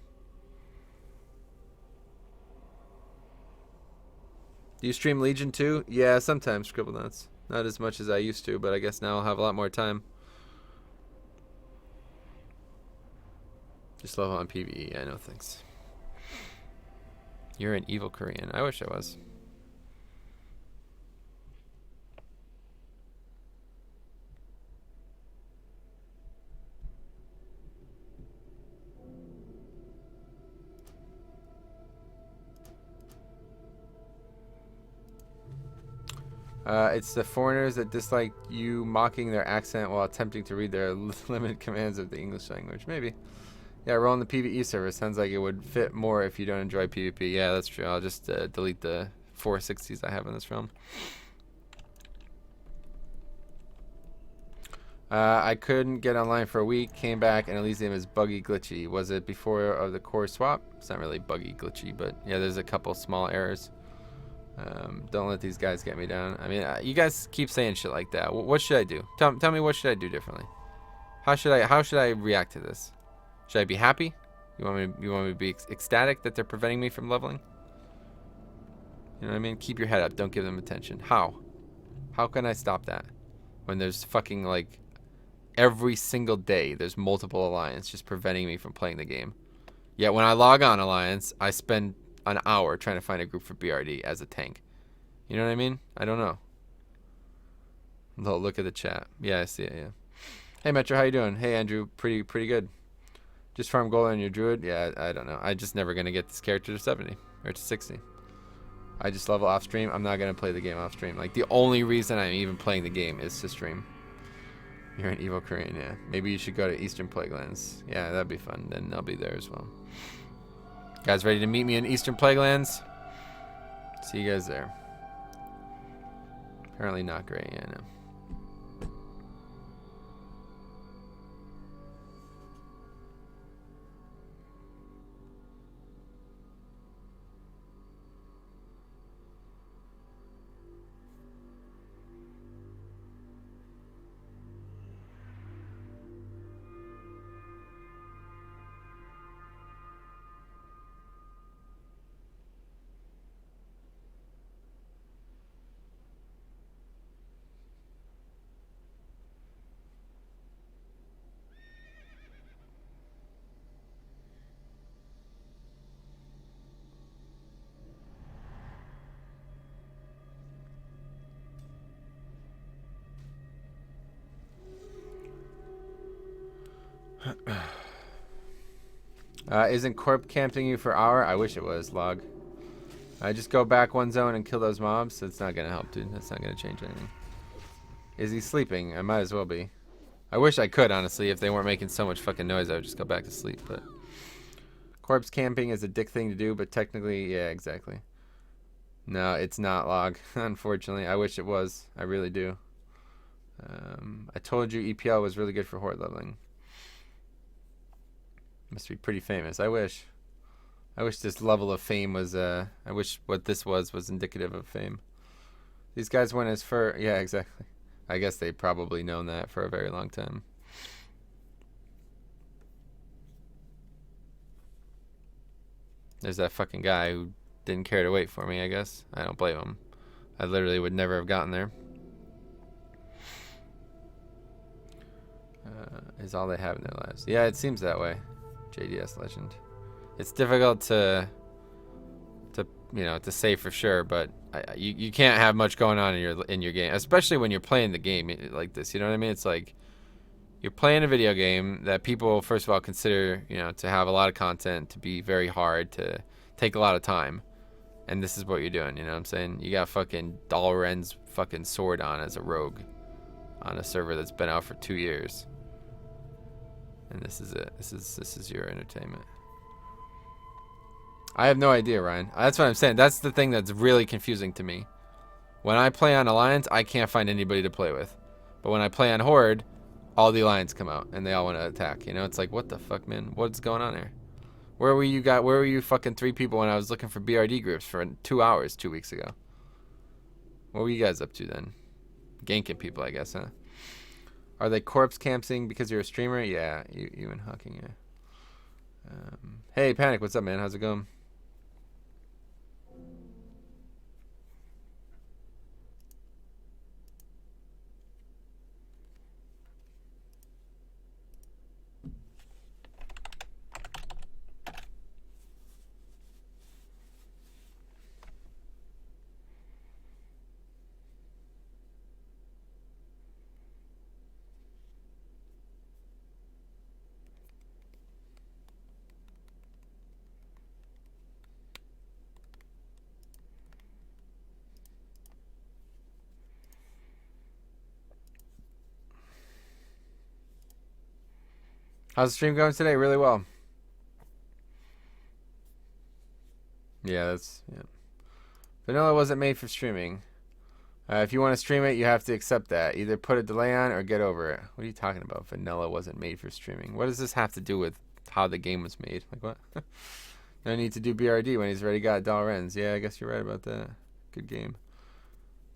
Do you stream Legion too? Yeah, sometimes, Scribble Nuts. Not as much as I used to, but I guess now I'll have a lot more time. Just level on PvE. Yeah, no thanks. You're an evil Korean. I wish I was. It's the foreigners that dislike you mocking their accent while attempting to read their limited commands of the English language. Maybe. Yeah, rolling the PvE server sounds like it would fit more if you don't enjoy PvP. Yeah, that's true. I'll just delete the 460s I have in this realm. I couldn't get online for a week. Came back and Elysium is buggy glitchy. Was it before of the core swap? It's not really buggy glitchy, but yeah, there's a couple small errors. Don't let these guys get me down. I mean, you guys keep saying shit like that. What should I do? Tell me what should I do differently? How should I react to this? Should I be happy? You want me to be ecstatic that they're preventing me from leveling? You know what I mean? Keep your head up. Don't give them attention. How? How can I stop that? When there's fucking, like, every single day there's multiple Alliance just preventing me from playing the game. Yet when I log on Alliance, I spend an hour trying to find a group for BRD as a tank. You know what I mean? I don't know. Look at the chat. Yeah, I see it, yeah. Hey, Metro, how you doing? Hey, Andrew. Pretty good. Just farm gold on your druid? Yeah, I don't know. I'm just never going to get this character to 70 or to 60. I just level off stream. I'm not going to play the game off stream. Like, the only reason I'm even playing the game is to stream. You're an evil Korean, yeah. Maybe you should go to Eastern Plaguelands. Yeah, that'd be fun. Then I'll be there as well. Guys ready to meet me in Eastern Plaguelands? See you guys there. Apparently not great, yeah, I know. Isn't corp camping you for hour? I wish it was, log. I just go back one zone and kill those mobs. It's not gonna help, dude. That's not gonna change anything. Is he sleeping? I might as well be. I wish I could, honestly. If they weren't making so much fucking noise, I would just go back to sleep. But corpse camping is a dick thing to do, but technically, yeah, exactly. No, it's not log, unfortunately. I wish it was. I really do. I told you EPL was really good for horde leveling. Must be pretty famous. I wish. I wish this level of fame was, I wish what this was indicative of fame. These guys went as far, yeah, exactly. I guess they've probably known that for a very long time. There's that fucking guy who didn't care to wait for me, I guess. I don't blame him. I literally would never have gotten there. Is all they have in their lives. Yeah, it seems that way. JDS legend. It's difficult to you know, to say for sure, but you can't have much going on in your game, especially when you're playing the game like this. You know what I mean? It's like you're playing a video game that people, first of all, consider, you know, to have a lot of content, to be very hard, to take a lot of time, and this is what you're doing. You know what I'm saying? You got fucking Dalren's fucking sword on as a rogue on a server that's been out for 2 years, and this is it. This is your entertainment. I have no idea, Ryan. That's what I'm saying. That's the thing that's really confusing to me. When I play on Alliance, I can't find anybody to play with. But when I play on Horde, all the Alliance come out and they all want to attack. You know, it's like, what the fuck, man? What's going on here? Where were you fucking 3 people when I was looking for BRD groups for 2 hours 2 weeks ago? What were you guys up to then? Ganking people, I guess, huh? Are they corpse camping because you're a streamer? Yeah, you and Hawking, yeah. Hey, Panic, what's up, man? How's it going? How's the stream going today? Really well. Yeah. Vanilla wasn't made for streaming. If you want to stream it, you have to accept that. Either put a delay on or get over it. What are you talking about? Vanilla wasn't made for streaming. What does this have to do with how the game was made? Like what? No need to do BRD when he's already got Dalren's. Yeah, I guess you're right about that. Good game.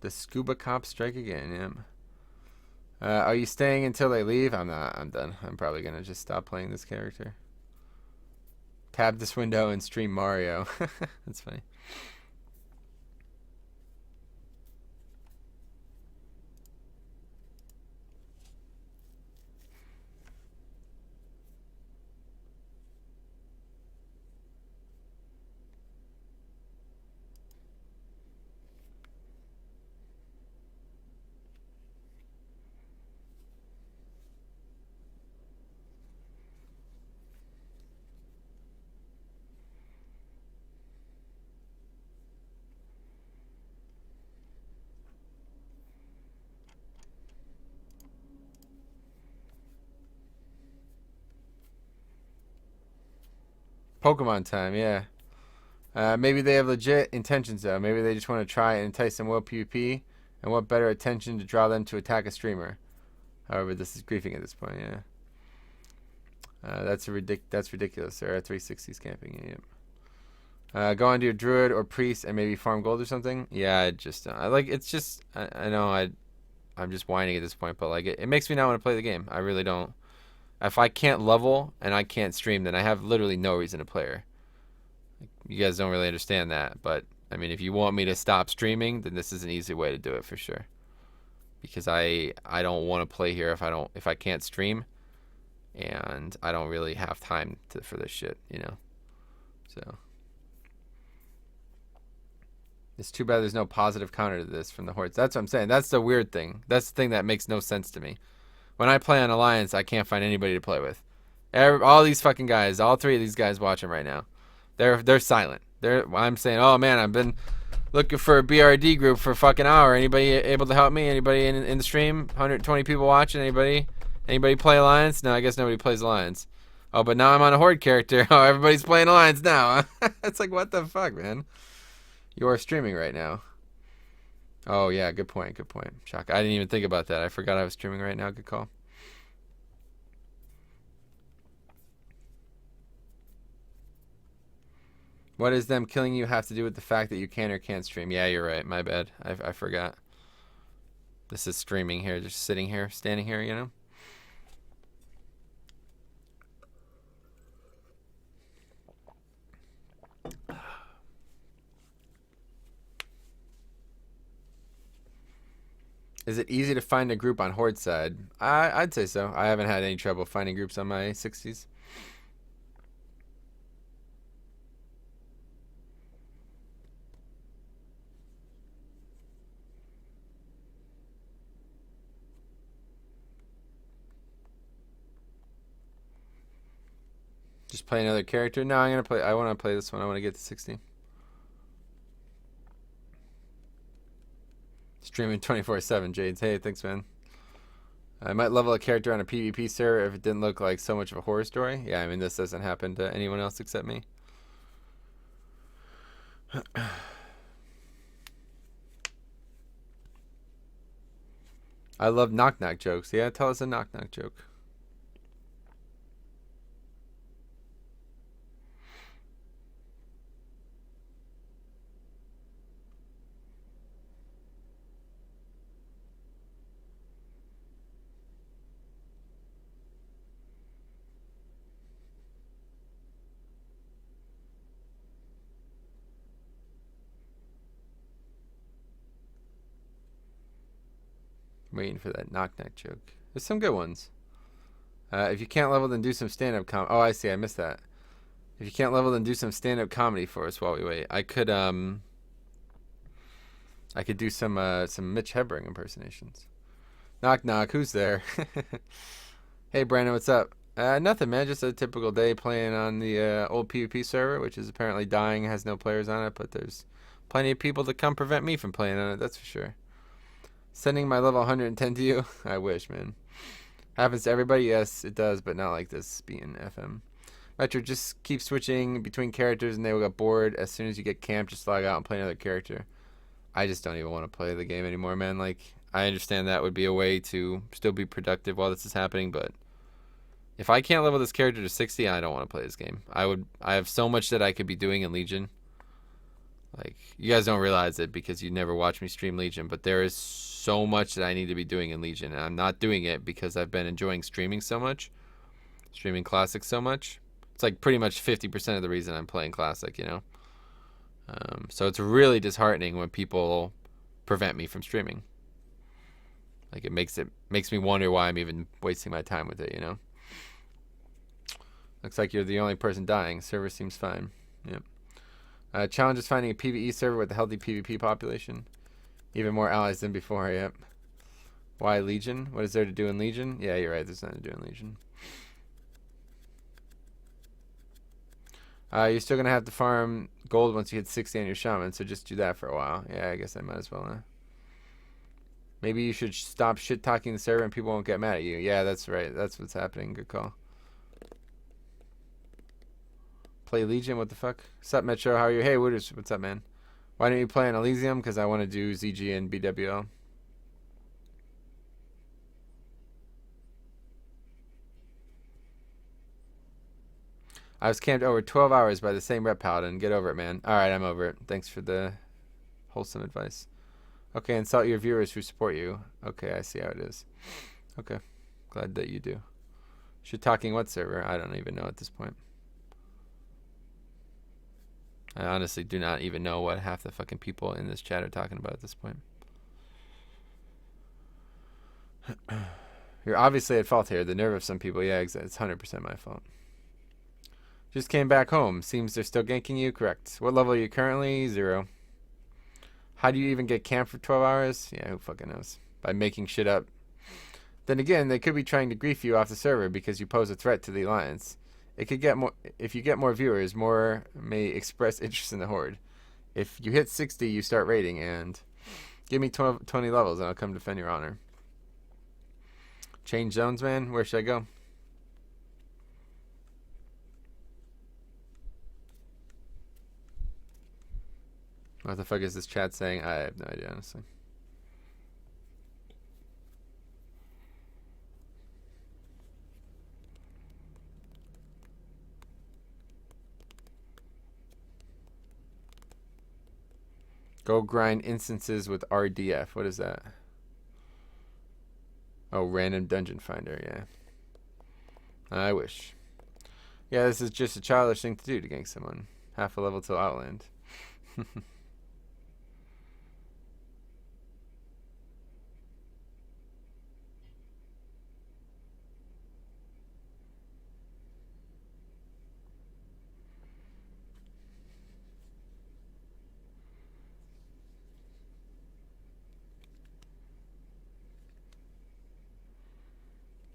The scuba cops strike again. Yeah. Are you staying until they leave? I'm not. I'm done. I'm probably going to just stop playing this character. Tab this window and stream Mario. That's funny. Pokemon time, yeah. Maybe they have legit intentions, though. Maybe they just want to try and entice some world PvP, and what better attention to draw them to attack a streamer. However, this is griefing at this point, yeah. That's ridiculous. There are 360s camping, yeah. Go on to your druid or priest and maybe farm gold or something. Yeah, I know I'm just whining at this point, but like it makes me not want to play the game. I really don't. If I can't level and I can't stream, then I have literally no reason to play her. You guys don't really understand that, but I mean, if you want me to stop streaming, then this is an easy way to do it for sure. Because I don't want to play here if I can't stream, and I don't really have time for this shit, you know. So it's too bad there's no positive counter to this from the hordes. That's what I'm saying. That's the weird thing. That's the thing that makes no sense to me. When I play on Alliance, I can't find anybody to play with. All these fucking guys, all 3 of these guys watching right now, they're silent. I'm saying, oh man, Looking for a BRD group for a fucking hour. Anybody able to help me? Anybody in the stream? 120 people watching. Anybody? Anybody play Alliance? No, I guess nobody plays Alliance. Oh, but now I'm on a Horde character. Oh, everybody's playing Alliance now. It's like, what the fuck, man? You are streaming right now. Oh, yeah, good point, good point. Shock. I didn't even think about that. I forgot I was streaming right now. Good call. What does them killing you have to do with the fact that you can or can't stream? Yeah, you're right. My bad. I forgot. This is streaming here. Just sitting here, standing here, you know? Is it easy to find a group on Horde side? I'd say so. I haven't had any trouble finding groups on my 60s. Just play another character? No, I'm gonna play. I want to play this one. I want to get to 60. Streaming 24/7, Jades. Hey, thanks, man. I might level a character on a PvP server if it didn't look like so much of a horror story. Yeah, I mean, this doesn't happen to anyone else except me. I love knock-knock jokes. Yeah, tell us a knock-knock joke. Waiting for that knock-knock joke. There's some good ones. If you can't level, then do some stand-up Oh, I see. I missed that. If you can't level, then do some stand-up comedy for us while we wait. I could do some Mitch Hedberg impersonations. Knock knock. Who's there? Hey Brandon, what's up? Nothing, man. Just a typical day playing on the old PvP server, which is apparently dying. Has no players on it, but there's plenty of people to come prevent me from playing on it. That's for sure. Sending my level 110 to you? I wish, man. Happens to everybody? Yes, it does, but not like this being FM. Metro, just keep switching between characters and they will get bored. As soon as you get camped, just log out and play another character. I just don't even want to play the game anymore, man. Like, I understand that would be a way to still be productive while this is happening, but if I can't level this character to 60, I don't want to play this game. I have so much that I could be doing in Legion. Like, you guys don't realize it because you never watch me stream Legion, but there is so much that I need to be doing in Legion, and I'm not doing it because I've been enjoying streaming so much, streaming Classic so much. It's like pretty much 50% of the reason I'm playing Classic, you know? So it's really disheartening when people prevent me from streaming. Like, it makes me wonder why I'm even wasting my time with it, you know? Looks like you're the only person dying. Server seems fine. Yep. Challenge is finding a PvE server with a healthy PvP population. Even more allies than before, yep. Why Legion? What is there to do in Legion? Yeah, you're right. There's nothing to do in Legion. You're still going to have to farm gold once you hit 60 on your shaman, so just do that for a while. Yeah, I guess I might as well. Huh? Maybe you should stop shit-talking the server and people won't get mad at you. Yeah, that's right. That's what's happening. Good call. Play Legion? What the fuck? Sup, Metro? How are you? Hey, Wooders. What's up, man? Why don't you play in Elysium? Because I want to do ZG and BWL. I was camped over 12 hours by the same rep paladin. Get over it, man. Alright, I'm over it. Thanks for the wholesome advice. Okay, insult your viewers who support you. Okay, I see how it is. Okay. Glad that you do. Shit talking what server? I don't even know at this point. I honestly do not even know what half the fucking people in this chat are talking about at this point. You're obviously at fault here. The nerve of some people. Yeah, it's 100% my fault. Just came back home. Seems they're still ganking you. Correct. What level are you currently? 0. How do you even get camped for 12 hours? Yeah, who fucking knows? By making shit up. Then again, they could be trying to grief you off the server because you pose a threat to the alliance. It could get more if you get more viewers, more may express interest in the Horde. If you hit 60, you start raiding, and give me 20 levels, and I'll come defend your honor. Change zones, man. Where should I go? What the fuck is this chat saying? I have no idea, honestly. Go grind instances with RDF. What is that? Oh, random dungeon finder, yeah. I wish. Yeah, this is just a childish thing to do to gank someone. Half a level till Outland.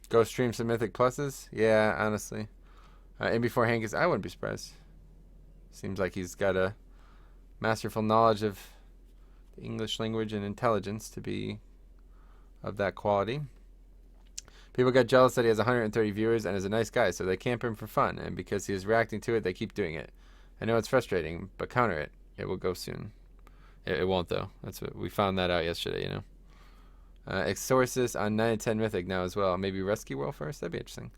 Go stream some Mythic Pluses? Yeah, honestly. And before Hankins, I wouldn't be surprised. Seems like he's got a masterful knowledge of the English language and intelligence to be of that quality. People get jealous that he has 130 viewers and is a nice guy, so they camp him for fun. And because he is reacting to it, they keep doing it. I know it's frustrating, but counter it. It will go soon. It won't, though. That's what we found that out yesterday, you know. Exorcist on 9 and 10 Mythic now as well. Maybe Rescue World first? That'd be interesting.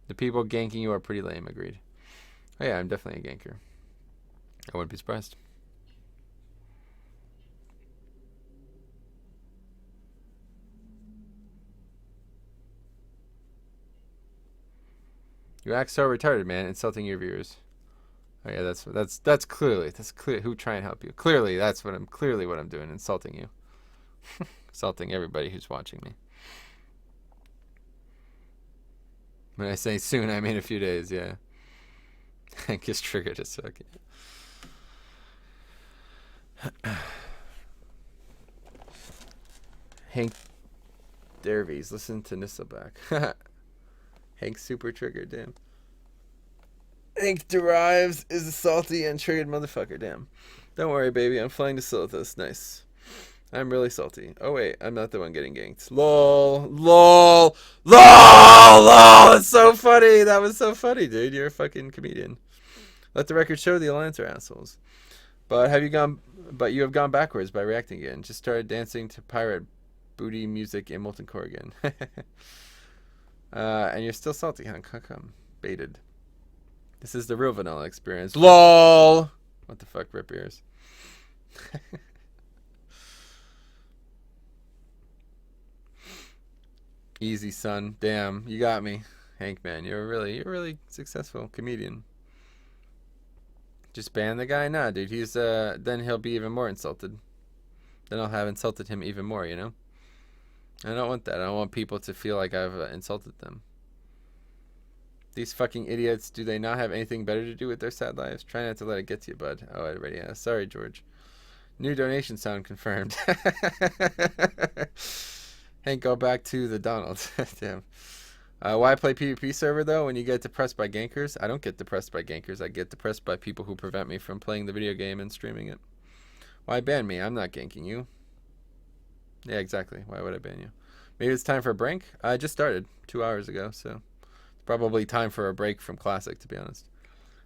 The people ganking you are pretty lame, agreed. Oh yeah, I'm definitely a ganker. I wouldn't be surprised. You act so retarded, man, insulting your viewers. Oh yeah, that's clear. Who try and help you? Clearly, that's what I'm doing, insulting you. Insulting everybody who's watching me. When I say soon, I mean a few days, yeah. Hank is triggered as fuck. Hank Dervies, listen to Nisselback. Hank's super triggered, damn. Hank derives is a salty and triggered motherfucker, damn. Don't worry, baby, I'm flying to Silithus, nice. I'm really salty. Oh wait, I'm not the one getting ganked. LOL. That's so funny. That was so funny, dude. You're a fucking comedian. Let the record show the Alliance are assholes. But you have gone backwards by reacting again. Just started dancing to pirate booty music in Molten Core again. And you're still salty, huh? How come? Baited. This is the real vanilla experience. LOL. What the fuck, rip ears. Easy, son. Damn, you got me, Hank. Man, you're a really successful comedian. Just ban the guy, nah, dude. He's then he'll be even more insulted. Then I'll have insulted him even more, you know. I don't want that. I don't want people to feel like I've insulted them. These fucking idiots. Do they not have anything better to do with their sad lives? Try not to let it get to you, bud. Oh, I already asked. Sorry, George. New donation sound confirmed. Hank, go back to the Donald. Damn. Why play PvP server, though, when you get depressed by gankers? I don't get depressed by gankers. I get depressed by people who prevent me from playing the video game and streaming it. Why ban me? I'm not ganking you. Yeah, exactly. Why would I ban you? Maybe it's time for a break? I just started 2 hours ago, so it's probably time for a break from Classic, to be honest.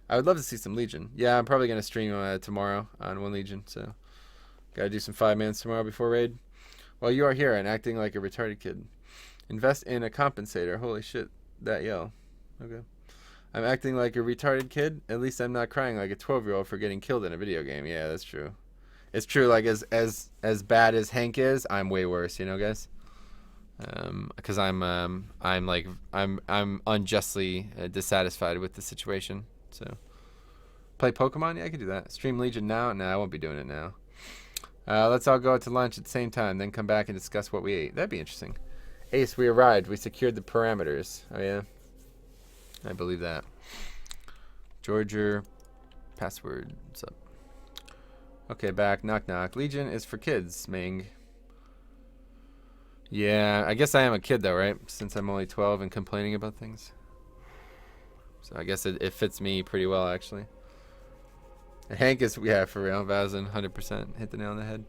I would love to see some Legion. Yeah, I'm probably going to stream tomorrow on 1 Legion, so got to do some 5-mans tomorrow before raid. Well, you are here and acting like a retarded kid. Invest in a compensator. Holy shit, that yell. Okay. I'm acting like a retarded kid. At least I'm not crying like a 12-year-old for getting killed in a video game. Yeah, that's true. It's true. Like as bad as Hank is, I'm way worse. You know, guys. Because I'm unjustly dissatisfied with the situation. So, play Pokemon. Yeah, I could do that. Stream Legion now. No, I won't be doing it now. Let's all go out to lunch at the same time, then come back and discuss what we ate. That'd be interesting. Ace, we arrived. We secured the parameters. Oh, yeah? I believe that. Georgia password. What's up? Okay, back. Knock, knock. Legion is for kids, Ming. Yeah, I guess I am a kid, though, right? Since I'm only 12 and complaining about things. So I guess it fits me pretty well, actually. Hank is, yeah, for real. Vazin, 100%. Hit the nail on the head.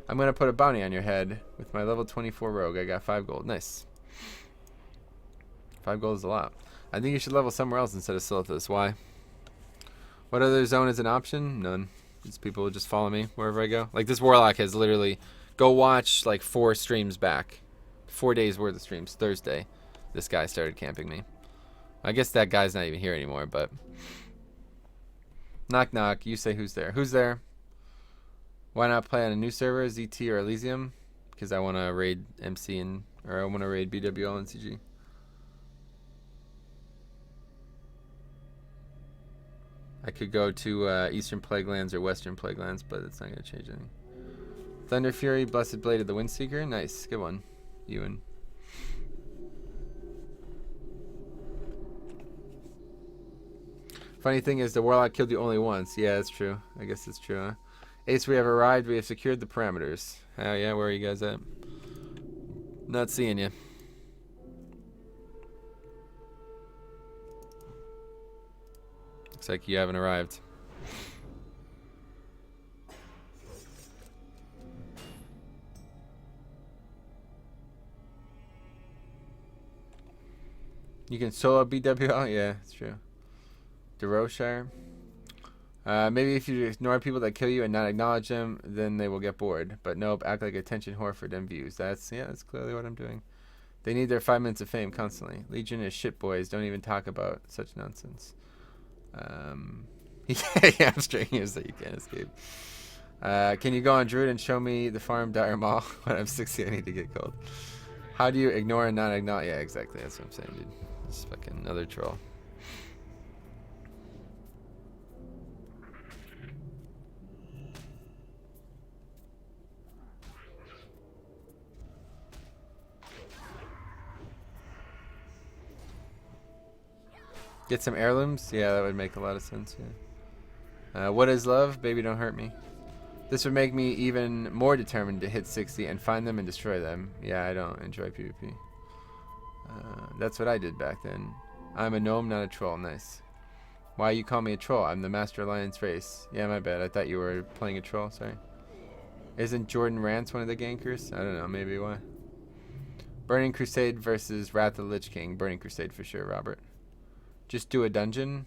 I'm going to put a bounty on your head with my level 24 rogue. I got 5 gold. Nice. 5 gold is a lot. I think you should level somewhere else instead of Silithus. Why? What other zone is an option? None. These people will just follow me wherever I go. Like, this Warlock has literally... Go watch, like, 4 streams back. 4 days worth of streams. Thursday, this guy started camping me. I guess that guy's not even here anymore, but... Knock, knock. You say who's there. Who's there? Why not play on a new server, ZT or Elysium? Because I want to raid MC and... Or I want to raid BWL and CG. I could go to Eastern Plaguelands or Western Plaguelands, but it's not going to change anything. Thunder Fury, Blessed Blade of the Windseeker. Nice. Good one. Ewan. Funny thing is, the Warlock killed you only once. Yeah, that's true. I guess it's true, huh? Ace, we have arrived. We have secured the parameters. Oh, yeah? Where are you guys at? Not seeing you. Looks like you haven't arrived. You can solo BWL? Yeah, it's true. DeRoshire. Maybe if you ignore people that kill you and not acknowledge them, then they will get bored. But nope, act like attention whore for them views. That's clearly what I'm doing. They need their 5 minutes of fame constantly. Legion is shit boys. Don't even talk about such nonsense. Yeah, hamstring is that you can't escape. Can you go on Druid and show me the farm dire mall? When I'm 60, I need to get gold. How do you ignore and not acknowledge? Yeah, exactly. That's what I'm saying, dude. It's fucking another troll. Get some heirlooms? Yeah, that would make a lot of sense, yeah. What is love? Baby, don't hurt me. This would make me even more determined to hit 60 and find them and destroy them. Yeah, I don't enjoy PvP. That's what I did back then. I'm a gnome, not a troll. Nice. Why you call me a troll? I'm the Master Alliance race. Yeah, my bad. I thought you were playing a troll. Sorry. Isn't Jordan Rance one of the gankers? I don't know. Maybe why. Burning Crusade versus Wrath of the Lich King. Burning Crusade for sure, Robert. Just do a dungeon?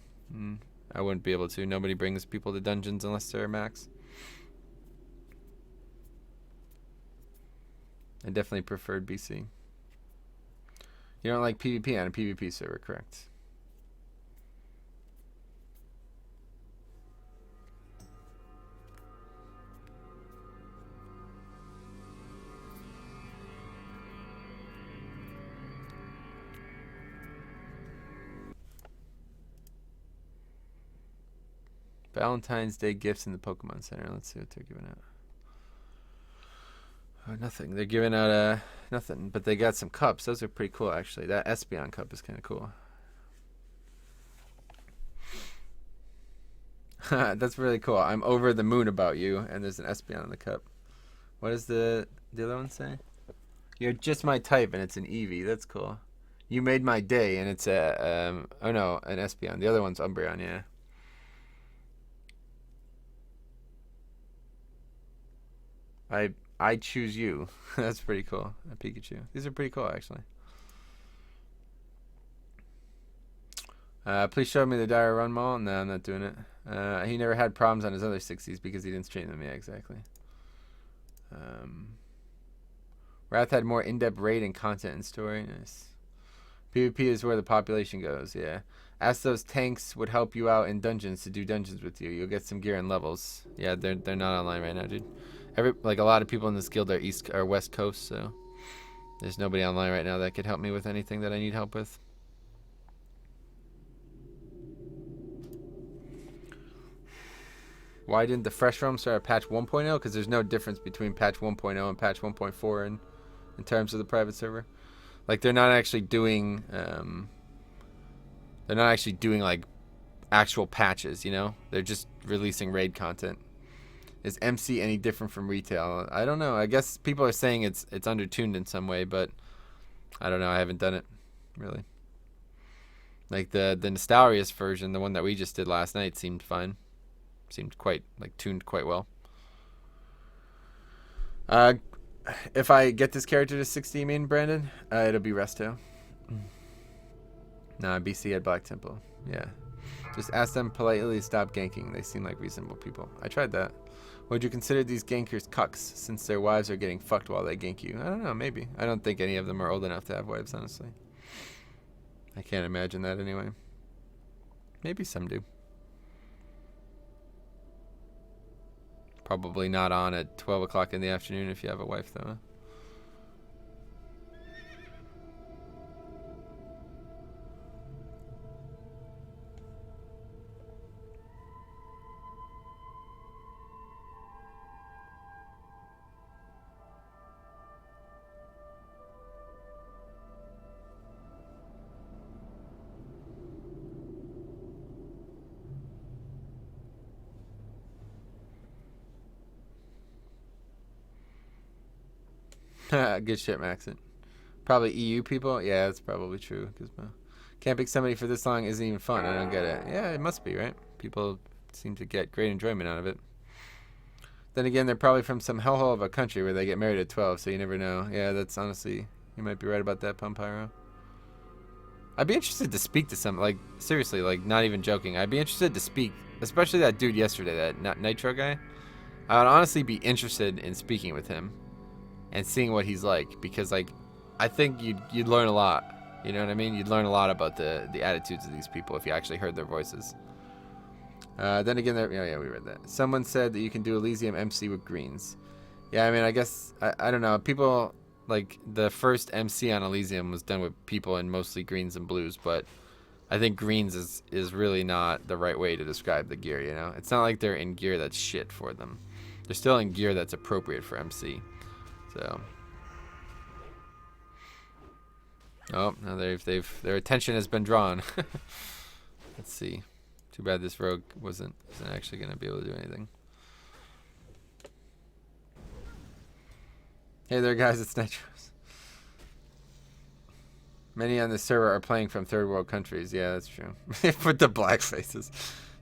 I wouldn't be able to. Nobody brings people to dungeons unless they're max. I definitely preferred BC. You don't like PvP on a PvP server, correct? Valentine's Day gifts in the Pokemon Center. Let's see what they're giving out. Oh, nothing. They're giving out nothing, but they got some cups. Those are pretty cool, actually. That Espeon cup is kind of cool. That's really cool. I'm over the moon about you, and there's an Espeon in the cup. What does the other one say? You're just my type, and it's an Eevee. That's cool. You made my day, and it's a oh no, an Espeon. The other one's Umbreon. Yeah. I choose you. That's pretty cool. A Pikachu. These are pretty cool, actually. Please show me the Dire Run Mall. No, I'm not doing it. He never had problems on his other 60s because he didn't stream them. Yeah, exactly. Wrath had more in-depth raid and content and story. Nice. PvP is where the population goes. Yeah. Ask those tanks would help you out in dungeons to do dungeons with you. You'll get some gear and levels. Yeah, they're not online right now, dude. Like a lot of people in this guild are east or west coast, so there's nobody online right now that could help me with anything that I need help with. Why didn't the Fresh Realm start at patch 1.0? Because there's no difference between patch 1.0 and patch 1.4 in terms of the private server. Like they're not actually doing like actual patches, you know? They're just releasing raid content. Is MC any different from retail? I don't know. I guess people are saying it's undertuned in some way, but I don't know. I haven't done it, really. Like the Nostalrius version, the one that we just did last night, seemed fine. Seemed quite like tuned quite well. If I get this character to 60, you mean, Brandon? It'll be Resto. Nah, BC had Black Temple. Yeah. Just ask them politely to stop ganking. They seem like reasonable people. I tried that. Would you consider these gankers cucks since their wives are getting fucked while they gank you? I don't know, maybe. I don't think any of them are old enough to have wives, honestly. I can't imagine that anyway. Maybe some do. Probably not on at 12 o'clock in the afternoon if you have a wife, though. Huh? Good shit, Maxent. Probably EU people? Yeah, that's probably true. Gizmo. Camping somebody for this long isn't even fun. I don't get it. Yeah, it must be, right? People seem to get great enjoyment out of it. Then again, they're probably from some hellhole of a country where they get married at 12, so you never know. Yeah, that's honestly, you might be right about that, Pumpyro. I'd be interested to speak to some, like, seriously, like, not even joking. I'd be interested to speak, especially that dude yesterday, that Nitro guy. I would honestly be interested in speaking with him and seeing what he's like, because, like, I think you'd learn a lot. You know what I mean? You'd learn a lot about the attitudes of these people if you actually heard their voices. Then again, yeah, we read that. Someone said that you can do Elysium MC with greens. Yeah, I mean, I guess, I don't know. People, like, the first MC on Elysium was done with people in mostly greens and blues, but I think greens is really not the right way to describe the gear, you know? It's not like they're in gear that's shit for them. They're still in gear that's appropriate for MC. So, oh, now their attention has been drawn. Let's see. Too bad this rogue wasn't actually going to be able to do anything. Hey there, guys, it's Nitros. Many on this server are playing from third world countries. Yeah, that's true. Put the black faces.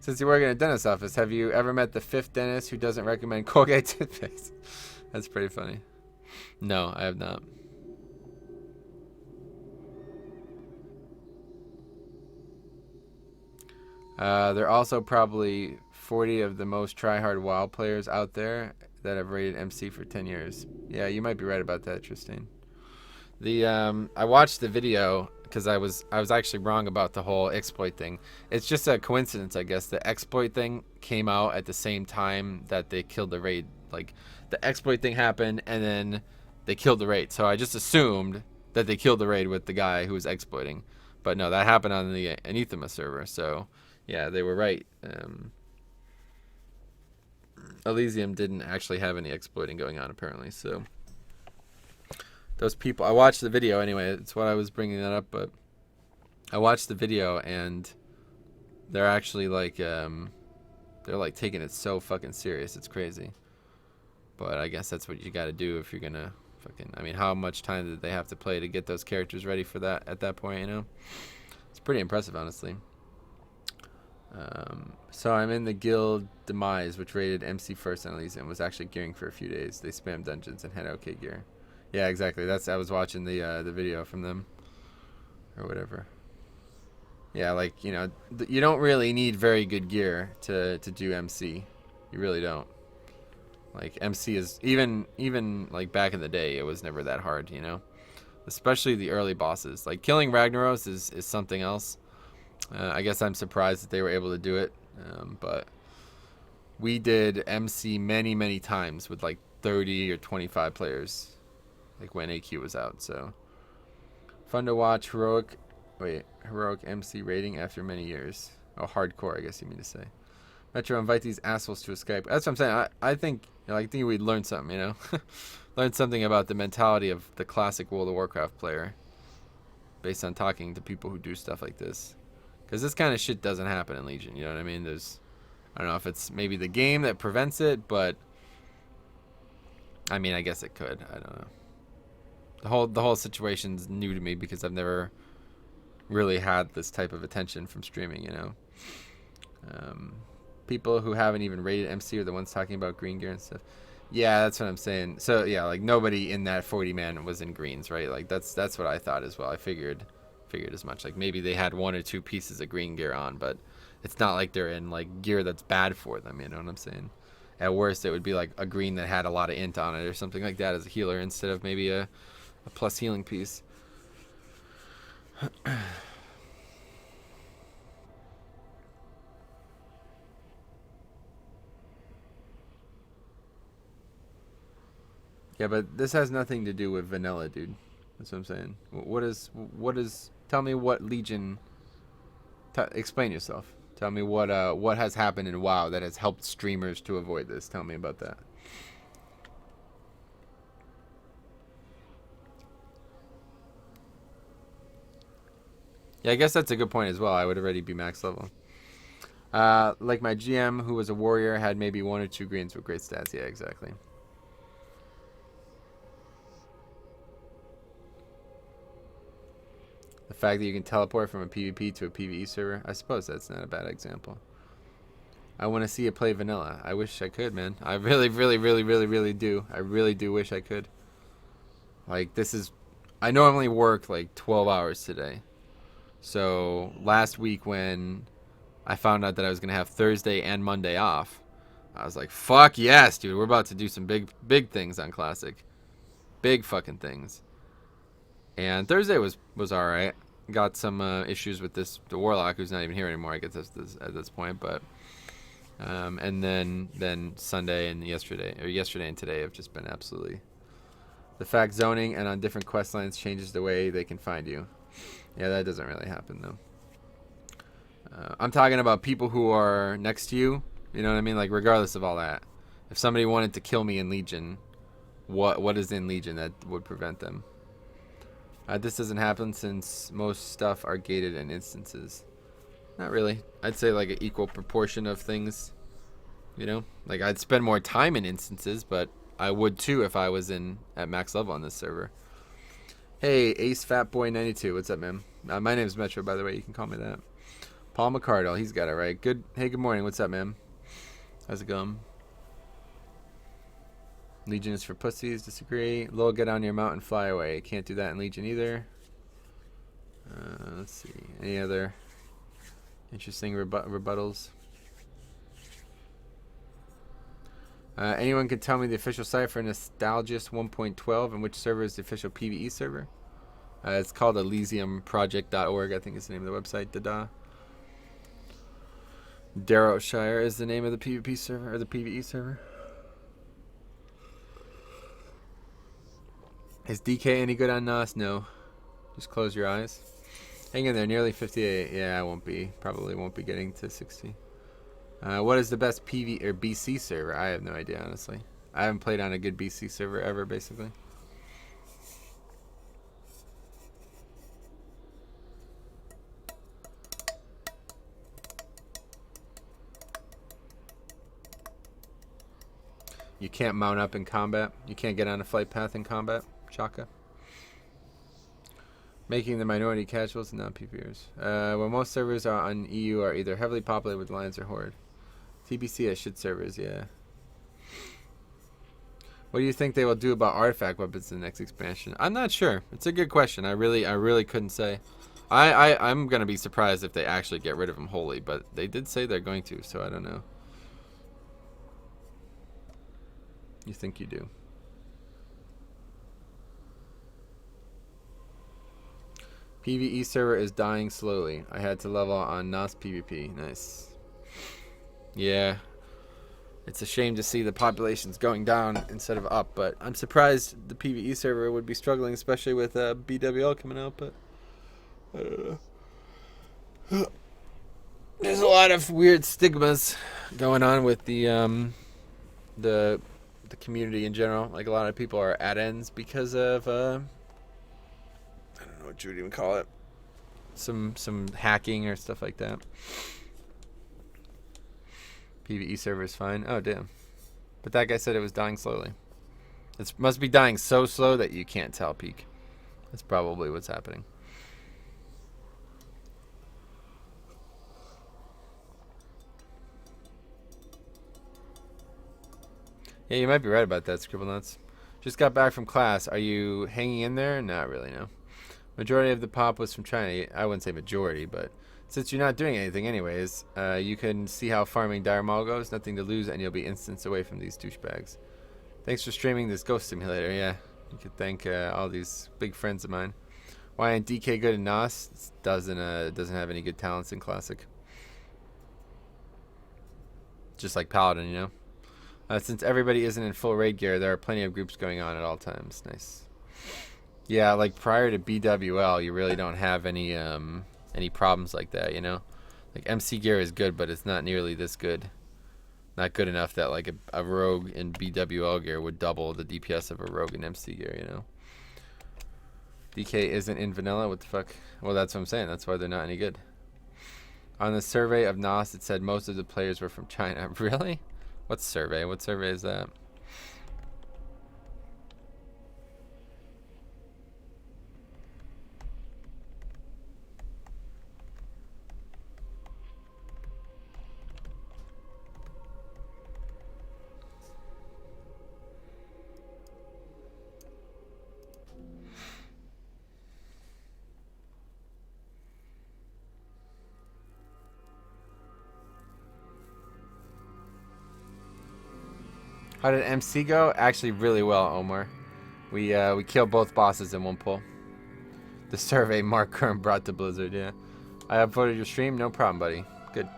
Since you work in a dentist's office, have you ever met the 5th dentist who doesn't recommend Colgate toothpaste? That's pretty funny. No, I have not. There are also probably 40 of the most try-hard WoW players out there that have rated MC for 10 years. Yeah, you might be right about that, Tristan. I watched the video because I was actually wrong about the whole exploit thing. It's just a coincidence, I guess. The exploit thing came out at the same time that they killed the raid. Like, the exploit thing happened, and then they killed the raid. So I just assumed that they killed the raid with the guy who was exploiting. But no, that happened on the Anathema server. So, yeah, they were right. Elysium didn't actually have any exploiting going on, apparently. So, those people... I watched the video anyway. It's why I was bringing that up. But I watched the video, and they're actually, like... they're, like, taking it so fucking serious. It's crazy. But I guess that's what you got to do if you're going to fucking... I mean, how much time did they have to play to get those characters ready for that at that point, you know? It's pretty impressive, honestly. So I'm in the guild Demise, which rated MC first on Elysium, was actually gearing for a few days. They spammed dungeons and had okay gear. Yeah, exactly. I was watching the video from them. Or whatever. Yeah, like, you know, you don't really need very good gear to do MC. You really don't. Like, MC is, even like back in the day, it was never that hard, you know? Especially the early bosses. Like, killing Ragnaros is something else. I guess I'm surprised that they were able to do it. But we did MC many, many times with like 30 or 25 players. Like when AQ was out, so. Fun to watch heroic MC rating after many years. Oh, hardcore, I guess you mean to say. Metro, invite these assholes to a Skype. That's what I'm saying. I think, you know, I think we'd learn something, you know? Learn something about the mentality of the classic World of Warcraft player. Based on talking to people who do stuff like this. Because this kind of shit doesn't happen in Legion, you know what I mean? I don't know if it's maybe the game that prevents it, but I mean, I guess it could. I don't know. The whole situation's new to me because I've never really had this type of attention from streaming, you know? people who haven't even rated MC are the ones talking about green gear and stuff. Yeah, that's what I'm saying. So yeah, like nobody in that 40 man was in greens, right? Like that's what I thought as well. I figured as much. Like maybe they had 1 or 2 pieces of green gear on, but it's not like they're in like gear that's bad for them. You know what I'm saying? At worst, it would be like a green that had a lot of int on it or something like that as a healer instead of maybe a plus healing piece. Yeah, but this has nothing to do with vanilla, dude. That's what I'm saying. What is? Tell me what Legion. Explain yourself. Tell me what has happened in WoW that has helped streamers to avoid this. Tell me about that. Yeah, I guess that's a good point as well. I would already be max level. Like my GM, who was a warrior, had maybe 1 or 2 greens with great stats. Yeah, exactly. The fact that you can teleport from a PvP to a PvE server, I suppose that's not a bad example. I want to see you play vanilla. I wish I could, man. I really do. I really do wish I could. Like, this is... I normally work, like, 12 hours today. So, last week when I found out that I was going to have Thursday and Monday off, I was like, fuck yes, dude. We're about to do some big things on Classic. Big fucking things. And Thursday was alright. Got some issues with the Warlock, who's not even here anymore, I guess, at this point. But and then Sunday and yesterday and today have just been absolutely... The fact zoning and on different quest lines changes the way they can find you. Yeah, that doesn't really happen, though. I'm talking about people who are next to you. You know what I mean? Like, regardless of all that. If somebody wanted to kill me in Legion, what is in Legion that would prevent them? This doesn't happen since most stuff are gated in instances. Not really. I'd say like an equal proportion of things. You know? Like, I'd spend more time in instances, but I would too if I was at max level on this server. Hey, Ace Fatboy 92. What's up, man? My name's Metro, by the way. You can call me that. Paul McCardle. He's got it right. Good. Hey, good morning. What's up, man? How's it going? Legion is for pussies. Disagree. Lol, get on your mountain, fly away. Can't do that in Legion either. Let's see. Any other interesting rebuttals? Anyone can tell me the official site for Nostalgist 1.12 and which server is the official PvE server? It's called ElysiumProject.org, I think is the name of the website. Darrowshire is the name of the PvP server, or the PvE server. Is DK any good on Nost? No. Just close your eyes. Hang in there, nearly 58. Yeah, I won't be. Probably won't be getting to 60. What is the best PV or BC server? I have no idea, honestly. I haven't played on a good BC server ever, basically. You can't mount up in combat. You can't get on a flight path in combat. Chaka. Making the minority casuals and non-PPers. Well, most servers on EU are either heavily populated with Lions or Horde. TBC has shit servers, yeah. What do you think they will do about artifact weapons in the next expansion? I'm not sure. It's a good question. I really couldn't say. I'm gonna be surprised if they actually get rid of them wholly, but they did say they're going to, so I don't know. You think you do? PvE server is dying slowly. I had to level on Nost PvP. Nice. Yeah. It's a shame to see the populations going down instead of up, but I'm surprised the PvE server would be struggling, especially with BWL coming out, but I don't know. There's a lot of weird stigmas going on with the community in general. Like, a lot of people are add-ins because of I don't know what you would even call it. Some hacking or stuff like that. PvE server is fine. Oh, damn. But that guy said it was dying slowly. It must be dying so slow that you can't tell peak. That's probably what's happening. Yeah, you might be right about that, Scribble Nuts. Just got back from class. Are you hanging in there? Not really, no. Majority of the pop was from China. I wouldn't say majority, but since you're not doing anything anyways, you can see how farming Dire Maul goes. Nothing to lose, and you'll be instants away from these douchebags. Thanks for streaming this ghost simulator. Yeah, you could thank all these big friends of mine. Why ain't DK good in Nost? Doesn't have any good talents in Classic. Just like Paladin, you know. Since everybody isn't in full raid gear, there are plenty of groups going on at all times. Nice. Yeah, like prior to BWL, you really don't have any problems like that, you know. Like MC gear is good, but it's not nearly this good. Not good enough that like a rogue in BWL gear would double the DPS of a rogue in MC gear, you know. DK isn't in vanilla. What the fuck? Well, that's what I'm saying. That's why they're not any good. On the survey of Nost, it said most of the players were from China. Really? What survey? What survey is that? How did MC go? Actually, really well, Omar. We killed both bosses in one pull. The survey Mark Kern brought to Blizzard, yeah. I upvoted your stream, no problem, buddy. Good.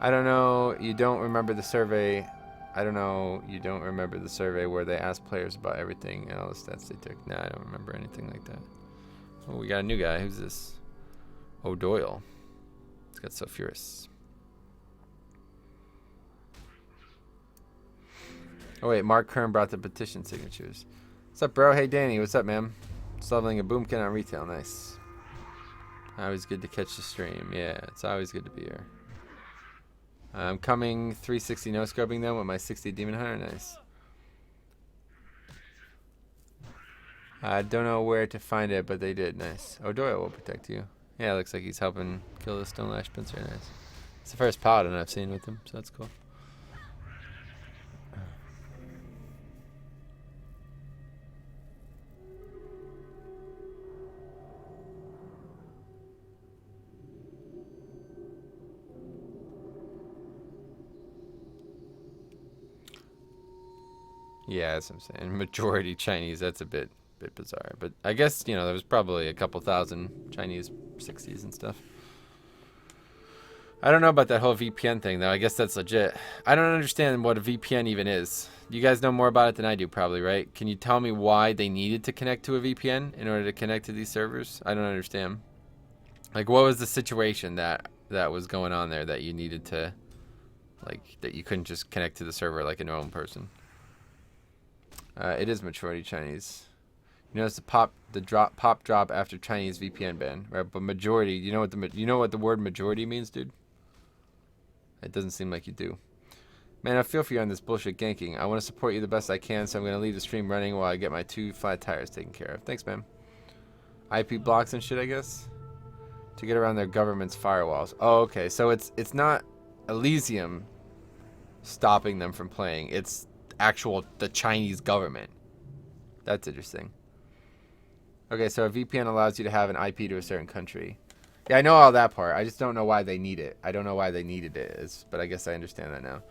I don't know, you don't remember the survey. I don't know, you don't remember the survey where they asked players about everything and all the stats they took. Nah, I don't remember anything like that. Oh, we got a new guy. Who's this? O'Doyle. He's got Sulfurous. Oh wait, Mark Kern brought the petition signatures. What's up, bro? Hey, Danny. What's up, man? Just leveling a boomkin on retail. Nice. Always good to catch the stream. Yeah, it's always good to be here. I'm coming 360 no scoping them with my 60 Demon Hunter. Nice. I don't know where to find it, but they did. Nice. O'Doyle will protect you. Yeah, it looks like he's helping kill the Stonelash Pincer. Nice. It's the first paladin I've seen with him, so that's cool. Yeah, that's what I'm saying. Majority Chinese, that's a bit bizarre. But I guess, you know, there was probably a couple thousand Chinese 60s and stuff. I don't know about that whole VPN thing, though. I guess that's legit. I don't understand what a VPN even is. You guys know more about it than I do, probably, right? Can you tell me why they needed to connect to a VPN in order to connect to these servers? I don't understand. Like, what was the situation that was going on there that you needed to, like, that you couldn't just connect to the server like a normal person? It is majority Chinese. You notice the pop drop after Chinese VPN ban, right? But majority, you know what the word majority means, dude? It doesn't seem like you do. Man, I feel for you on this bullshit ganking. I want to support you the best I can, so I'm gonna leave the stream running while I get my 2 flat tires taken care of. Thanks, man. IP blocks and shit, I guess, to get around their government's firewalls. Oh, okay. So it's not Elysium stopping them from playing. It's the Chinese government. That's interesting. Okay, so a VPN allows you to have an IP to a certain country. Yeah, I know all that part. I just don't know why they need it. I don't know why they needed it, but I guess I understand that now.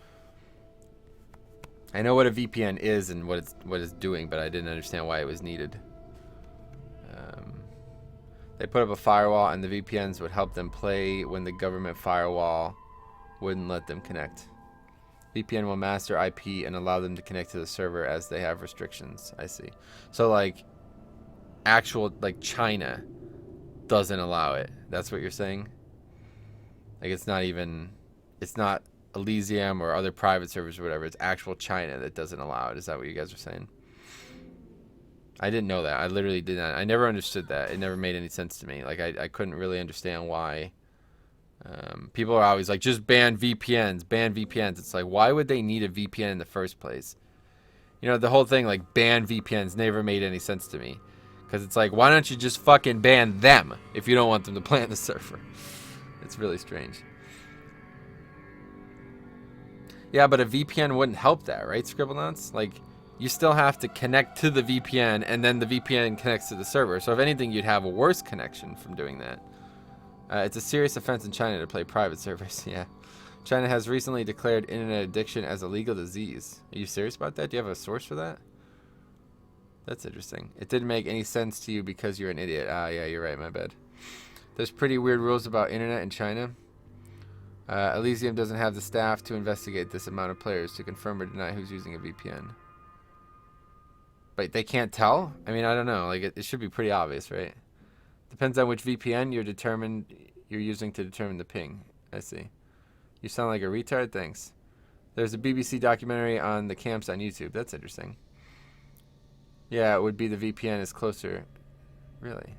I know what a VPN is and what it's doing, but I didn't understand why it was needed. They put up a firewall, and the VPNs would help them play when the government firewall wouldn't let them connect. VPN will master IP and allow them to connect to the server as they have restrictions. I see. So like China doesn't allow it. That's what you're saying? Like it's not Elysium or other private servers or whatever. It's actual China that doesn't allow it. Is that what you guys are saying? I didn't know that. I literally did not. I never understood that. It never made any sense to me. Like I couldn't really understand why. People are always like, just ban VPNs, ban VPNs. It's like, why would they need a VPN in the first place? You know, the whole thing, like, ban VPNs never made any sense to me. Because it's like, why don't you just fucking ban them if you don't want them to play on the server? It's really strange. Yeah, but a VPN wouldn't help that, right, Scribblenauts? Like, you still have to connect to the VPN, and then the VPN connects to the server. So if anything, you'd have a worse connection from doing that. It's a serious offense in China to play private servers. Yeah. China has recently declared internet addiction as a legal disease. Are you serious about that? Do you have a source for that? That's interesting. It didn't make any sense to you because you're an idiot. Ah, yeah, you're right. My bad. There's pretty weird rules about internet in China. Elysium doesn't have the staff to investigate this amount of players to confirm or deny who's using a VPN. But they can't tell? I mean, I don't know. Like, it should be pretty obvious, right? Depends on which VPN you're using to determine the ping. I see. You sound like a retard? Thanks. There's a BBC documentary on the camps on YouTube. That's interesting. Yeah, it would be the VPN is closer. Really?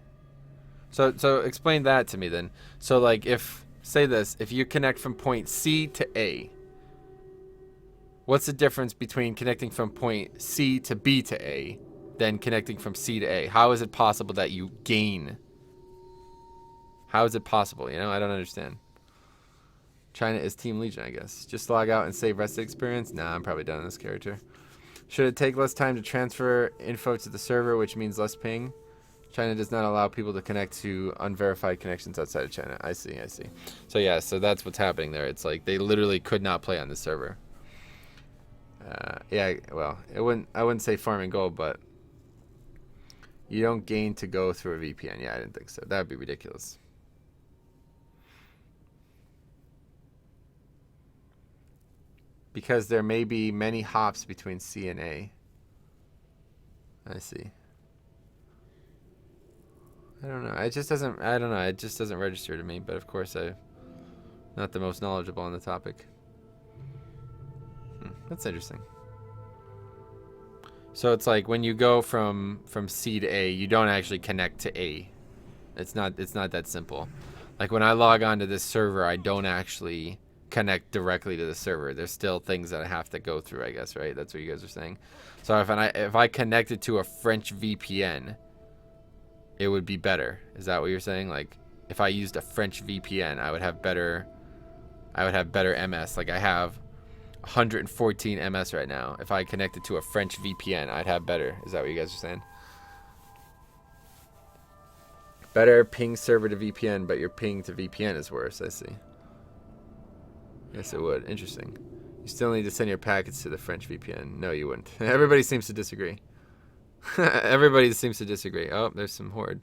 So explain that to me then. So, like, say this, if you connect from point C to A, what's the difference between connecting from point C to B to A than connecting from C to A? How is it possible that you gain? How is it possible? You know, I don't understand. China is Team Legion, I guess. Just log out and save Respec experience? Nah, I'm probably done on this character. Should it take less time to transfer info to the server, which means less ping? China does not allow people to connect to unverified connections outside of China. I see. So yeah, so that's what's happening there. It's like they literally could not play on the server. Yeah, well, I wouldn't say farming gold, but you don't gain to go through a VPN. Yeah, I didn't think so. That would be ridiculous. Because there may be many hops between C and A. I see. I don't know. It just doesn't. I don't know. It just doesn't register to me. But of course, I'm not the most knowledgeable on the topic. That's interesting. So it's like when you go from C to A, you don't actually connect to A. It's not that simple. Like when I log on to this server, I don't actually connect directly to the server. There's still things that I have to go through, I guess, right? That's what you guys are saying. So if I connected to a French VPN, it would be better. Is that what you're saying? Like if I used a French VPN, I would have better MS. Like I have 114 MS right now. If I connected to a French VPN, I'd have better. Is that what you guys are saying? Better ping server to VPN, but your ping to VPN is worse. I see. Yes, it would. Interesting. You still need to send your packets to the French VPN. No, you wouldn't. Everybody seems to disagree. Everybody seems to disagree. Oh, there's some horde.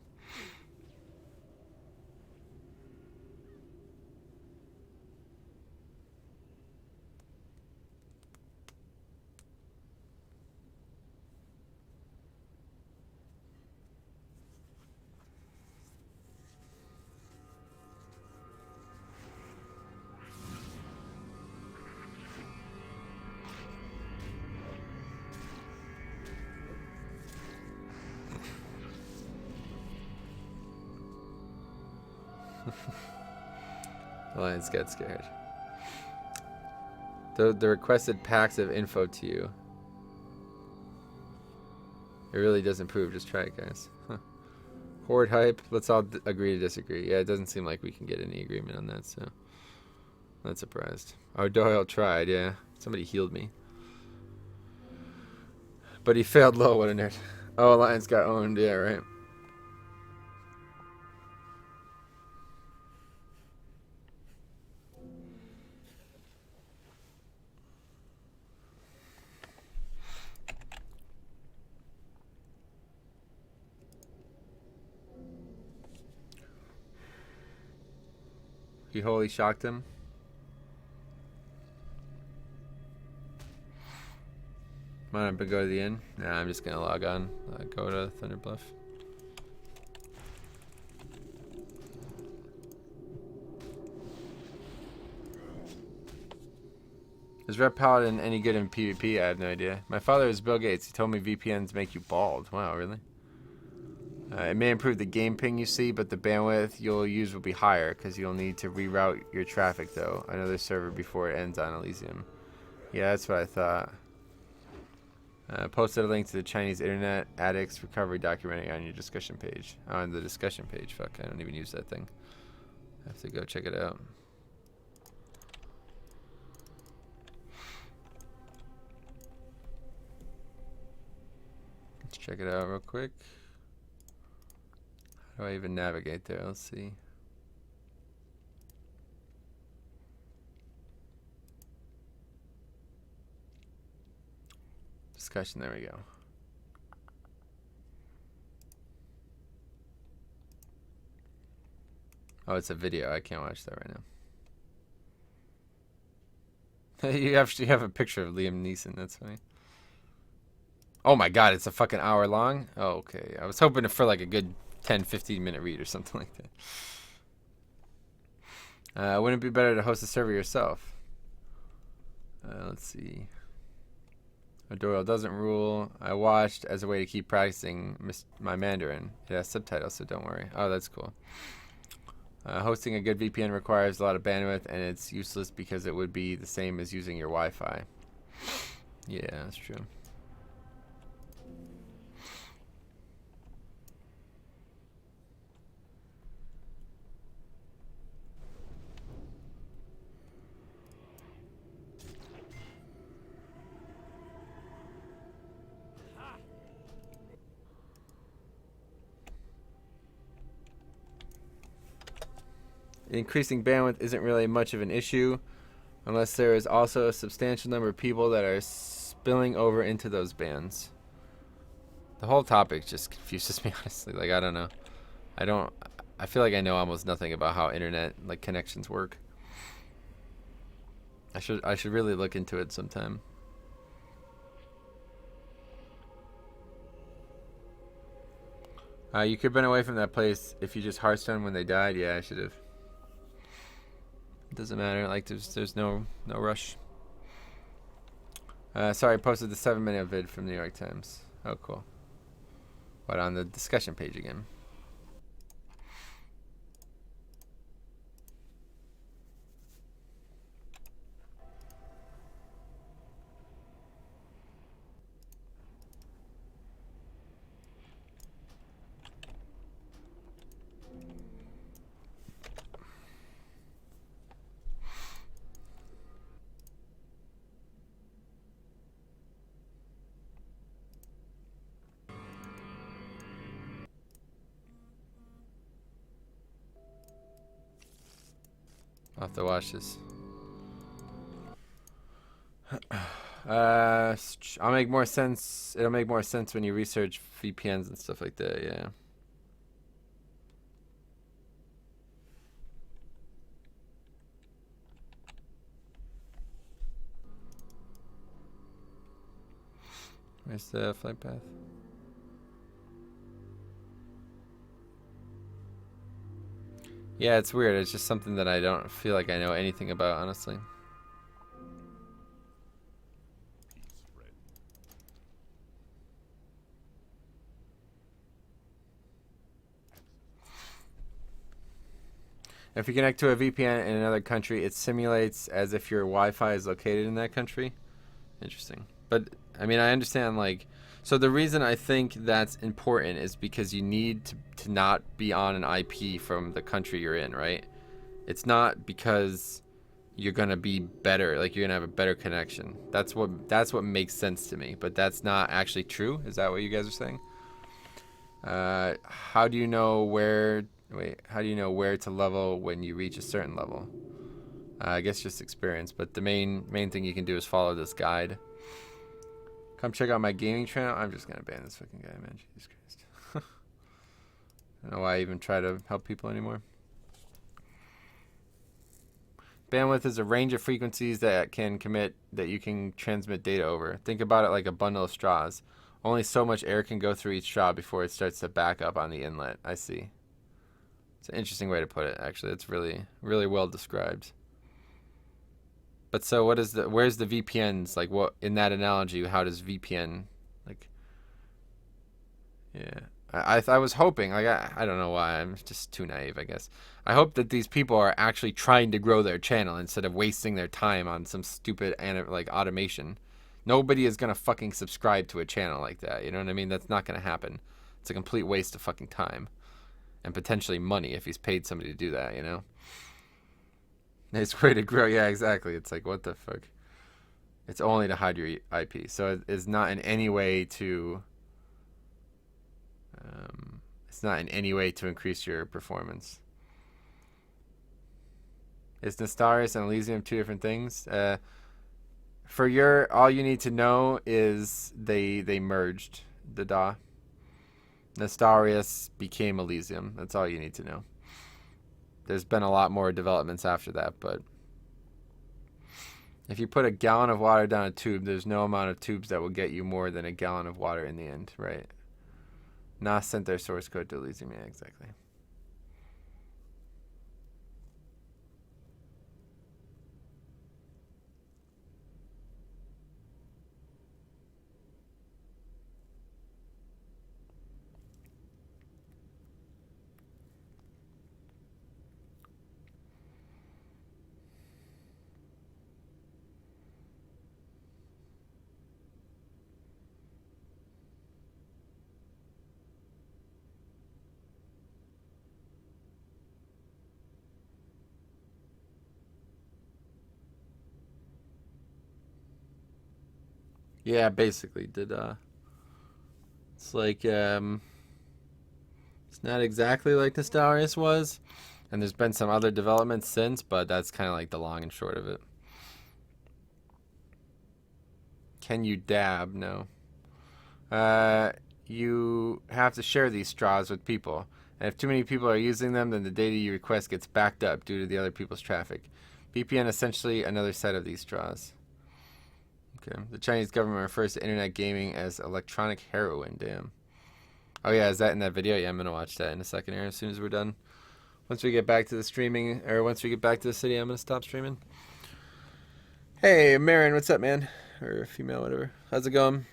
The lions got scared. The requested packs of info to you. It really does improve. Just try it, guys. Huh. Horde hype. Let's all agree to disagree. Yeah, it doesn't seem like we can get any agreement on that, so I'm not surprised. Oh, Doyle tried, yeah. Somebody healed me. But he failed low. What a nerd. Oh, Alliance got owned. Yeah, right. He wholly shocked him. Might not go to the inn. Nah, I'm just gonna log on. Go to Thunderbluff. Is Rep Paladin any good in PvP? I have no idea. My father is Bill Gates. He told me VPNs make you bald. Wow, really? It may improve the game ping you see, but the bandwidth you'll use will be higher because you'll need to reroute your traffic, though. Another server before it ends on Elysium. Yeah, that's what I thought. Posted a link to the Chinese internet addicts recovery documentary on your discussion page. On the discussion page. Fuck, I don't even use that thing. I have to go check it out. check it out real quick. How do I even navigate there? Let's see. Discussion, there we go. Oh, it's a video. I can't watch that right now. You actually have a picture of Liam Neeson. That's funny. Oh my god, it's a fucking hour long? Oh, okay. I was hoping for like a good 10, 15-minute read or something like that. Wouldn't it be better to host a server yourself? Let's see. Doyle doesn't rule. I watched as a way to keep practicing my Mandarin. It has subtitles, so don't worry. Oh, that's cool. Hosting a good VPN requires a lot of bandwidth, and it's useless because it would be the same as using your Wi-Fi. Yeah, that's true. Increasing bandwidth isn't really much of an issue unless there is also a substantial number of people that are spilling over into those bands. The whole topic just confuses me, honestly. Like, I don't know. I feel like I know almost nothing about how internet like connections work. I should really look into it sometime. You could have been away from that place if you just Hearthstone when they died. Yeah, I should have. It doesn't matter. Like, there's no rush. Sorry, I posted the 7-minute vid from New York Times. Oh, cool. But on the discussion page again. I'll have to watch this. I'll make more sense. It'll make more sense when you research VPNs and stuff like that. Yeah. Where's the flight path? Yeah, it's weird. It's just something that I don't feel like I know anything about, honestly. If you connect to a VPN in another country, it simulates as if your Wi-Fi is located in that country. Interesting. But, I mean, I understand, like... So the reason I think that's important is because you need to not be on an IP from the country you're in, right? It's not because you're going to be better, like you're going to have a better connection. That's what makes sense to me, but that's not actually true. Is that what you guys are saying? How do you know where to level when you reach a certain level? I guess just experience, but the main thing you can do is follow this guide. Come check out my gaming channel. I'm just gonna ban this fucking guy, man. Jesus Christ. I don't know why I even try to help people anymore. Bandwidth is a range of frequencies that you can transmit data over. Think about it like a bundle of straws. Only so much air can go through each straw before it starts to back up on the inlet. I see. It's an interesting way to put it, actually. It's really, really well described. But so where's the VPNs? Like, what, in that analogy, how does VPN, like, yeah. I was hoping, like, I don't know why, I'm just too naive, I guess. I hope that these people are actually trying to grow their channel instead of wasting their time on some stupid, like, automation. Nobody is going to fucking subscribe to a channel like that, you know what I mean? That's not going to happen. It's a complete waste of fucking time. And potentially money if he's paid somebody to do that, you know? Nice way to grow. Yeah, exactly. It's like, what the fuck? It's only to hide your IP. So it's not in any way to It's not in any way to increase your performance. Is Nostarius and Elysium two different things? For your, all you need to know is they merged the DA. Nostarius became Elysium. That's all you need to know. There's been a lot more developments after that, but if you put a gallon of water down a tube, there's no amount of tubes that will get you more than a gallon of water in the end, right? Nost sent their source code to Elysium. Yeah, exactly. Yeah, basically did it's like it's not exactly like Nostarius was, and there's been some other developments since, but that's kind of like the long and short of it. Can you dab? No. You have to share these straws with people, and if too many people are using them, then the data you request gets backed up due to the other people's traffic. VPN essentially another set of these straws. Okay. The Chinese government refers to internet gaming as electronic heroin. Damn. Oh yeah, is that in that video? Yeah, I'm gonna watch that in a second here as soon as we're done. Once we get back to the streaming, or once we get back to the city, I'm gonna stop streaming. Hey, Marin, what's up, man? Or female, whatever. How's it going?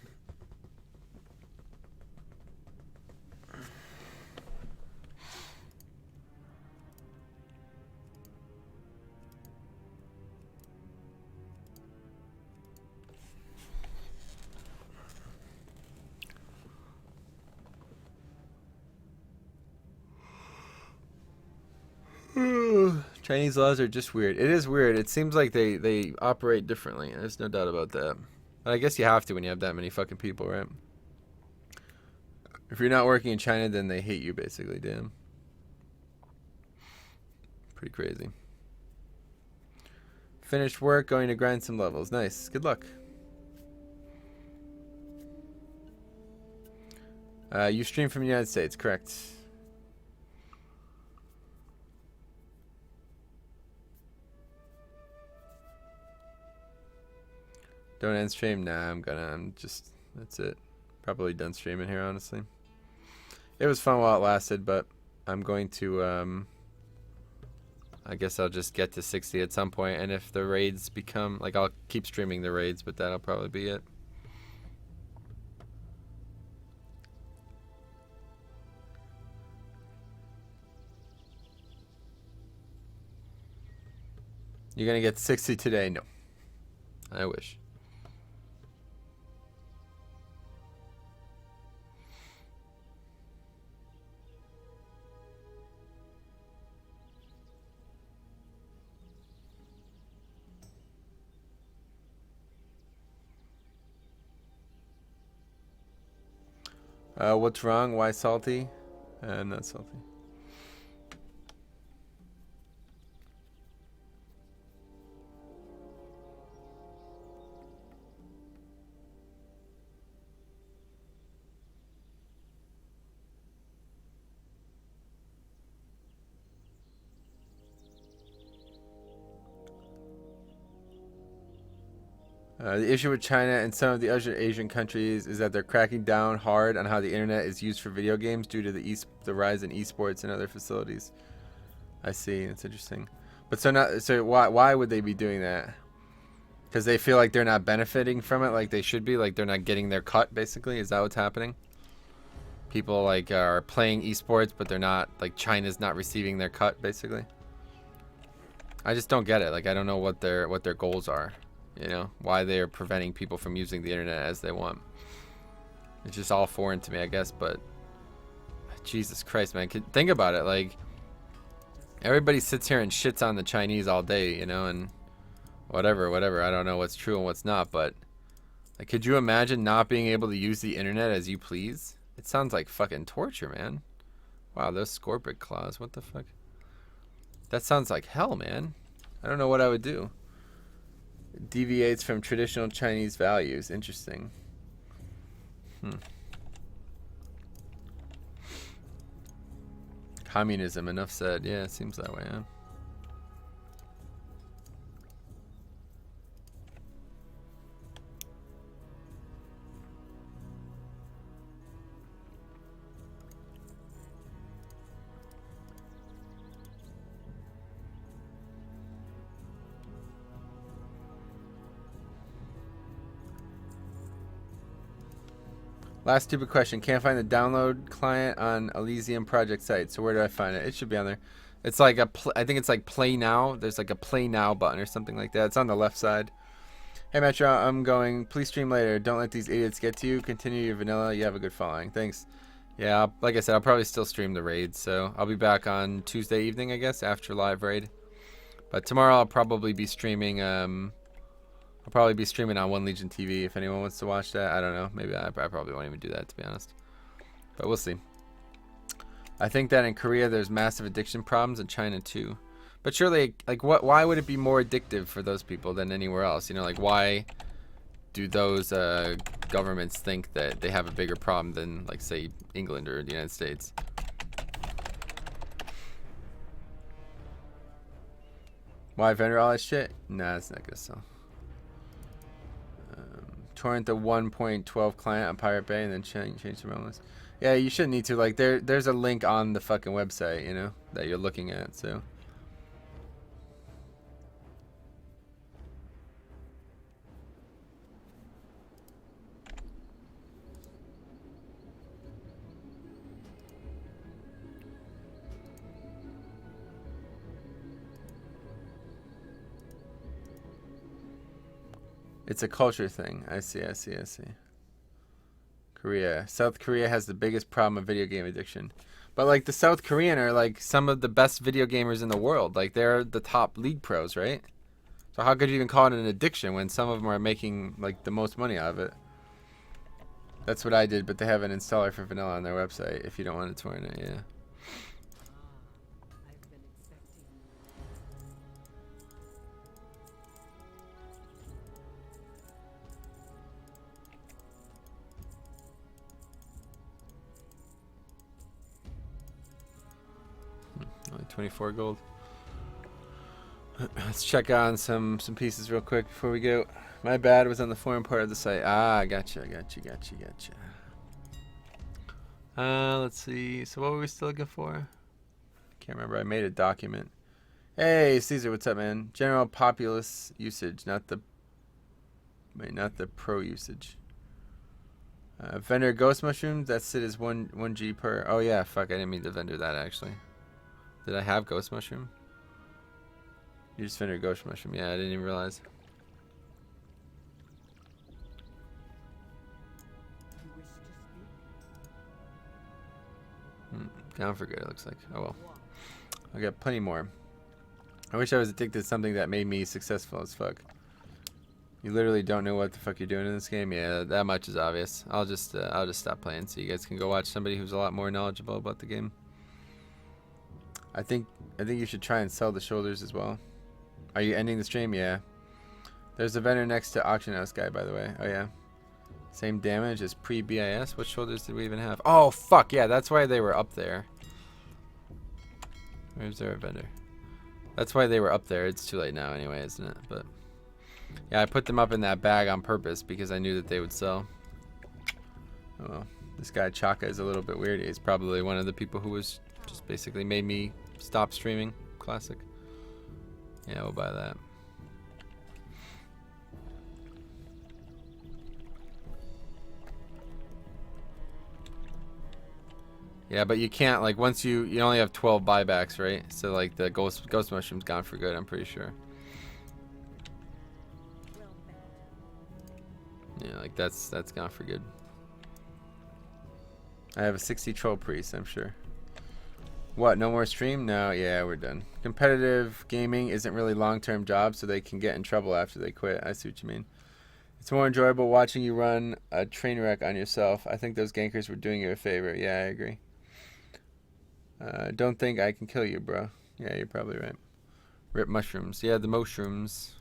Chinese laws are just weird. It is weird. It seems like they operate differently. There's no doubt about that. But I guess you have to when you have that many fucking people, right? If you're not working in China, then they hate you, basically. Damn. Pretty crazy. Finished work, going to grind some levels. Nice. Good luck. You stream from the United States, correct? Don't end stream? Nah, I'm just, that's it. Probably done streaming here, honestly. It was fun while it lasted, but I'm going to, I guess I'll just get to 60 at some point, and if the raids become, like, I'll keep streaming the raids, but that'll probably be it. You're gonna get 60 today? No. I wish. What's wrong? Why salty? I'm not salty. The issue with China and some of the other Asian countries is that they're cracking down hard on how the internet is used for video games due to the rise in esports and other facilities. I see. It's interesting. But so why would they be doing that? Because they feel like they're not benefiting from it like they should be, like they're not getting their cut, basically. Is that what's happening? People like are playing esports, but they're not, like, China's not receiving their cut, basically. I just don't get it. Like, I don't know what their goals are. You know, why they're preventing people from using the internet as they want. It's just all foreign to me, I guess, but Jesus Christ, man. Think about it. Like, everybody sits here and shits on the Chinese all day, you know, and whatever. I don't know what's true and what's not, but like, could you imagine not being able to use the internet as you please? It sounds like fucking torture, man. Wow, those scorpic claws. What the fuck? That sounds like hell, man. I don't know what I would do. It deviates from traditional Chinese values. Interesting. Communism, enough said. Yeah, it seems that way, huh? Last stupid question. Can't find the download client on Elysium project site. So where do I find it? It should be on there. It's like I think it's like play now. There's like a play now button or something like that. It's on the left side. Hey Metro, I'm going. Please stream later. Don't let these idiots get to you. Continue your vanilla. You have a good following. Thanks. Yeah, like I said, I'll probably still stream the raid. So I'll be back on Tuesday evening, I guess, after live raid. But tomorrow I'll probably be streaming. I'll probably be streaming on One Legion TV if anyone wants to watch that. I don't know. Maybe I probably won't even do that, to be honest. But we'll see. I think that in Korea there's massive addiction problems, in China too. But surely, like, why would it be more addictive for those people than anywhere else? You know, like, why do those governments think that they have a bigger problem than, like, say, England or the United States? Why vendor all that shit? Nah, it's not gonna sell. Torrent the 1.12 client on Pirate Bay and then change the realm list. Yeah, you shouldn't need to. Like, there's a link on the fucking website, you know, that you're looking at. So it's a culture thing. I see. Korea. South Korea has the biggest problem of video game addiction. But, like, the South Korean are, like, some of the best video gamers in the world. Like, they're the top league pros, right? So how could you even call it an addiction when some of them are making, like, the most money out of it? That's what I did, but they have an installer for vanilla on their website if you don't want to torrent it, yeah. Only 24 gold. Let's check on some pieces real quick before we go. My bad, was on the foreign part of the site. Ah, gotcha. Let's see. So what were we still looking for? Can't remember. I made a document. Hey, Caesar, what's up, man? General populace usage, not the pro usage. Vendor ghost mushrooms. That sit is 1G per. Oh yeah, fuck. I didn't mean to vendor that actually. Did I have ghost mushroom? You just vendor ghost mushroom. Yeah, I didn't even realize. Down for good, it looks like. Oh well. I got plenty more. I wish I was addicted to something that made me successful as fuck. You literally don't know what the fuck you're doing in this game. Yeah, that much is obvious. I'll just stop playing so you guys can go watch somebody who's a lot more knowledgeable about the game. I think you should try and sell the shoulders as well. Are you ending the stream? Yeah. There's a vendor next to Auction House guy, by the way. Oh yeah. Same damage as pre-BIS. What shoulders did we even have? Oh fuck yeah, that's why they were up there. Where's their vendor? That's why they were up there. It's too late now anyway, isn't it? But yeah, I put them up in that bag on purpose because I knew that they would sell. Oh well. This guy Chaka is a little bit weird. He's probably one of the people who was just basically made me stop streaming. Classic. Yeah, we'll buy that. Yeah, but you can't, like, once you only have 12 buybacks, right? So like the ghost mushroom's gone for good, I'm pretty sure. Yeah, like that's gone for good. I have a 60 troll priest, I'm sure. What, no more stream? No, yeah, we're done. Competitive gaming isn't really long-term job, so they can get in trouble after they quit. I see what you mean. It's more enjoyable watching you run a train wreck on yourself. I think those gankers were doing you a favor. Yeah, I agree. Don't think I can kill you, bro. Yeah, you're probably right. Rip mushrooms. Yeah, the mushrooms.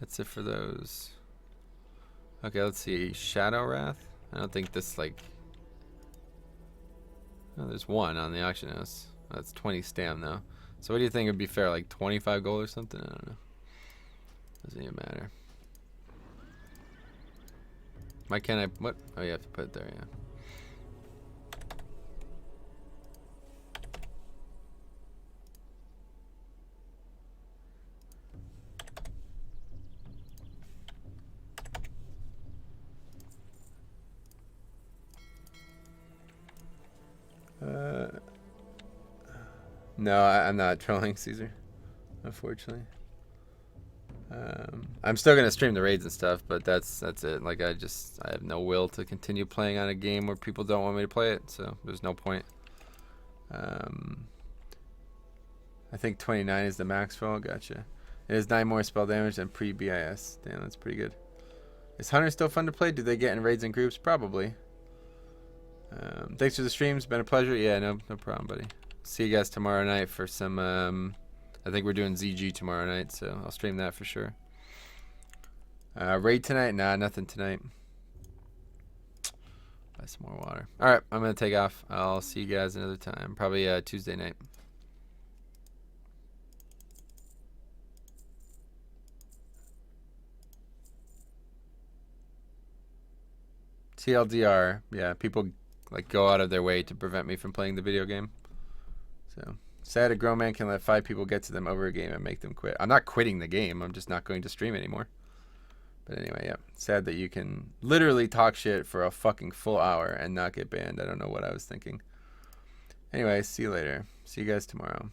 That's it for those. Okay, let's see. Shadow Wrath. I don't think this, like... Oh, there's one on the auction house. That's 20 stam, though. So what do you think would be fair? Like 25 gold or something? I don't know. Doesn't even matter. Why can't I... What? Oh, you have to put it there, yeah. No, I'm not trolling Caesar, unfortunately. I'm still gonna stream the raids and stuff, but that's it. Like I have no will to continue playing on a game where people don't want me to play it, so there's no point. I think 29 is the max roll. Gotcha. It is 9 more spell damage than pre-BIS. Damn, that's pretty good. Is Hunter still fun to play? Do they get in raids and groups? Probably. Thanks for the streams. Been a pleasure. Yeah, no problem, buddy. See you guys tomorrow night for some, I think we're doing ZG tomorrow night, so I'll stream that for sure. Raid tonight? Nah, nothing tonight. Buy some more water. Alright, I'm going to take off. I'll see you guys another time. Probably Tuesday night. TLDR. Yeah, people like go out of their way to prevent me from playing the video game. So sad a grown man can let 5 people get to them over a game and make them quit. I'm not quitting the game. I'm just not going to stream anymore. But anyway, yeah. Sad that you can literally talk shit for a fucking full hour and not get banned. I don't know what I was thinking. Anyway, see you later. See you guys tomorrow.